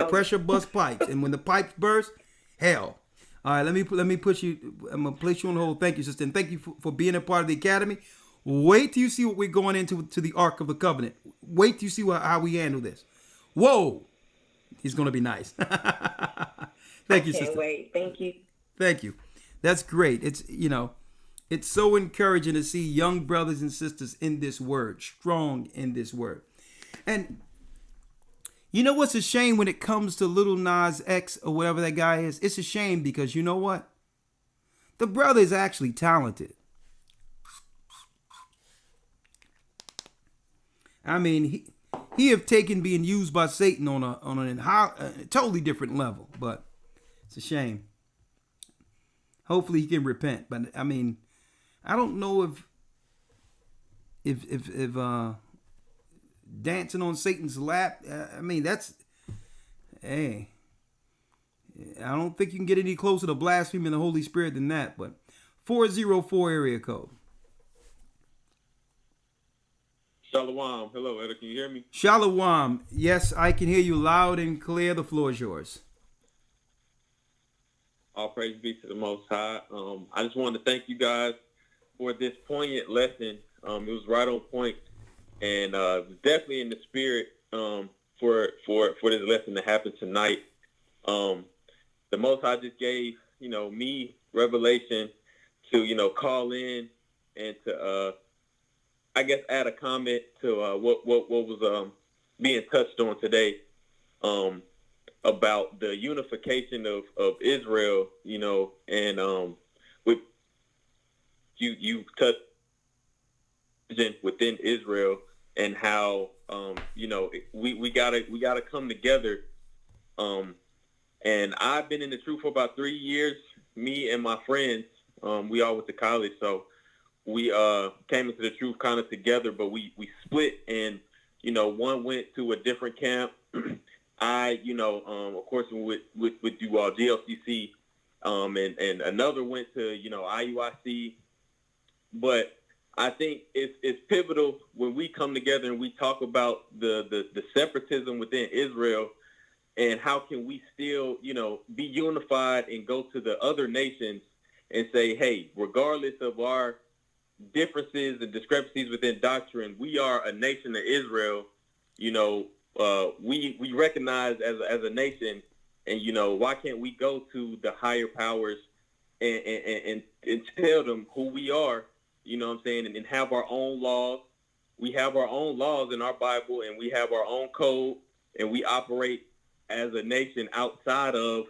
pressure busts pipes, and when the pipes burst, hell. All right. Let me put you. I'm gonna place you on hold. Thank you, sister, and thank you for being a part of the academy. Wait till you see what we're going into the Ark of the Covenant. Wait till you see how we handle this. Whoa, he's gonna be nice. Thank you, sister. Wait. Thank you. Thank you. That's great. It's so encouraging to see young brothers and sisters in this word, strong in this word. And you know what's a shame when it comes to Little Nas X or whatever that guy is? It's a shame because you know what? The brother is actually talented. I mean, he have taken being used by Satan on a totally different level, but it's a shame. Hopefully he can repent. But I mean, I don't know if dancing on Satan's lap. I mean, I don't think you can get any closer to blaspheming the Holy Spirit than that. But 404 area code. Shalom. Hello, Edda. Can you hear me? Shalom. Yes, I can hear you loud and clear. The floor is yours. All praise be to the Most High. I just wanted to thank you guys for this poignant lesson. It was right on point, and it was definitely in the spirit for this lesson to happen tonight. The Most High just gave me revelation to call in and to I guess add a comment to what was being touched on today about the unification of Israel, and with you touched within Israel and how we gotta come together. And I've been in the truth for about 3 years. Me and my friends, we all went to college, so we came into the truth kind of together, but we split, and one went to a different camp. I of course with you all GLCC, and another went to IUIC. But I think it's pivotal when we come together and we talk about the separatism within Israel, and how can we still be unified and go to the other nations and say, hey, regardless of our differences and discrepancies within doctrine, we are a nation of Israel. We recognize as a nation, and why can't we go to the higher powers and tell them who we are, what I'm saying, and have our own laws. We have our own laws in our Bible, and we have our own code, and we operate as a nation outside of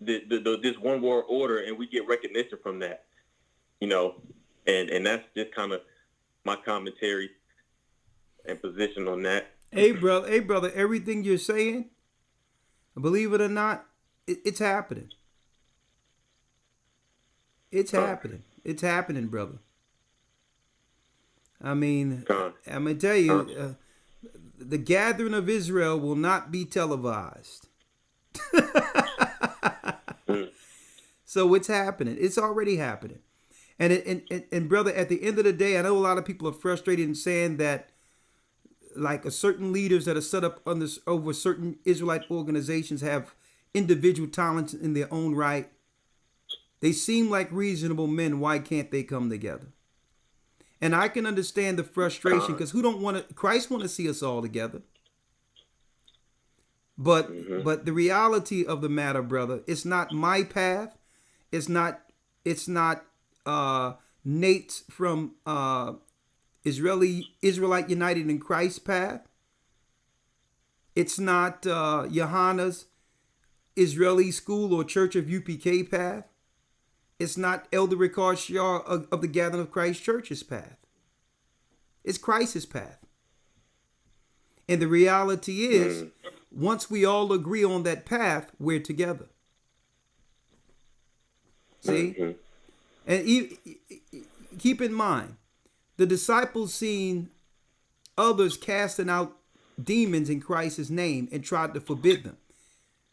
this one world order, and we get recognition from that. And that's just kind of my commentary and position on that. Hey brother, everything you're saying, believe it or not, it's happening. It's happening. It's happening, brother. I mean, I'm gonna tell you, the gathering of Israel will not be televised. So it's happening. It's already happening. And brother, at the end of the day, I know a lot of people are frustrated in saying that, like, certain leaders that are set up over certain Israelite organizations have individual talents in their own right. They seem like reasonable men. Why can't they come together? And I can understand the frustration because who don't want to? Christ want to see us all together. But the reality of the matter, brother, it's not my path. It's not Nate's from Israelite United in Christ path. It's not Johanna's Israeli School or Church of UPK path. It's not Elder Ricard Shaw of the Gathering of Christ Church's path. It's Christ's path. And the reality is, once we all agree on that path, we're together. See? And keep in mind, the disciples seen others casting out demons in Christ's name and tried to forbid them.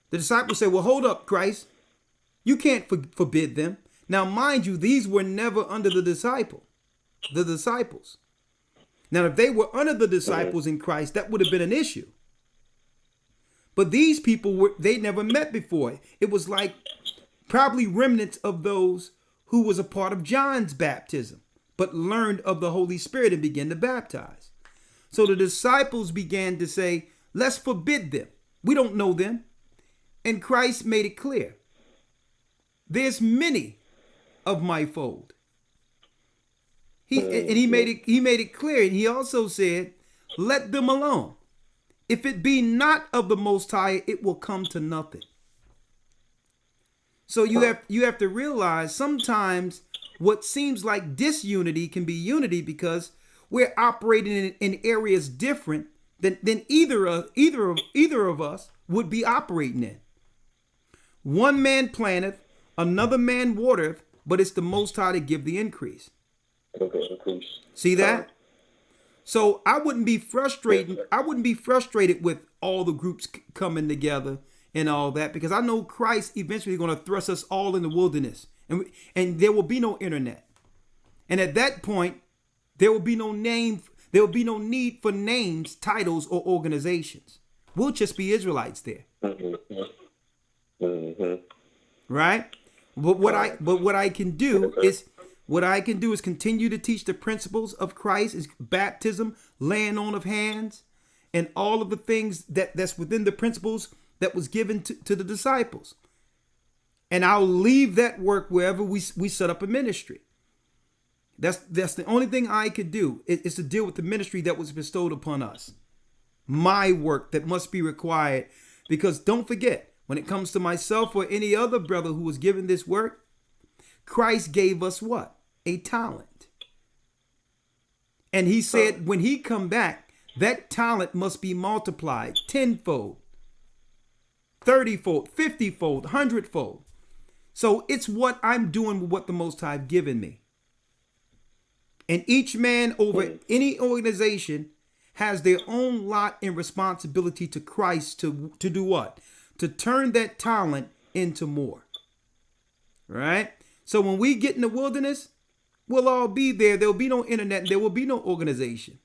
The disciples said, well, hold up, Christ. You can't forbid them. Now, mind you, these were never under the disciples. Now, if they were under the disciples in Christ, that would have been an issue. But these people they never met before. It was like probably remnants of those who was a part of John's baptism, but learned of the Holy Spirit and began to baptize. So the disciples began to say, let's forbid them. We don't know them. And Christ made it clear. There's many of my fold. He made it clear. And he also said, let them alone. If it be not of the Most High, it will come to nothing. So you have to realize sometimes what seems like disunity can be unity because we're operating in areas different than either of us would be operating in. One man planteth, another man watereth, but it's the Most High to give the increase. See that? So I wouldn't be frustrated. I wouldn't be frustrated with all the groups coming together and all that because I know Christ eventually going to thrust us all in the wilderness, and there will be no internet. And at that point, there will be no name. There will be no need for names, titles, or organizations. We'll just be Israelites there. Right? But what I can do is continue to teach the principles of Christ, is baptism, laying on of hands, and all of the things that's within the principles that was given to the disciples. And I'll leave that work wherever we set up a ministry. That's the only thing I could do is to deal with the ministry that was bestowed upon us. My work that must be required. Because don't forget, when it comes to myself or any other brother who was given this work, Christ gave us what? A talent. And he said when he come back, that talent must be multiplied 10-fold, 30-fold, 50-fold, 100-fold. So it's what I'm doing with what the Most High have given me. And each man over any organization has their own lot and responsibility to Christ to do what? To turn that talent into more. Right? So when we get in the wilderness, we'll all be there. There'll be no internet. There will be no organization.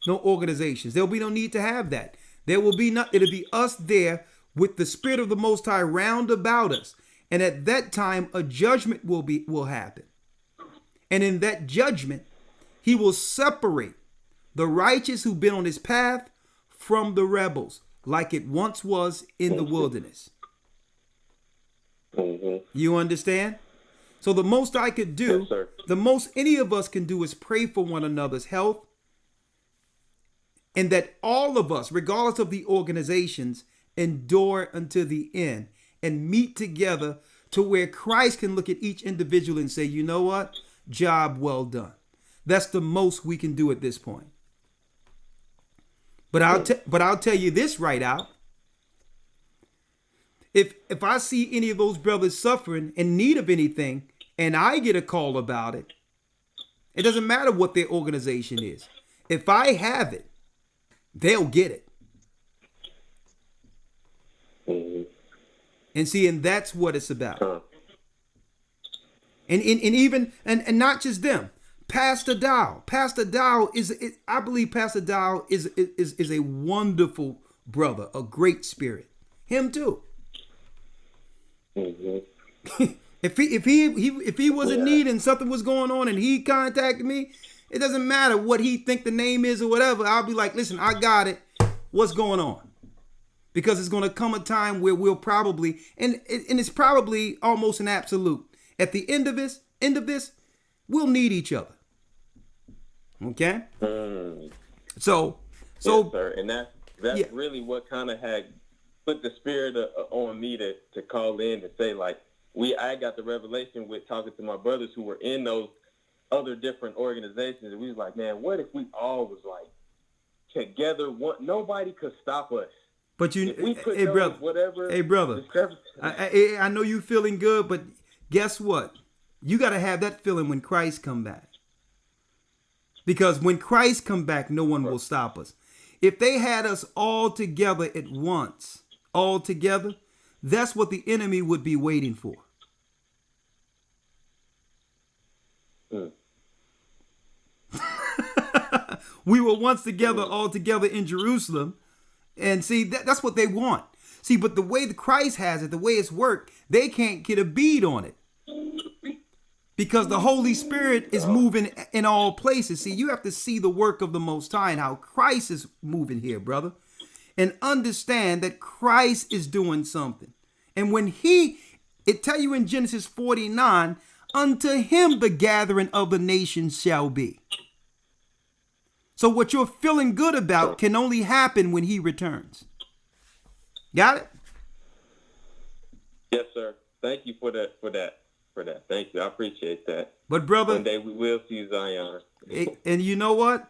No organizations. There'll be no need to have that. There will be not. It'll be us there with the Spirit of the Most High round about us. And at that time, a judgment will happen. And in that judgment, he will separate the righteous who've been on his path from the rebels, like it once was in the wilderness. You understand? So the most I could do, the most any of us can do is pray for one another's health. And that all of us, regardless of the organizations, endure until the end and meet together to where Christ can look at each individual and say, you know what? Job well done. That's the most we can do at this point. But I'll tell you this right out. If I see any of those brothers suffering in need of anything and I get a call about it, it doesn't matter what their organization is. If I have it, they'll get it. And see, and that's what it's about. And even not just them. Pastor Dow. Pastor Dow I believe Pastor Dow is a wonderful brother, a great spirit. Him too. If he was in need and something was going on and he contacted me, it doesn't matter what he think the name is or whatever. I'll be like, listen, I got it. What's going on? Because it's going to come a time where we'll probably, and it's probably almost an absolute. At the end of this, we'll need each other. Okay. So, yes, sir. And that's really what kind of had put the spirit on me to call in to say, like, I got the revelation with talking to my brothers who were in those other different organizations, and we was like, man, what if we all was like together? Nobody could stop us. But hey brother, I know you feeling good, but guess what? You got to have that feeling when Christ come back. Because when Christ come back, no one will stop us. If they had us all together at once, all together, that's what the enemy would be waiting for. We were once together, all together in Jerusalem. And see, that's what they want. See, but the way the Christ has it, the way it's worked, they can't get a bead on it. Because the Holy Spirit is moving in all places. See, you have to see the work of the Most High and how Christ is moving here, brother. And understand that Christ is doing something. And when it tell you in Genesis 49, unto him the gathering of the nations shall be. So what you're feeling good about can only happen when he returns. Got it? Yes, sir. Thank you for that. Thank you. I appreciate that. But brother, one day we will see Zion. And you know what?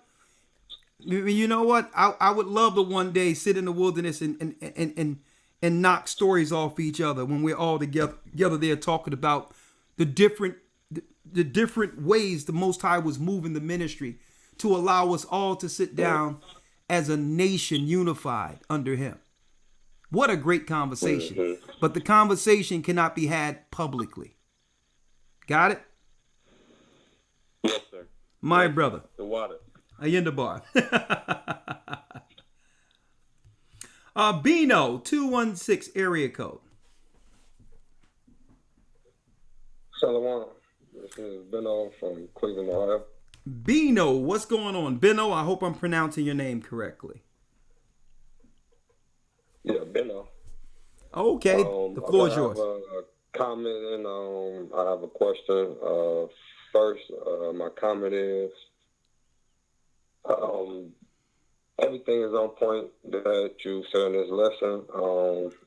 I would love to one day sit in the wilderness and knock stories off each other when we're all together there talking about the different ways the Most High was moving the ministry to allow us all to sit down as a nation unified under him. What a great conversation. Mm-hmm. But the conversation cannot be had publicly. Got it? Yes, sir. My brother. The water. Ayenda bar. Bino, 216 area code. Shalom. This is Bino from Cleveland, Ohio. Bino, what's going on? Bino, I hope I'm pronouncing your name correctly. Yeah, Bino. Okay, the floor is yours. I have a comment and I have a question. First, my comment is everything is on point that you said in this lesson.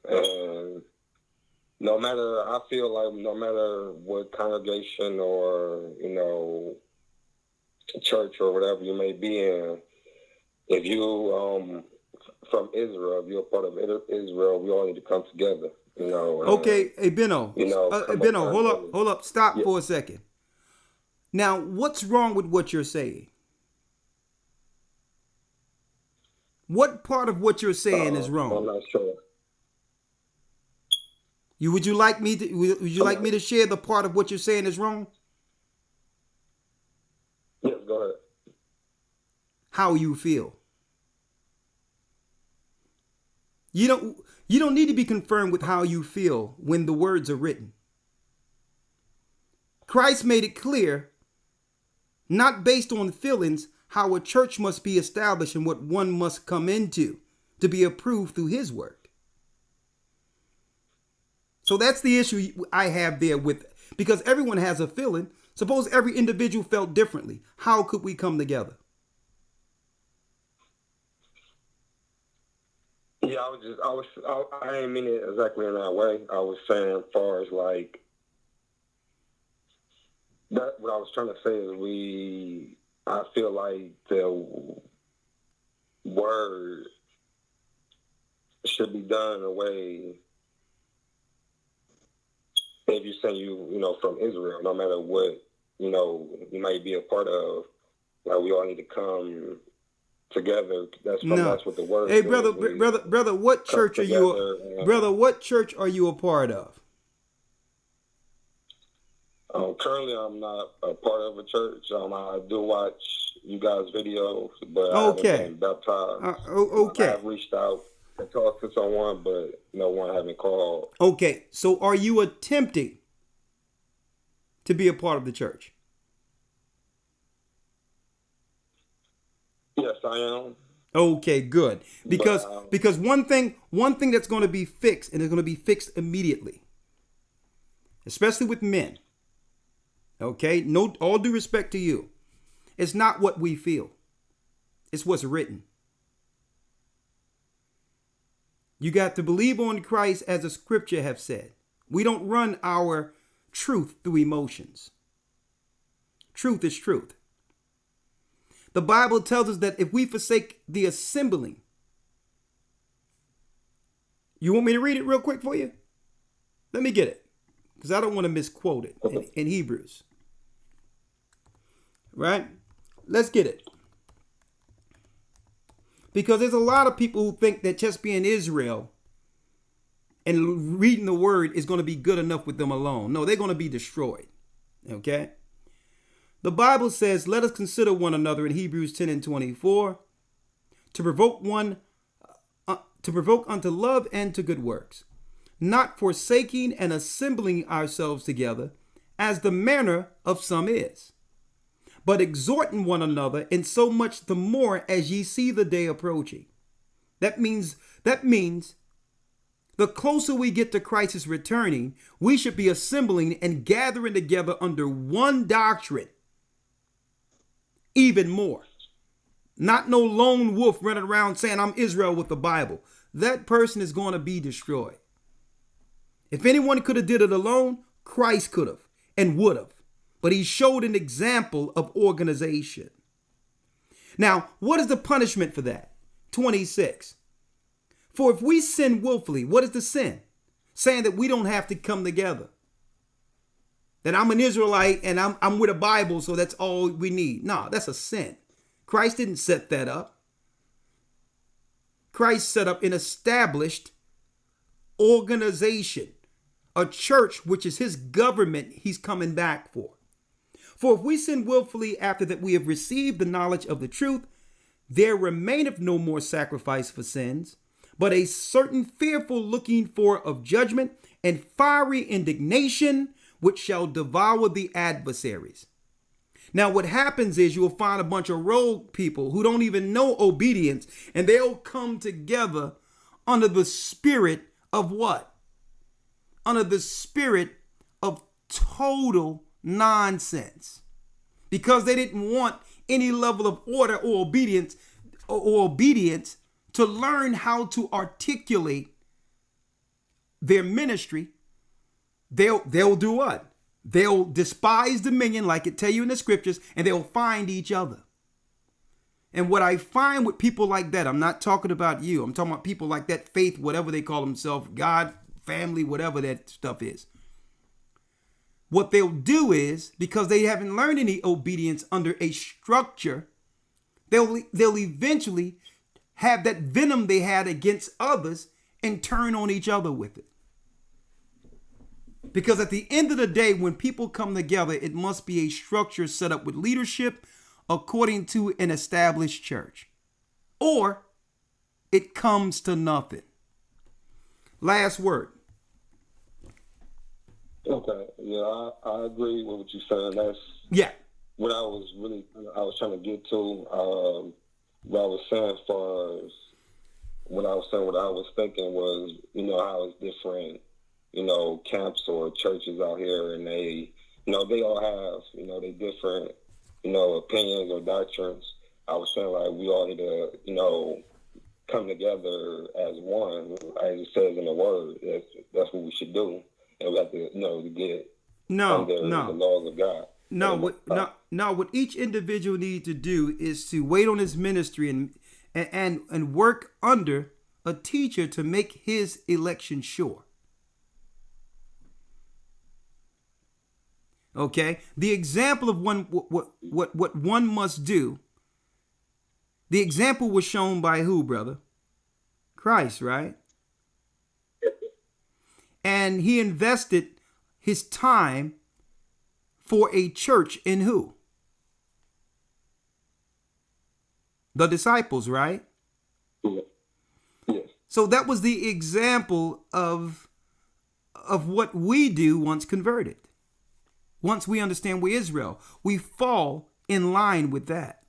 And I feel like no matter what congregation or, church or whatever you may be in, if you from Israel, if you're a part of Israel, we all need to come together. Okay, hey Bino. Bino, hold up, stop for a second. Now, what's wrong with what you're saying? What part of what you're saying is wrong? I'm not sure. Would you like me to share the part of what you're saying is wrong? Yes, go ahead. How you feel. You don't need to be confirmed with how you feel when the words are written. Christ made it clear, not based on feelings, how a church must be established and what one must come into to be approved through his work. So that's the issue I have there because everyone has a feeling. Suppose every individual felt differently. How could we come together? Yeah, I didn't mean it exactly in that way. I was saying as far as like, what I was trying to say is I feel like the word should be done in a way, if you're saying you from Israel, no matter what, you might be a part of, like we all need to come together. That's what the word. Hey, brother, what church are you? Brother, what church are you a part of? Currently, I'm not a part of a church. I do watch you guys' videos, but I haven't been baptized. Okay. I've reached out to talk to someone, but no one haven't called. Okay, so are you attempting to be a part of the church? Yes, I am. Okay, good. Because one thing that's going to be fixed, and it's going to be fixed immediately, especially with men. Okay, no, all due respect to you, it's not what we feel, it's what's written. You got to believe on Christ as the scripture have said. We don't run our truth through emotions. Truth is truth. The Bible tells us that if we forsake the assembling, you want me to read it real quick for you? Let me get it, because I don't want to misquote it in Hebrews. Right? Let's get it. Because there's a lot of people who think that just being Israel and reading the word is going to be good enough with them alone. No, they're going to be destroyed. Okay? The Bible says, let us consider one another in Hebrews 10 and 24 to provoke unto love and to good works, not forsaking and assembling ourselves together as the manner of some is, but exhorting one another, and so much the more as ye see the day approaching. That means the closer we get to Christ's returning, we should be assembling and gathering together under one doctrine. Even more. Not no lone wolf running around saying I'm Israel with the Bible. That person is going to be destroyed. If anyone could have did it alone, Christ could have and would have. But he showed an example of organization. Now, what is the punishment for that? 26. For if we sin willfully, what is the sin? Saying that we don't have to come together. That I'm an Israelite and I'm with a Bible, so that's all we need. No, that's a sin. Christ didn't set that up. Christ set up an established organization, a church, which is his government he's coming back for. For if we sin willfully after that we have received the knowledge of the truth, there remaineth no more sacrifice for sins, but a certain fearful looking for of judgment and fiery indignation, which shall devour the adversaries. Now, what happens is you will find a bunch of rogue people who don't even know obedience, and they'll come together under the spirit of what? Under the spirit of total nonsense. Because they didn't want any level of order or obedience to learn how to articulate their ministry. They'll do what? They'll despise dominion, like it tell you in the scriptures, and they'll find each other. And what I find with people like that, I'm not talking about you, I'm talking about people like that, faith, whatever they call themselves, God, family, whatever that stuff is. What they'll do is, because they haven't learned any obedience under a structure, they'll eventually have that venom they had against others and turn on each other with it. Because at the end of the day, when people come together, it must be a structure set up with leadership according to an established church. Or it comes to nothing. Last word. Okay. Yeah, I agree with what you're saying. That's what I was trying to get to. What I was saying as far as what I was thinking was, how it's different, camps or churches out here, and they all have, they different, opinions or doctrines. I was saying, like, we all need to, come together as one, as it says in the word. That's what we should do. And we have to, to get under the laws of God. What each individual needs to do is to wait on his ministry and work under a teacher to make his election sure. Okay, the example of what one must do. The example was shown by who, brother? Christ, right? And he invested his time for a church in who? The disciples, right? Yes. So that was the example of what we do once converted. once we understand we're Israel, we fall in line with that.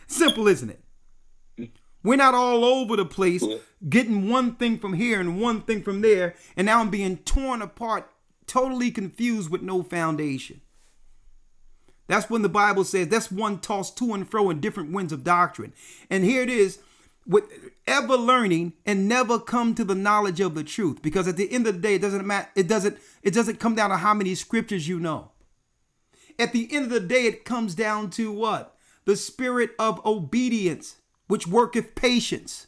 Simple, isn't it? We're not all over the place getting one thing from here and one thing from there, and now I'm being torn apart, totally confused with no foundation. That's when the Bible says that's one tossed to and fro in different winds of doctrine. And here it is, with ever learning and never come to the knowledge of the truth. Because at the end of the day, it doesn't matter. It doesn't come down to how many scriptures you know. At the end of the day, it comes down to what? The spirit of obedience, which worketh patience.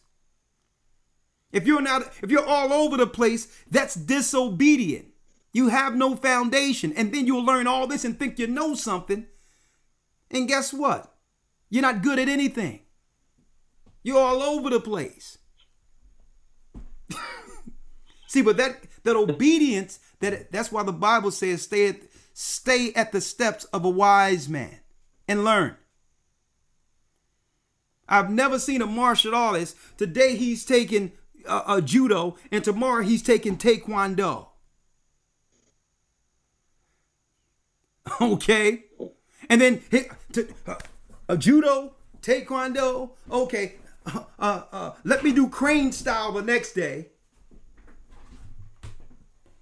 If you're all over the place, that's disobedient. You have no foundation. And then you'll learn all this and think you know something. And guess what? You're not good at anything. You're all over the place. See, but that obedience, that's why the Bible says stay at the steps of a wise man and learn. I've never seen a martial artist. Today he's taking a judo, and tomorrow he's taking taekwondo. Okay, and then a judo, taekwondo. Okay, let me do crane style the next day.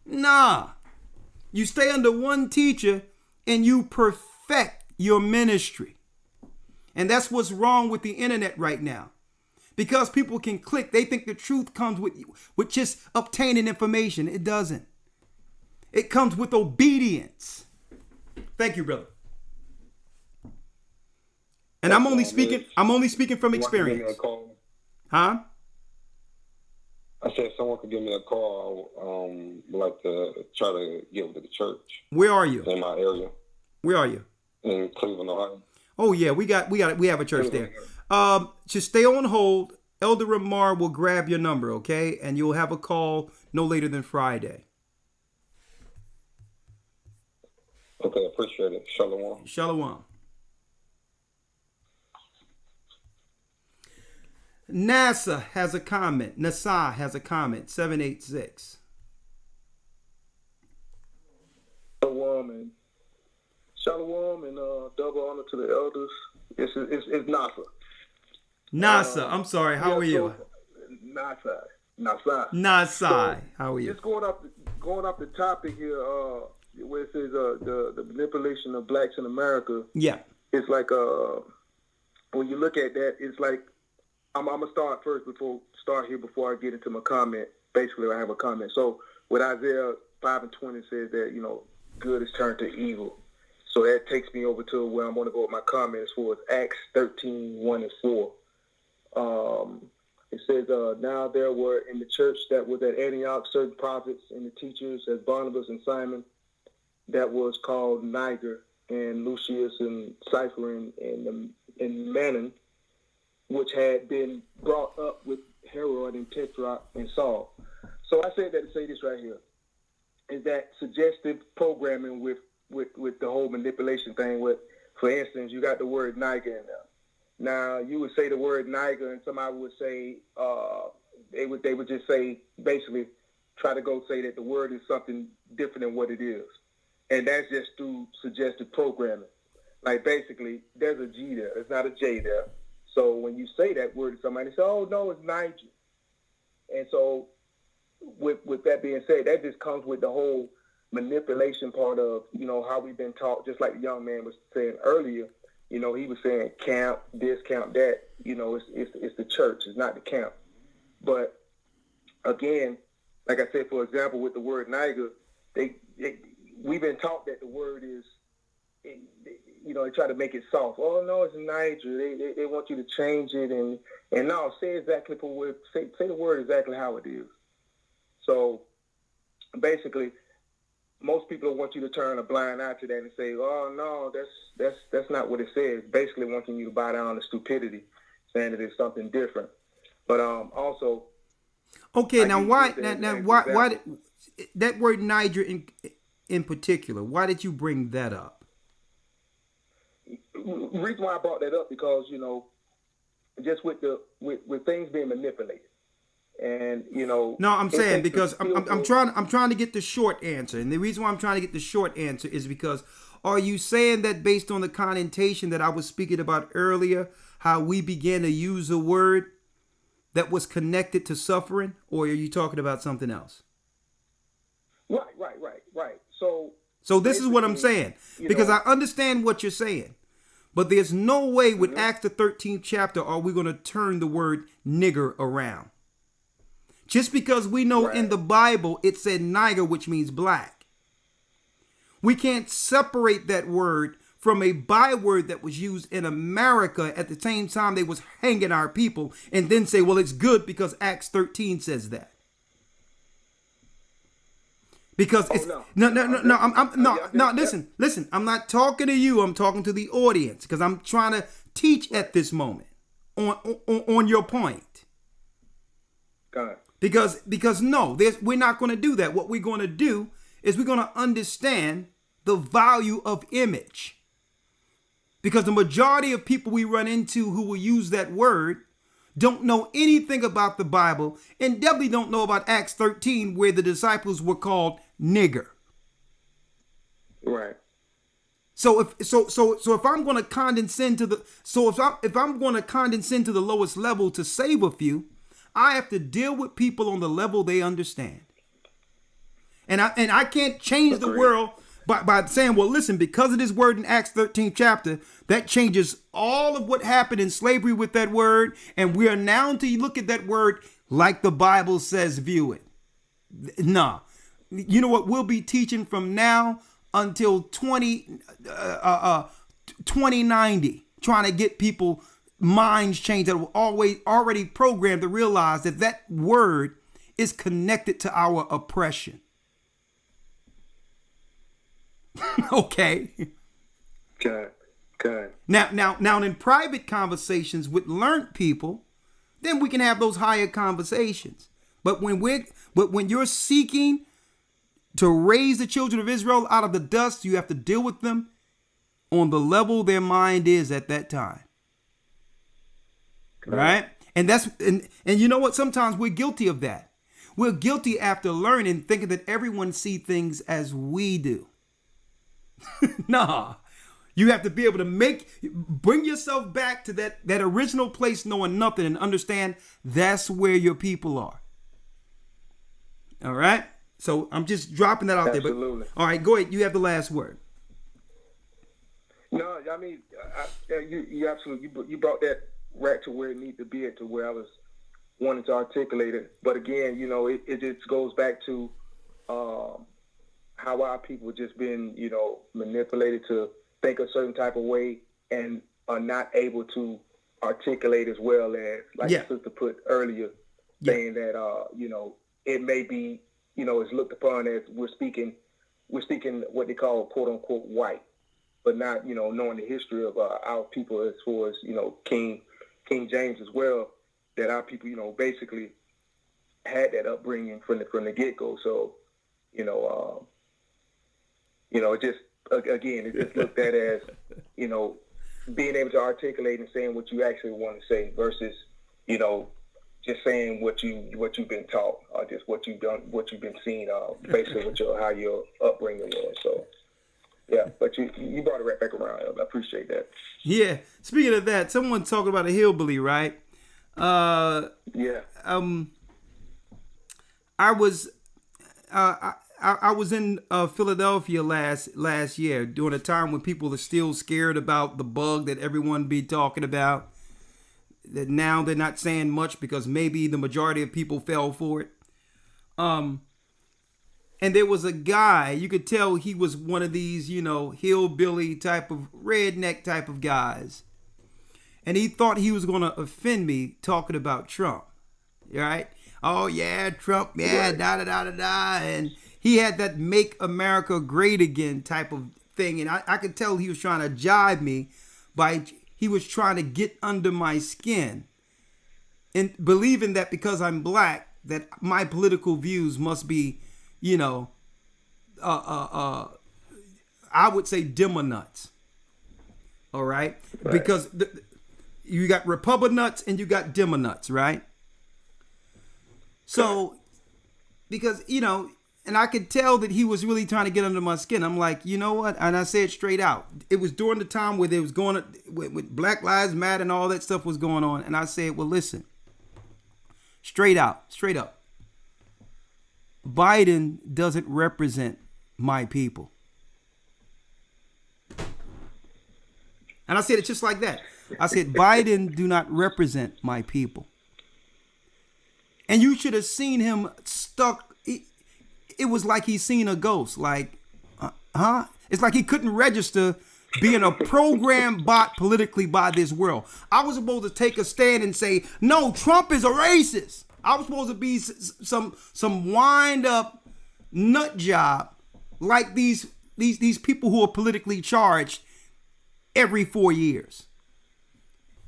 Nah, you stay under one teacher and you perfect your ministry. And that's what's wrong with the internet right now. Because people can click, they think the truth comes with just obtaining information. It doesn't. It comes with obedience. Thank you, brother. And I'm only speaking from experience. Huh? I said someone could give me a call. Would like to try to get with the church. Where are you? In my area. Where are you? In Cleveland, Ohio. Oh yeah, we have a church there. Just stay on hold. Elder Ramar will grab your number, okay? And you'll have a call no later than Friday. Okay, appreciate it. Shalom. Shalom. NASA has a comment. NASA has a comment. 786. Shalom and double honor to the elders. It's NASA. NASA. I'm sorry. How are you? NASA. How are you? Just going off the topic here, where it says the manipulation of blacks in America. Yeah. It's like when you look at that, it's like I'm gonna start first before I get into my comment. Basically, I have a comment. So with Isaiah 5:20 says that good is turned to evil. So that takes me over to where I'm going to go with my comments for Acts 13:1-4. It says, now there were in the church that was at Antioch certain prophets and the teachers as Barnabas and Simon, that was called Niger, and Lucius and Cypher and Manon, which had been brought up with Herod and Tetrarch and Saul. So I said that to say this right here, is that suggestive programming with the whole manipulation thing. With, for instance, you got the word Niger in there. Now you would say the word Niger, and somebody would say they would just say, basically try to go say that the word is something different than what it is, and that's just through suggestive programming. Like basically, there's a G there, there's not a J there. So when you say that word to somebody, they say, "Oh no, it's Niger." And so with that being said, that just comes with the whole manipulation part of, how we've been taught, just like the young man was saying earlier, he was saying camp, this, camp, that, it's the church, it's not the camp. But again, like I said, for example, with the word Niger, we've been taught that the word is, they try to make it soft. Oh no, it's Niger. They want you to change it and no, say exactly say the word exactly how it is. So basically, most people want you to turn a blind eye to that and say, "Oh no, that's not what it says." Basically, wanting you to bow down to stupidity, saying that it's something different. But also, okay, now why that word Niger in particular? Why did you bring that up? The reason why I brought that up because just with things being manipulated, And no, I'm saying because I'm trying to get the short answer, and the reason why I'm trying to get the short answer is because are you saying that based on the connotation that I was speaking about earlier, how we began to use a word that was connected to suffering, or are you talking about something else? Right. So this is what I'm saying, because I understand what you're saying, but there's no way with Acts the 13th chapter are we going to turn the word nigger around. Just because we know in the Bible it said niger, which means black. We can't separate that word from a byword that was used in America at the same time they was hanging our people and then say, well, it's good because Acts 13 says that. Because it's listen, I'm not talking to you. I'm talking to the audience because I'm trying to teach at this moment on your point. Got it. Because no, we're not going to do that. What we're going to do is we're going to understand the value of image. Because the majority of people we run into who will use that word don't know anything about the Bible and definitely don't know about Acts 13 where the disciples were called nigger. Right. So if I'm going to condescend to if I'm going to condescend to the lowest level to save a few, I have to deal with people on the level they understand. And I can't change the world by saying, well, listen, because of this word in Acts 13th chapter, that changes all of what happened in slavery with that word. And we are now to look at that word like the Bible says, view it. Nah. You know what? We'll be teaching from now until 2090, trying to get people minds changed that were already programmed to realize that that word is connected to our oppression. Okay. Good. Now in private conversations with learned people, then we can have those higher conversations. But when you're seeking to raise the children of Israel out of the dust, you have to deal with them on the level their mind is at that time. Right? And you know what? Sometimes we're guilty of that. We're guilty after learning, thinking that everyone sees things as we do. Nah. You have to be able to bring yourself back to that original place, knowing nothing, and understand that's where your people are. All right? So I'm just dropping that out there. But, all right, go ahead. You have the last word. No, I mean, you absolutely, you brought that right to where it needs to be, to where I was wanting to articulate it. But again, you know, it just goes back to how our people just been, you know, manipulated to think a certain type of way and are not able to articulate as well as, like the sister put earlier, saying that, you know, it may be, you know, is looked upon as we're speaking what they call quote unquote white, but not, you know, knowing the history of our people as far as, you know, King James as well, that our people, you know, basically had that upbringing from the get-go. So, you know, it just, again, it just looked at as, you know, being able to articulate and saying what you actually want to say versus, you know, just saying what you've been taught or just what you've done, what you've been seeing, basically how your upbringing was. So, yeah, but you brought it right back around. I appreciate that. Yeah. Speaking of that, someone talking about a hillbilly, right? I was in Philadelphia last year during a time when people are still scared about the bug that everyone be talking about. That now they're not saying much because maybe the majority of people fell for it. And there was a guy, you could tell he was one of these, you know, hillbilly type of redneck type of guys. And he thought he was going to offend me talking about Trump. Right? Oh, yeah, Trump, yeah, da-da-da-da-da. And he had that make America great again type of thing. And I could tell he was trying to jibe me he was trying to get under my skin and believing that because I'm black, that my political views must be, you know, I would say dimmer nuts. All right? Because you got Republican nuts and you got dimmer nuts, right? So, because, and I could tell that he was really trying to get under my skin. I'm like, you know what? And I said straight out, it was during the time where there was with Black Lives Matter and all that stuff was going on. And I said, well, listen, straight up, Biden doesn't represent my people. And I said it just like that. I said, Biden do not represent my people. And you should have seen him stuck. It was like he seen a ghost. Like, huh? It's like he couldn't register being a program bot politically by this world. I was supposed to take a stand and say, no, Trump is a racist. I was supposed to be some wind up nut job like these people who are politically charged every 4 years.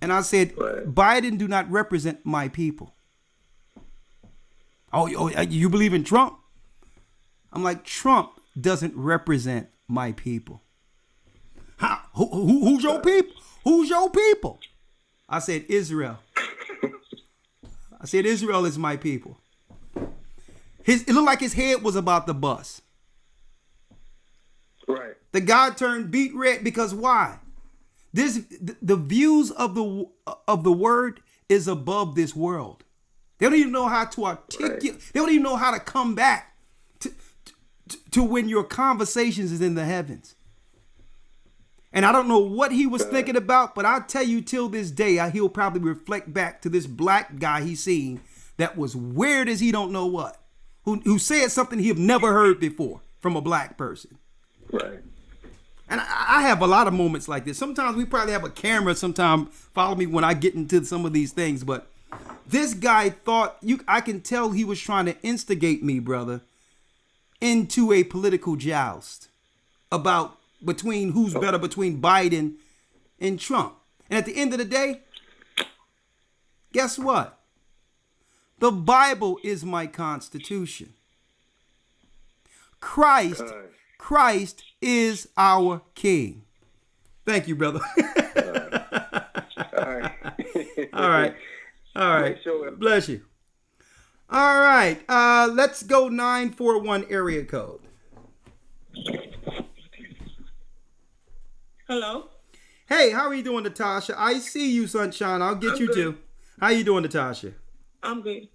And I said, Biden do not represent my people. Oh, you believe in Trump? I'm like, Trump doesn't represent my people. Who's your people? Who's your people? I said, Israel. I said, Israel is my people. It looked like his head was about to bust. Right. The guy turned beet red because why? The views of the word is above this world. They don't even know how to articulate. Right. They don't even know how to come back to when your conversations is in the heavens. And I don't know what he was thinking about, but I tell you, till this day, he'll probably reflect back to this black guy he's seen that was weird as he don't know what, who said something he've never heard before from a black person. Right. And I have a lot of moments like this. Sometimes we probably have a camera. Sometimes follow me when I get into some of these things. But this guy thought I can tell he was trying to instigate me, brother, into a political joust about between who's better between Biden and Trump. And at the end of the day, guess what? The Bible is my constitution. Christ is our King. Thank you, brother. All right. Bless you. All right. Let's go 941 area code. Hello. Hey, how are you doing, Natasha? I see you, sunshine. I'll get you too. How you doing, Natasha? I'm good.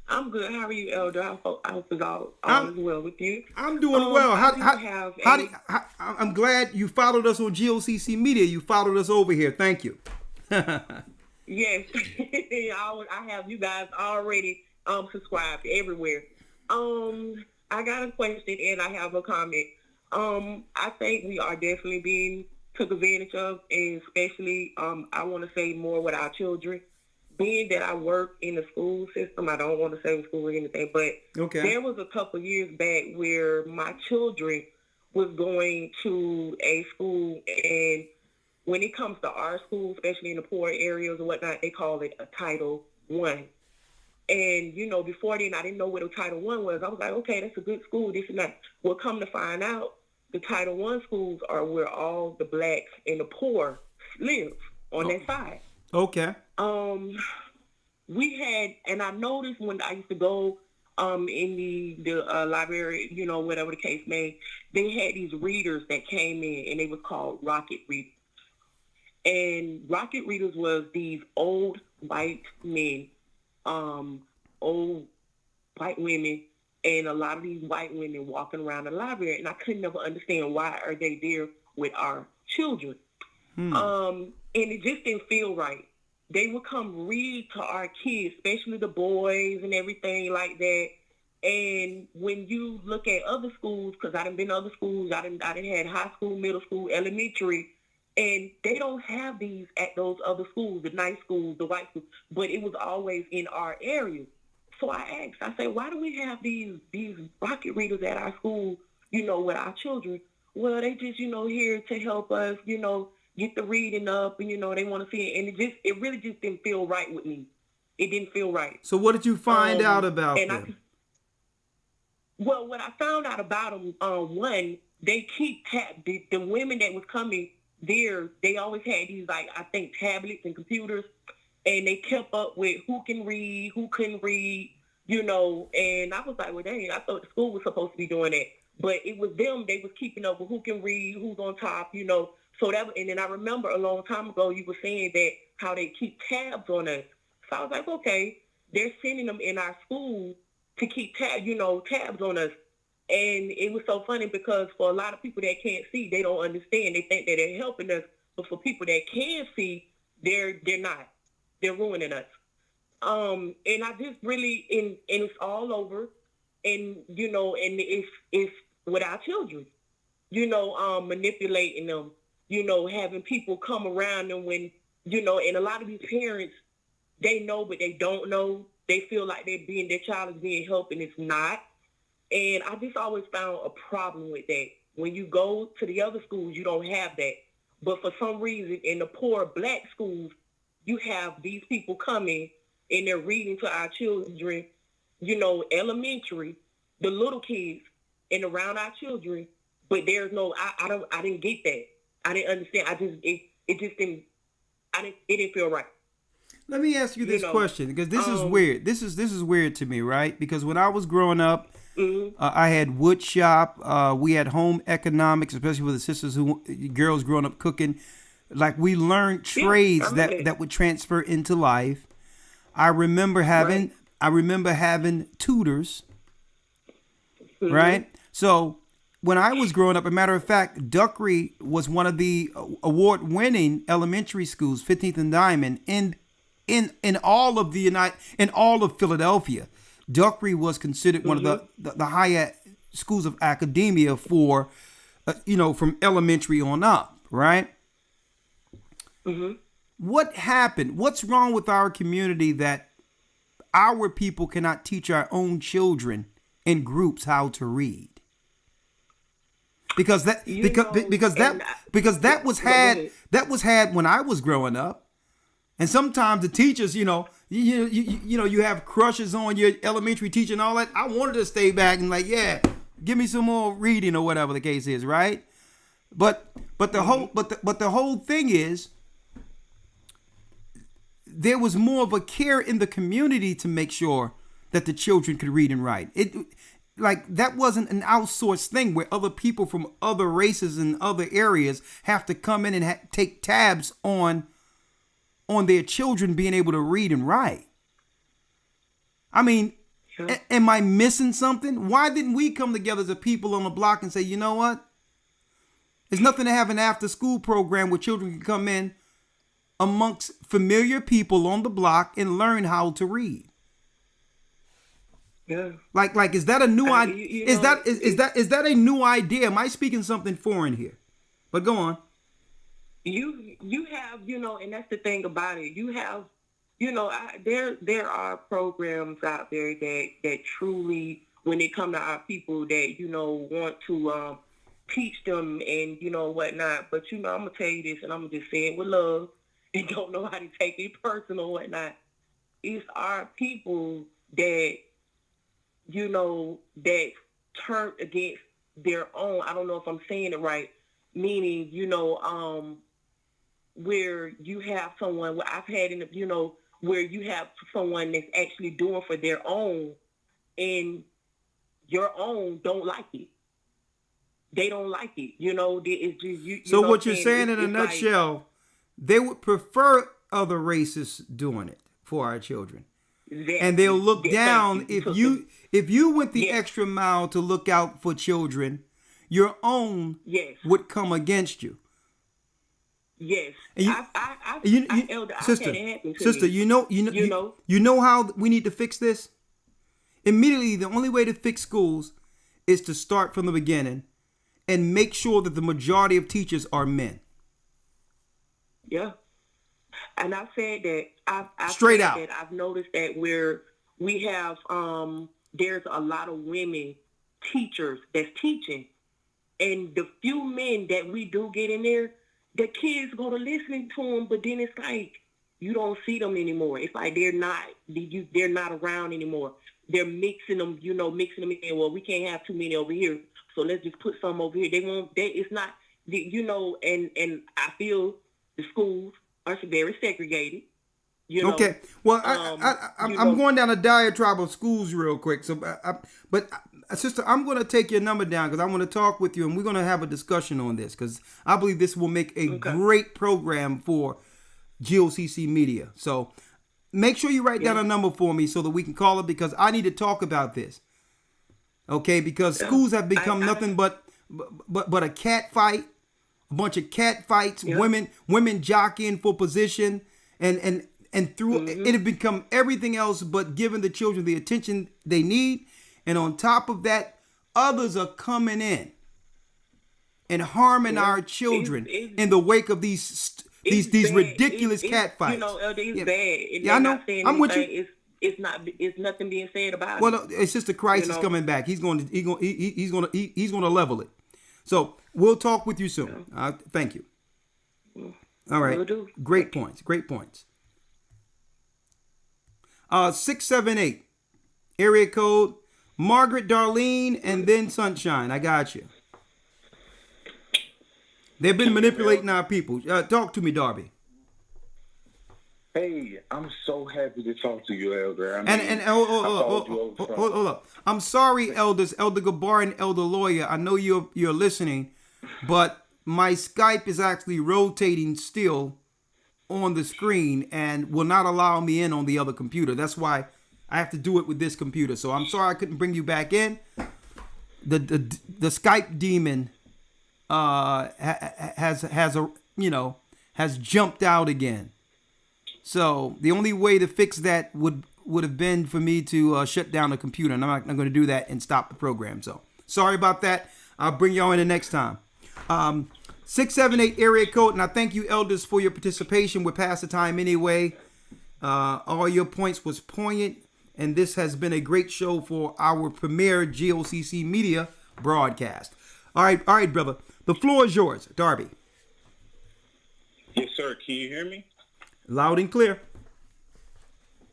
How are you, Elder? I hope all is well with you. I'm doing well. I'm glad you followed us on GOCC Media. You followed us over here. Thank you. Yes, I have you guys already subscribed everywhere. I got a question and I have a comment. I think we are definitely being took advantage of, and especially I want to say more with our children. Being that I work in the school system, I don't want to say school or anything, but there was a couple years back where my children was going to a school, and when it comes to our school, especially in the poor areas or whatnot, they call it a Title I. And, before then, I didn't know what a Title I was. I was like, okay, that's a good school, this and that. Well, come to find out, the Title I schools are where all the blacks and the poor live on that side. Okay. We had, and I noticed when I used to go in the library, whatever the case may, they had these readers that came in, and they was called rocket readers. And rocket readers was these old white men, old white women, and a lot of these white women walking around the library, and I couldn't never understand why are they there with our children. And it just didn't feel right. They would come read to our kids, especially the boys and everything like that. And when you look at other schools, because I done been to other schools, I done had high school, middle school, elementary, and they don't have these at those other schools, the nice schools, the white schools, but it was always in our area. So I asked, I said, why do we have these rocket readers at our school, with our children? Well, they just, here to help us, get the reading up, and they want to see it, and it really just didn't feel right with me. It didn't feel right. So what did you find out about them? Well, what I found out about them, one, they keep the women that was coming there. They always had these I think tablets and computers, and they kept up with who can read, who couldn't read, you know, and I was like, well, dang, I thought the school was supposed to be doing that. But it was them, they was keeping up with who can read, who's on top, you know. So that, and then I remember a long time ago, you were saying that how they keep tabs on us. So I was like, okay, they're sending them in our school to keep tabs on us. And it was so funny because for a lot of people that can't see, they don't understand. They think that they're helping us. But for people that can see, they're not. They're ruining us. And I just really, and it's all over, and you know, and it's with our children, you know, manipulating them, you know, having people come around them when, you know, and a lot of these parents, they know, but they don't know. They feel like their child is being helped, and it's not. And I just always found a problem with that. When you go to the other schools, you don't have that. But for some reason, in the poor black schools, you have these people coming and they're reading to our children, you know, elementary, the little kids, and around our children. But there's no, I didn't get that. I didn't understand. It didn't feel right. Let me ask you this question, because this is weird. This is weird to me, right? Because when I was growing up, I had wood shop. We had home economics, especially with the sisters girls growing up cooking. Like we learned trades that would transfer into life. I remember having tutors, right? So when I was growing up, a matter of fact, Duckery was one of the award-winning elementary schools, 15th and Diamond, in all of Philadelphia. Duckery was considered one of the higher schools of academia for, from elementary on up, right? What happened? What's wrong with our community that our people cannot teach our own children in groups how to read? Because that was had when I was growing up, and sometimes the teachers, you have crushes on your elementary teacher and all that. I wanted to stay back and give me some more reading or whatever the case is, right? But the whole thing is, there was more of a care in the community to make sure that the children could read and write. That wasn't an outsourced thing where other people from other races and other areas have to come in and take tabs on their children being able to read and write. I mean, am I missing something? Why didn't we come together as a people on the block and say, you know what? There's nothing to have an after school program where children can come in amongst familiar people on the block and learn how to read. Yeah. Like is that a new idea? Is that a new idea? Am I speaking something foreign here? But go on. You have, and that's the thing about it. You have, there are programs out there that truly, when it come to our people, that want to teach them and whatnot. But I'm gonna tell you this, and I'm gonna just say it with love, and don't know how to take it personal or whatnot. It's our people that that turn against their own. I don't know if I'm saying it right. Meaning, where you have someone, where I've had where you have someone that's actually doing for their own, and your own don't like it. They don't like it. It's just you. So what you're saying in a nutshell, they would prefer other races doing it for our children. Exactly. And they'll look down if you went the extra mile to look out for children, your own would come against you. Yes. And sister, you know how we need to fix this? Immediately, the only way to fix schools is to start from the beginning and make sure that the majority of teachers are men. Yeah. And I've said that I've noticed that where we have there's a lot of women teachers that's teaching, and the few men that we do get in there, the kids go to listening to them, but then it's like you don't see them anymore. It's like they're not around anymore. They're mixing them in. Well, we can't have too many over here, so let's just put some over here. It's not, and I feel the schools are very segregated. You know, okay. Well, I'm going down a diatribe of schools real quick. So, sister, I'm going to take your number down because I want to talk with you, and we're going to have a discussion on this because I believe this will make a great program for GOCC Media. So, make sure you write down a number for me so that we can call it because I need to talk about this. Okay, because schools have become nothing but a cat fight, a bunch of cat fights, women jockeying for position, and through it had become everything else but giving the children the attention they need. And on top of that, others are coming in and harming our children in the wake of these ridiculous cat fights. You know, Elder, it's bad. Yeah, I know. I'm with you. It's nothing being said about it. Well, it's just the crisis coming back. He's going to level it. So we'll talk with you soon. Thank you. All right. Great points. 678 area code Margaret, Darlene, and then Sunshine. I got you. They've been manipulating our people. Talk to me, Darby. Hey, I'm so happy to talk to you, Elder. Hold up. I'm sorry, elders, Elder Gabar and Elder Lawyer. I know you're listening, but my Skype is actually rotating still on the screen and will not allow me in on the other computer. That's why I have to do it with this computer. So I'm sorry I couldn't bring you back in. The Skype demon has jumped out again. So the only way to fix that would have been for me to shut down the computer, and I'm not going to do that and stop the program. So sorry about that. I'll bring y'all in the next time. 678 area code, and I thank you, elders, for your participation. We're past the time anyway. All your points was poignant, and this has been a great show for our premier GOCC Media broadcast. All right, brother. The floor is yours, Darby. Yes, sir. Can you hear me? Loud and clear.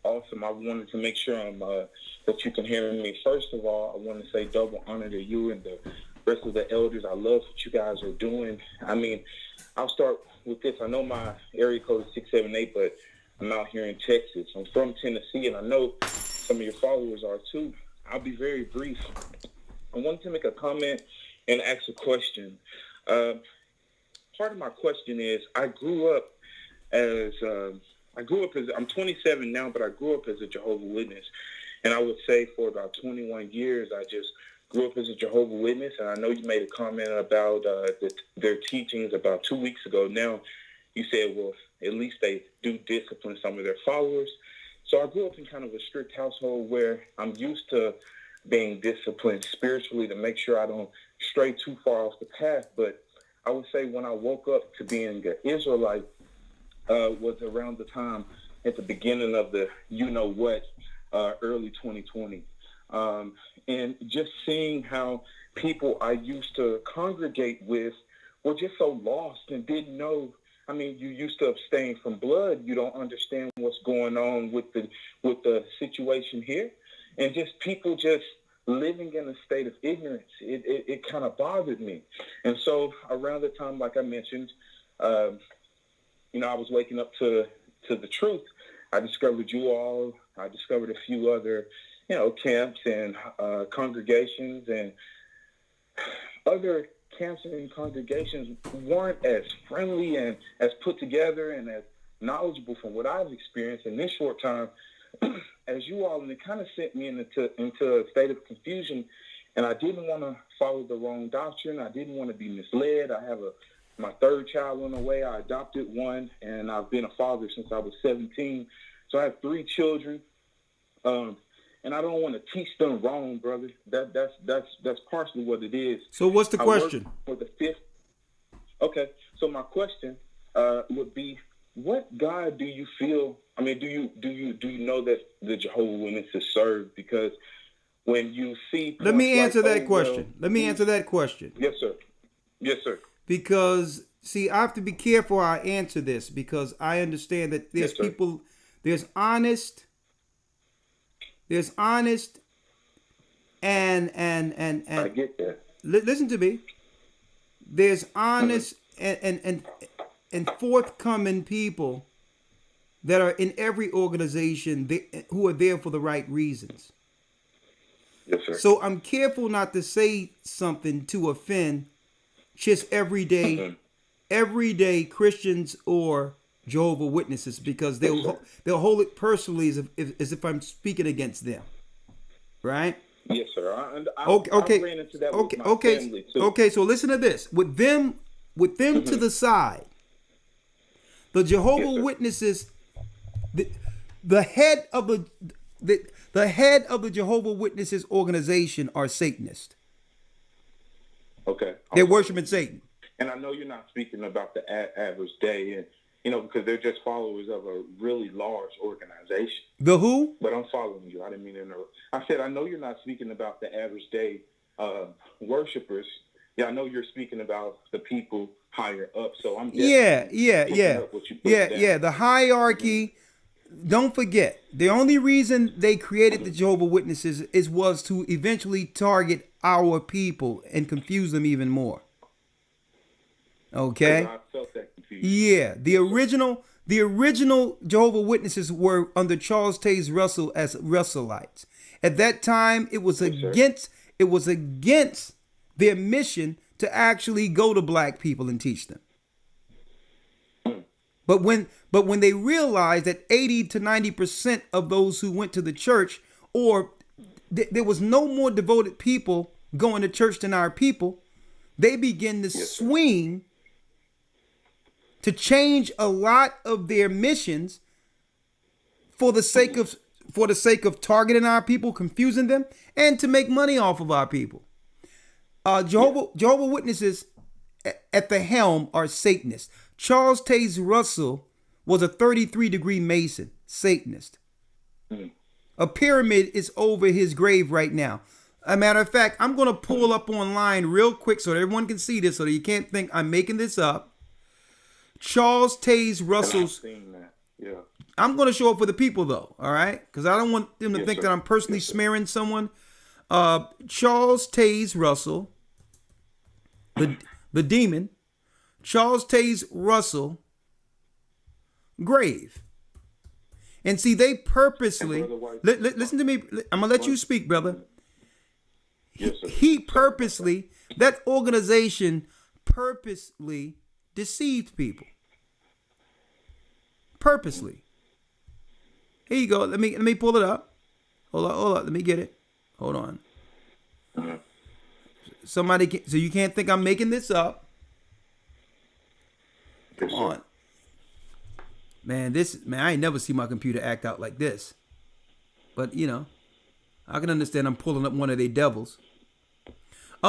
Awesome. I wanted to make sure that you can hear me. First of all, I want to say double honor to you and the rest of the elders. I love what you guys are doing. I mean, I'll start with this. I know my area code is 678, but I'm out here in Texas. I'm from Tennessee, and I know some of your followers are too. I'll be very brief. I wanted to make a comment and ask a question. Part of my question is, I grew up as I'm 27 now, but I grew up as a Jehovah's Witness, and I would say for about 21 years I just grew up as a Jehovah's Witness. And I know you made a comment about their teachings about 2 weeks ago. Now you said, well, at least they do discipline some of their followers. So I grew up in kind of a strict household where I'm used to being disciplined spiritually to make sure I don't stray too far off the path. But I would say when I woke up to being an Israelite was around the time at the beginning of the early 2020. And just seeing how people I used to congregate with were just so lost and didn't know. I mean, you used to abstain from blood. You don't understand what's going on with the situation here. And just people just living in a state of ignorance. It kind of bothered me. And so around the time, like I mentioned, I was waking up to the truth. I discovered you all. I discovered a few other, camps and congregations, and other camps and congregations weren't as friendly and as put together and as knowledgeable from what I've experienced in this short time as you all. And it kind of sent me into a state of confusion, and I didn't want to follow the wrong doctrine. I didn't want to be misled. I have my third child on the way. I adopted one, and I've been a father since I was 17. So I have 3 children, and I don't want to teach them wrong, brother. That's partially what it is. So what's the question? For the 5th. Okay. So my question would be, what God do you feel? I mean, do you know that the Jehovah's Witnesses serve? Because when you see, let me answer that question. Let me answer that question. Yes, sir. Yes, sir. Because, see, I have to be careful how I answer this, because I understand that there's people, there's honest and I get that. Listen to me. There's honest and forthcoming people that are in every organization who are there for the right reasons. Yes, sir. So I'm careful not to say something to offend just everyday Christians or Jehovah Witnesses, because they'll hold it personally as if I'm speaking against them, right? Yes, sir. I ran into that with my family too. Okay. So listen to this. With them to the side, the Jehovah Witnesses, the head of the head of the Jehovah Witnesses organization are Satanists. Okay. They're worshiping Satan. And I know you're not speaking about the average day, and because they're just followers of a really large organization. The who? But I'm following you. I didn't mean to interrupt. I said I know you're not speaking about the average day worshipers. Yeah, I know you're speaking about the people higher up. So I'm just The hierarchy. Don't forget, the only reason they created the Jehovah Witnesses was to eventually target our people and confuse them even more. Okay. I felt that confusion. Yeah, the original Jehovah Witnesses were under Charles Taze Russell as Russellites. At that time, it was against their mission to actually go to black people and teach them. But when they realized that 80 to 90% of those who went to the church, or there was no more devoted people going to church than our people, they began to swing to change a lot of their missions for the sake of targeting our people, confusing them, and to make money off of our people. Jehovah Witnesses at the helm are Satanists. Charles Taze Russell was a 33-degree Mason, Satanist. A pyramid is over his grave right now. A matter of fact, I'm going to pull up online real quick so that everyone can see this, so that you can't think I'm making this up. Charles Taze Russell's. I'm going to show up for the people, though, all right? Because I don't want them to think that I'm personally smearing someone. Charles Taze Russell, the demon, Charles Taze Russell grave. And see, they purposely, listen to me, I'm going to let you speak, brother. He purposely, that organization purposely deceived people. Purposely. Here you go. Let me pull it up. Hold on. Let me get it. Hold on. Somebody so you can't think I'm making this up. Come on. Man, I ain't never seen my computer act out like this. But, I can understand I'm pulling up one of their devils.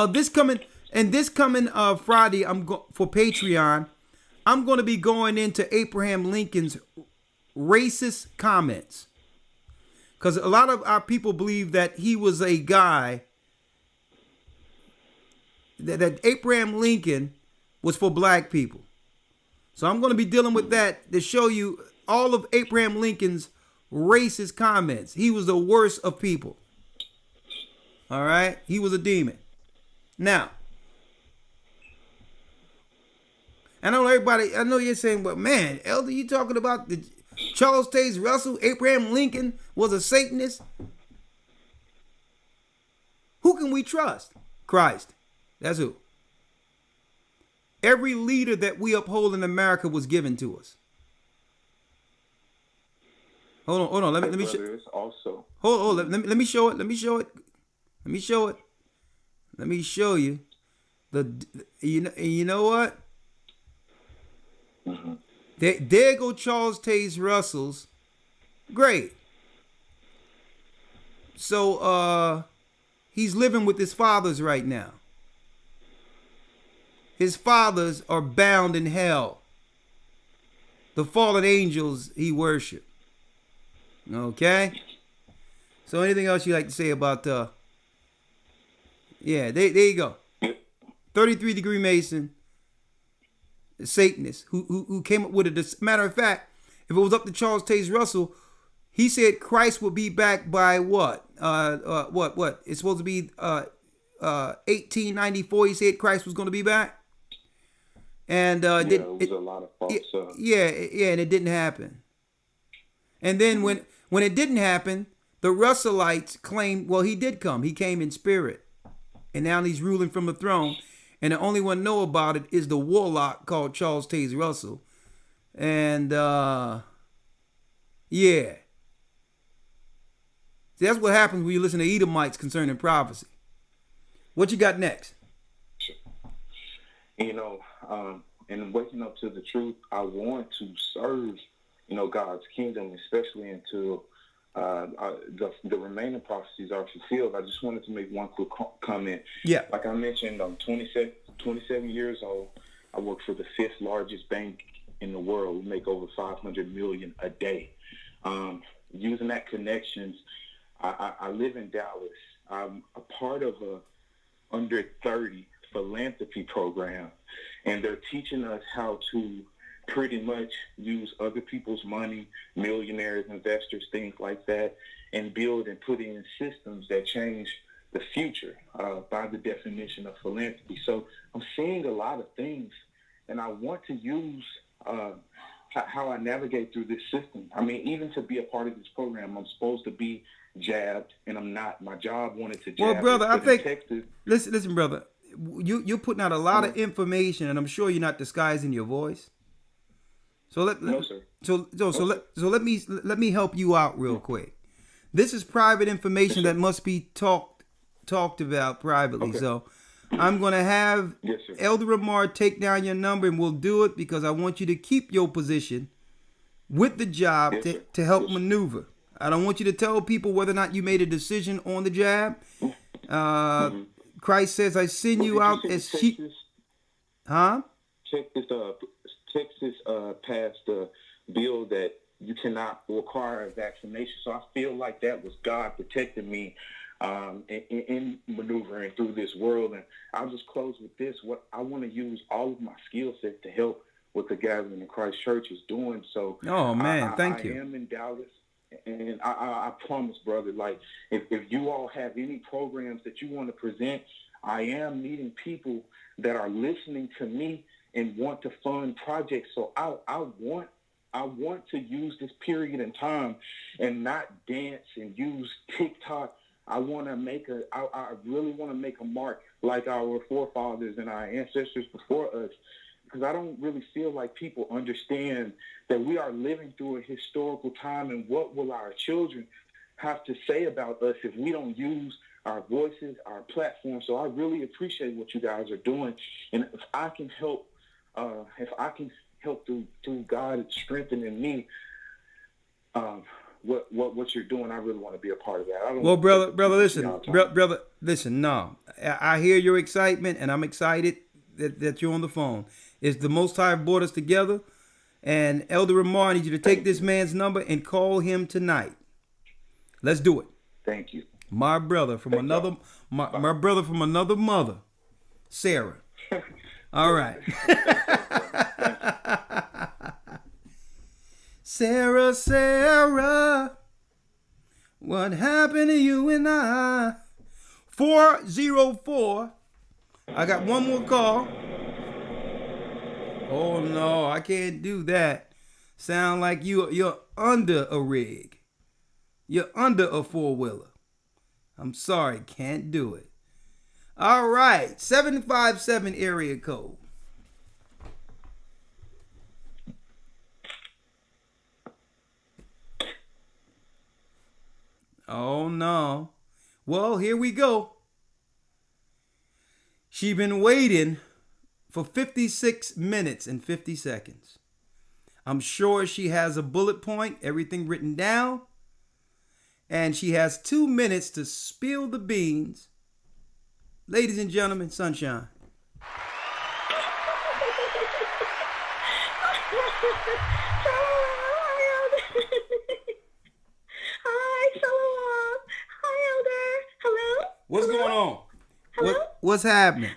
This coming Friday, for Patreon, I'm going to be going into Abraham Lincoln's racist comments. Because a lot of our people believe that he was a guy, that Abraham Lincoln was for black people. So I'm going to be dealing with that to show you all of Abraham Lincoln's racist comments. He was the worst of people. All right? He was a demon. Now, I know you're saying, but man, Elder, you talking about the Charles Taze Russell, Abraham Lincoln was a Satanist? Who can we trust? Christ. That's who. Every leader that we uphold in America was given to us. Hold on. Let me also. Hold. Let me show it. Let me show you. You know what? Mm-hmm. There go Charles Taze Russell's. Great. So he's living with his fathers right now. His fathers are bound in hell. The fallen angels he worshiped. Okay? So anything else you like to say about yeah, there you go. 33-degree Mason, Satanist, who came up with it. Matter of fact, if it was up to Charles Taze Russell, he said Christ would be back by what? What? It's supposed to be 1894. He said Christ was going to be back. And it was a lot of false and it didn't happen. And then when it didn't happen, the Russellites claimed, well, he did come. He came in spirit. And now he's ruling from the throne. And the only one know about it is the warlock called Charles Taze Russell. And, yeah. See, that's what happens when you listen to Edomites concerning prophecy. What you got next? You know, and waking up to the truth, I want to serve, you know, God's kingdom, especially until the remaining prophecies are fulfilled. I just wanted to make one quick comment. Yeah. Like I mentioned, I'm 27 years old. I work for the 5th largest bank in the world. We make over $500 million a day. Using that connections, I live in Dallas. I'm a part of a under 30 philanthropy program, and they're teaching us how to pretty much use other people's money, millionaires, investors, things like that, and build and put in systems that change the future by the definition of philanthropy. So I'm seeing a lot of things, and I want to use how I navigate through this system. I mean, even to be a part of this program, I'm supposed to be jabbed, and I'm not. My job wanted to jab. Well, brother, I think, Texas. listen, brother, you're putting out a lot of information, and I'm sure you're not disguising your voice. So let me help you out real quick. This is private information that must be talked about privately. Okay. So I'm going to have Elder Ramar take down your number, and we'll do it because I want you to keep your position with the job to help maneuver. I don't want you to tell people whether or not you made a decision on the jab. Christ says, I send you out as sheep. Huh? Texas passed a bill that you cannot require a vaccination. So I feel like that was God protecting me in maneuvering through this world. And I'll just close with this. What I want to use all of my skill set to help what the Gathering in Christ Church is doing. So oh man, thank you. I am in Dallas. And I promise, brother, like if you all have any programs that you want to present, I am meeting people that are listening to me and want to fund projects. So I want to use this period in time and not dance and use TikTok. I want to I really want to make a mark like our forefathers and our ancestors before us. Because I don't really feel like people understand that we are living through a historical time, and what will our children have to say about us if we don't use our voices, our platforms. So I really appreciate what you guys are doing, and if I can help through God strengthening me, what you're doing, I really want to be a part of that. Well, brother, listen. No, I hear your excitement, and I'm excited that you're on the phone. It's the Most High brought us together, and Elder Ramar, I need you to take this man's number and call him tonight. Let's do it. Thank you. My brother from my brother from another mother, Sarah. All right. Sarah, what happened to you and I? 404. I got one more call. Oh no, I can't do that. Sound like you're under a rig. You're under a four-wheeler. I'm sorry, can't do it. All right, 757 area code. Oh no. Well, here we go. She been waiting for 56 minutes and 50 seconds. I'm sure she has a bullet point, everything written down. And she has 2 minutes to spill the beans. Ladies and gentlemen, Sunshine. Hi, Shalom. Hi, Elder. Hello? What's Hello? going on? Hello? What's happening?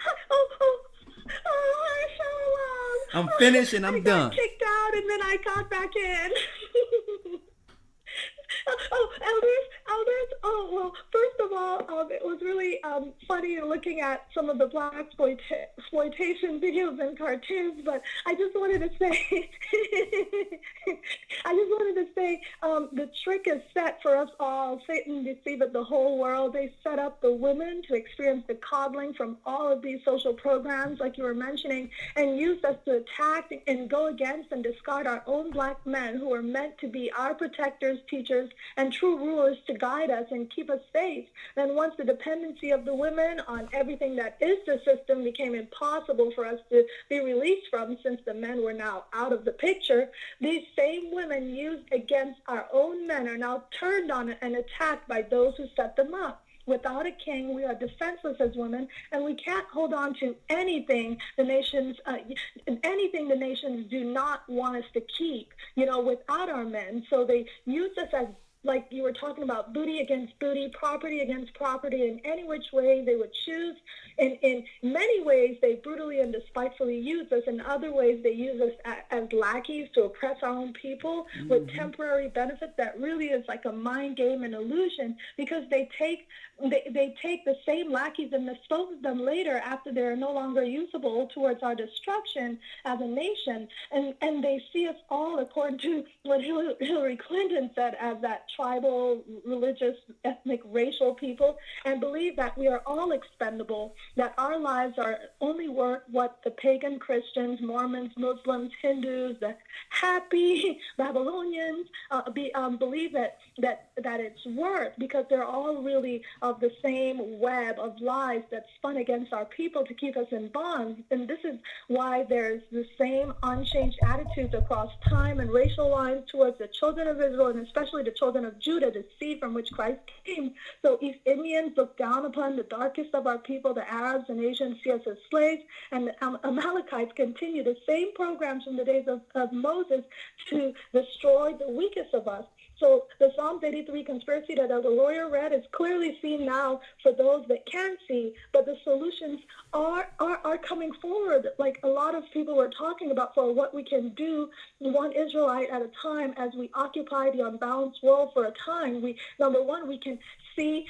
Hi, Shalom. I'm finished and I'm done. I got kicked out and then I got back in. Elders. Oh, well, first of all, it was really funny looking at some of the black exploitation videos and cartoons, but I just wanted to say, way, the trick is set for us all. Satan deceived the whole world. They set up the women to experience the coddling from all of these social programs, like you were mentioning, and used us to attack and go against and discard our own black men who were meant to be our protectors, teachers, and true rulers to guide us and keep us safe. Then once the dependency of the women on everything that is the system became impossible for us to be released from, since the men were now out of the picture, these same women used against our own men are now turned on and attacked by those who set them up. Without a king, we are defenseless as women, and we can't hold on to anything the nations do not want us to keep, without our men. So they use us as, like you were talking about, booty against booty, property against property, in any which way they would choose. In many ways, they brutally and despitefully use us. In other ways, they use us as lackeys to oppress our own people with temporary benefits that really is like a mind game and illusion, because they take the same lackeys and dispose of them later after they're no longer usable towards our destruction as a nation. And they see us all, according to what Hillary Clinton said, as that tribal, religious, ethnic, racial people, and believe that we are all expendable, that our lives are only worth what the pagan Christians, Mormons, Muslims, Hindus, the happy Babylonians believe that it's worth, because they're all really of the same web of lies that's spun against our people to keep us in bonds. And this is why there's the same unchanged attitudes across time and racial lines towards the children of Israel, and especially the children of Judah, the seed from which Christ came. So East Indians look down upon the darkest of our people. The Arabs and Asians see us as slaves, and the Amalekites continue the same programs from the days of Moses to destroy the weakest of us. So the Psalms 83 conspiracy that the lawyer read is clearly seen now for those that can see, but the solutions are coming forward, like a lot of people were talking about, for what we can do one Israelite at a time as we occupy the unbalanced world for a time. Number one, we can see,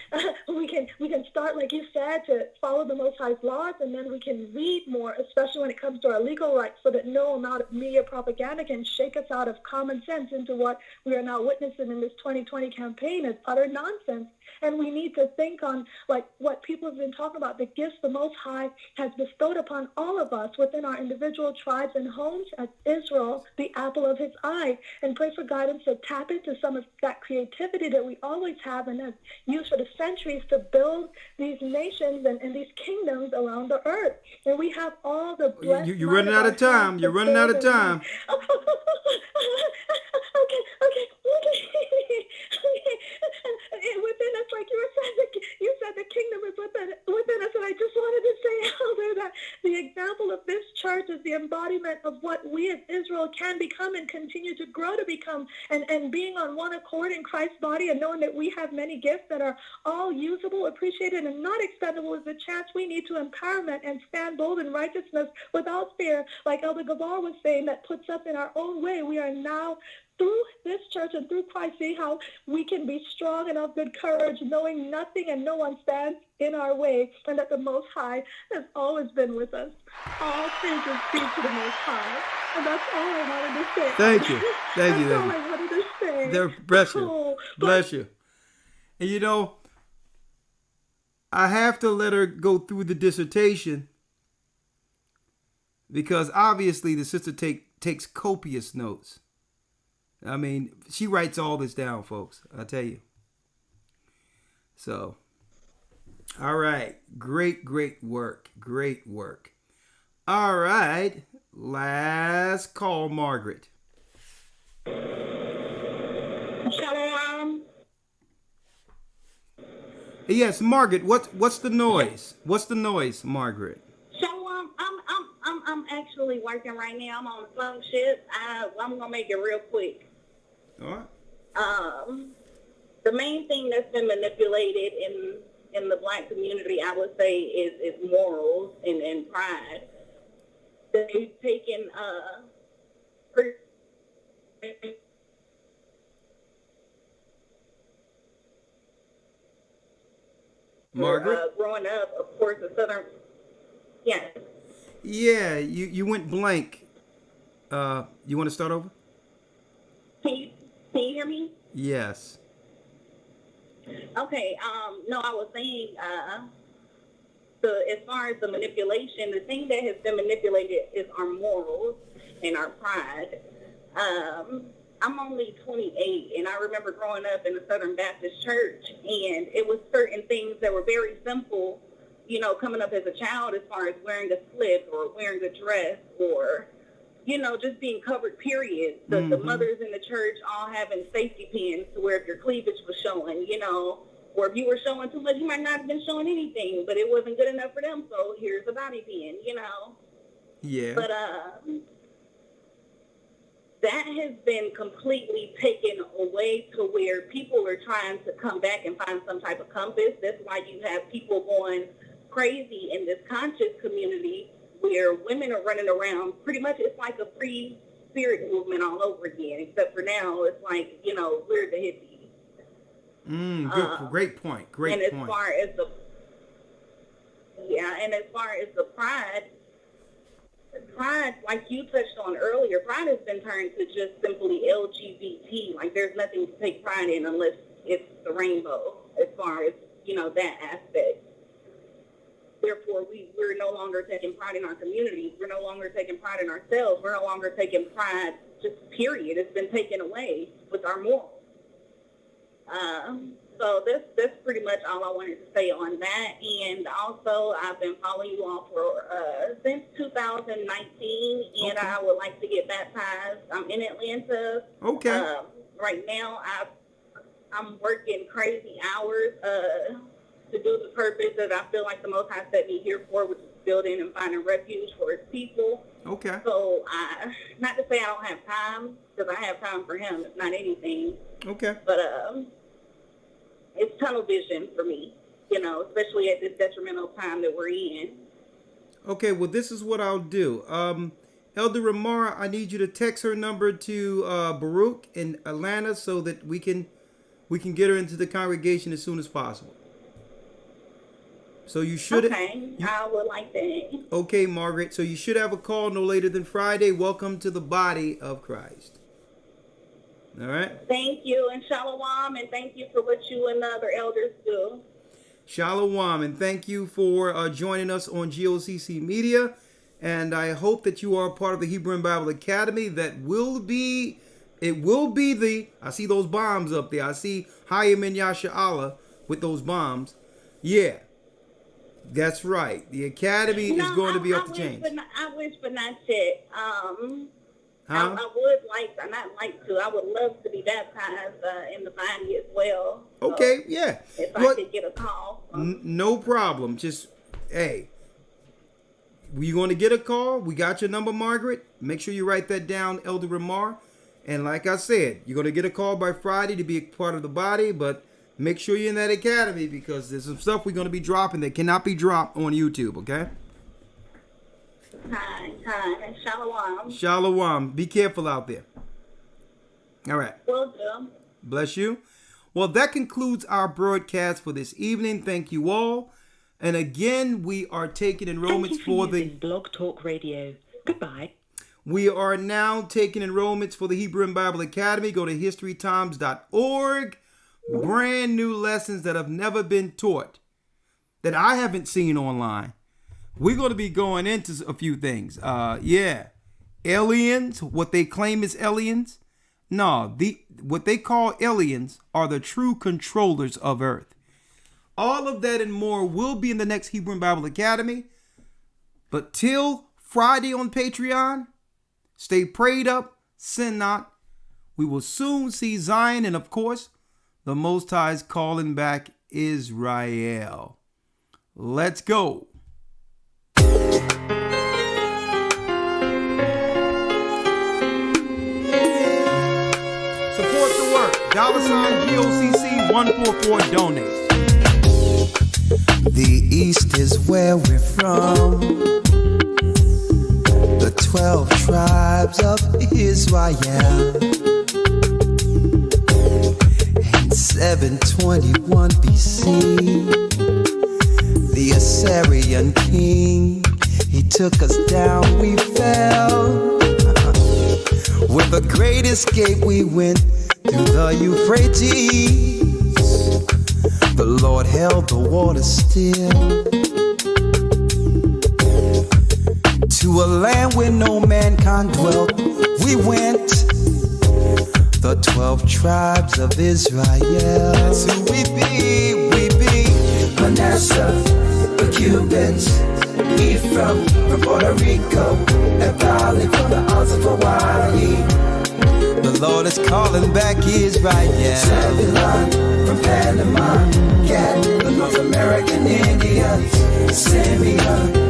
we can start, like you said, to follow the Most High's laws, and then we can read more, especially when it comes to our legal rights, so that no amount of media propaganda can shake us out of common sense into what we are now witnessing in this 2020 campaign is utter nonsense. And we need to think on, like, what people have been talking about, the gifts the Most High has bestowed upon all of us within our individual tribes and homes as Israel, the apple of his eye, and pray for guidance to tap into some of that creativity that we always have and have used for the centuries to build these nations and these kingdoms around the earth. And we have all the blessed. You're running out of time. You're running out of time. Okay. Within us, like you said, the kingdom is within us. And I just wanted to say, Elder, that the example of this church is the embodiment of what we as Israel can become and continue to grow to become. And being on one accord in Christ's body, and knowing that we have many gifts that are all usable, appreciated, and not expendable, is the chance we need to empowerment and stand bold in righteousness without fear. Like Elder Gabar was saying, that puts us in our own way. We are now, through this church and through Christ, see how we can be strong and of good courage, knowing nothing and no one stands in our way, and that the Most High has always been with us. All praises be to the Most High. And that's all I wanted to say. Thank you. Thank you. That's all I wanted to say. Bless you. Bless you. And I have to let her go through the dissertation, because obviously the sister takes copious notes. I mean, she writes all this down, folks. I tell you. So, all right. Great work. Great work. All right. Last call, Margaret. Shalom. Yes, Margaret. What's the noise? What's the noise, Margaret? Shalom. I'm actually working right now. I'm on a phone shift. I'm gonna make it real quick. All right. The main thing that's been manipulated in the black community, I would say, is morals and pride. They've taken Margaret? Growing up, of course, the Southern. Yes. Yeah, you went blank. You want to start over? Can you hear me? Yes. Okay. No, I was saying, as far as the manipulation, the thing that has been manipulated is our morals and our pride. I'm only 28, and I remember growing up in a Southern Baptist church, and it was certain things that were very simple, you know, coming up as a child, as far as wearing a slip or wearing a dress or, you know, just being covered, period. The mothers in the church all having safety pins to where if your cleavage was showing, you know, or if you were showing too much, you might not have been showing anything, but it wasn't good enough for them, so here's a body pin, you know. Yeah. But that has been completely taken away to where people are trying to come back and find some type of compass. That's why you have people going crazy in this conscious community where women are running around. Pretty much it's like a free spirit movement all over again, except for now it's like, you know, we're the hippies. Great point. Great and point. As far as the pride, like you touched on earlier, pride has been turned to just simply LGBT. Like there's nothing to take pride in unless it's the rainbow, as far as, you know, that aspect. Therefore, we're no longer taking pride in our communities. We're no longer taking pride in ourselves. We're no longer taking pride, just period. It's been taken away with our morals. So that's pretty much all I wanted to say on that. And also, I've been following you all for since 2019, and I would like to get baptized. I'm in Atlanta. Okay. Right now, I'm working crazy hours to do the purpose that I feel like the Most High set me here for, which is building and finding refuge for His people. Okay. So, not to say I don't have time, because I have time for Him. It's not anything. Okay. But it's tunnel vision for me, you know, especially at this detrimental time that we're in. Okay, well, this is what I'll do. Elder Ramar, I need you to text her number to Baruch in Atlanta so that we can get her into the congregation as soon as possible. So you should. Okay, I would like that. Okay, Margaret. So you should have a call no later than Friday. Welcome to the body of Christ. All right. Thank you, and shalom, and thank you for what you and the other elders do. Shalom, and thank you for joining us on GOCC Media. And I hope that you are part of the Hebrew and Bible Academy. It will be the, I see those bombs up there. I see Hayim and Yasha Allah with those bombs. Yeah, that's right. The Academy is going to be off the chain. I wish, but not yet. Huh? I would I would love to be baptized in the body as well. So okay, yeah. If I could get a call. No problem. Just, hey, you're going to get a call. We got your number, Margaret. Make sure you write that down, Elder Ramar. And like I said, you're going to get a call by Friday to be a part of the body, but make sure you're in that academy because there's some stuff we're going to be dropping that cannot be dropped on YouTube, okay? Hi. Shalom. Shalom. Be careful out there. All right. Will do. Bless you. Well, that concludes our broadcast for this evening. Thank you all. And again, we are taking enrollments for the Blog Talk Radio. Goodbye. We are now taking enrollments for the Hebrew and Bible Academy. Go to historytimes.org. Brand new lessons that have never been taught that I haven't seen online. We're going to be going into a few things. Aliens, what they claim is aliens. No, what they call aliens are the true controllers of Earth. All of that and more will be in the next Hebrew and Bible Academy. But till Friday on Patreon, stay prayed up, sin not. We will soon see Zion, and of course, the Most High is calling back Israel. Let's go. Support the work. $ GOCC 144 donate. The East is where we're from. The 12 tribes of Israel. In 721 BC, the Assyrian king, he took us down, we fell. With a great escape we went to the Euphrates. The Lord held the water still. To a land where no mankind dwelt, we went. The 12 tribes of Israel. That's who we be, Manasseh, the Cubans. We from Puerto Rico, and Valley from the Isles of Hawaii. The Lord is calling back Israel. Zebulon from Panama, Gad, the North American Indians. Simeon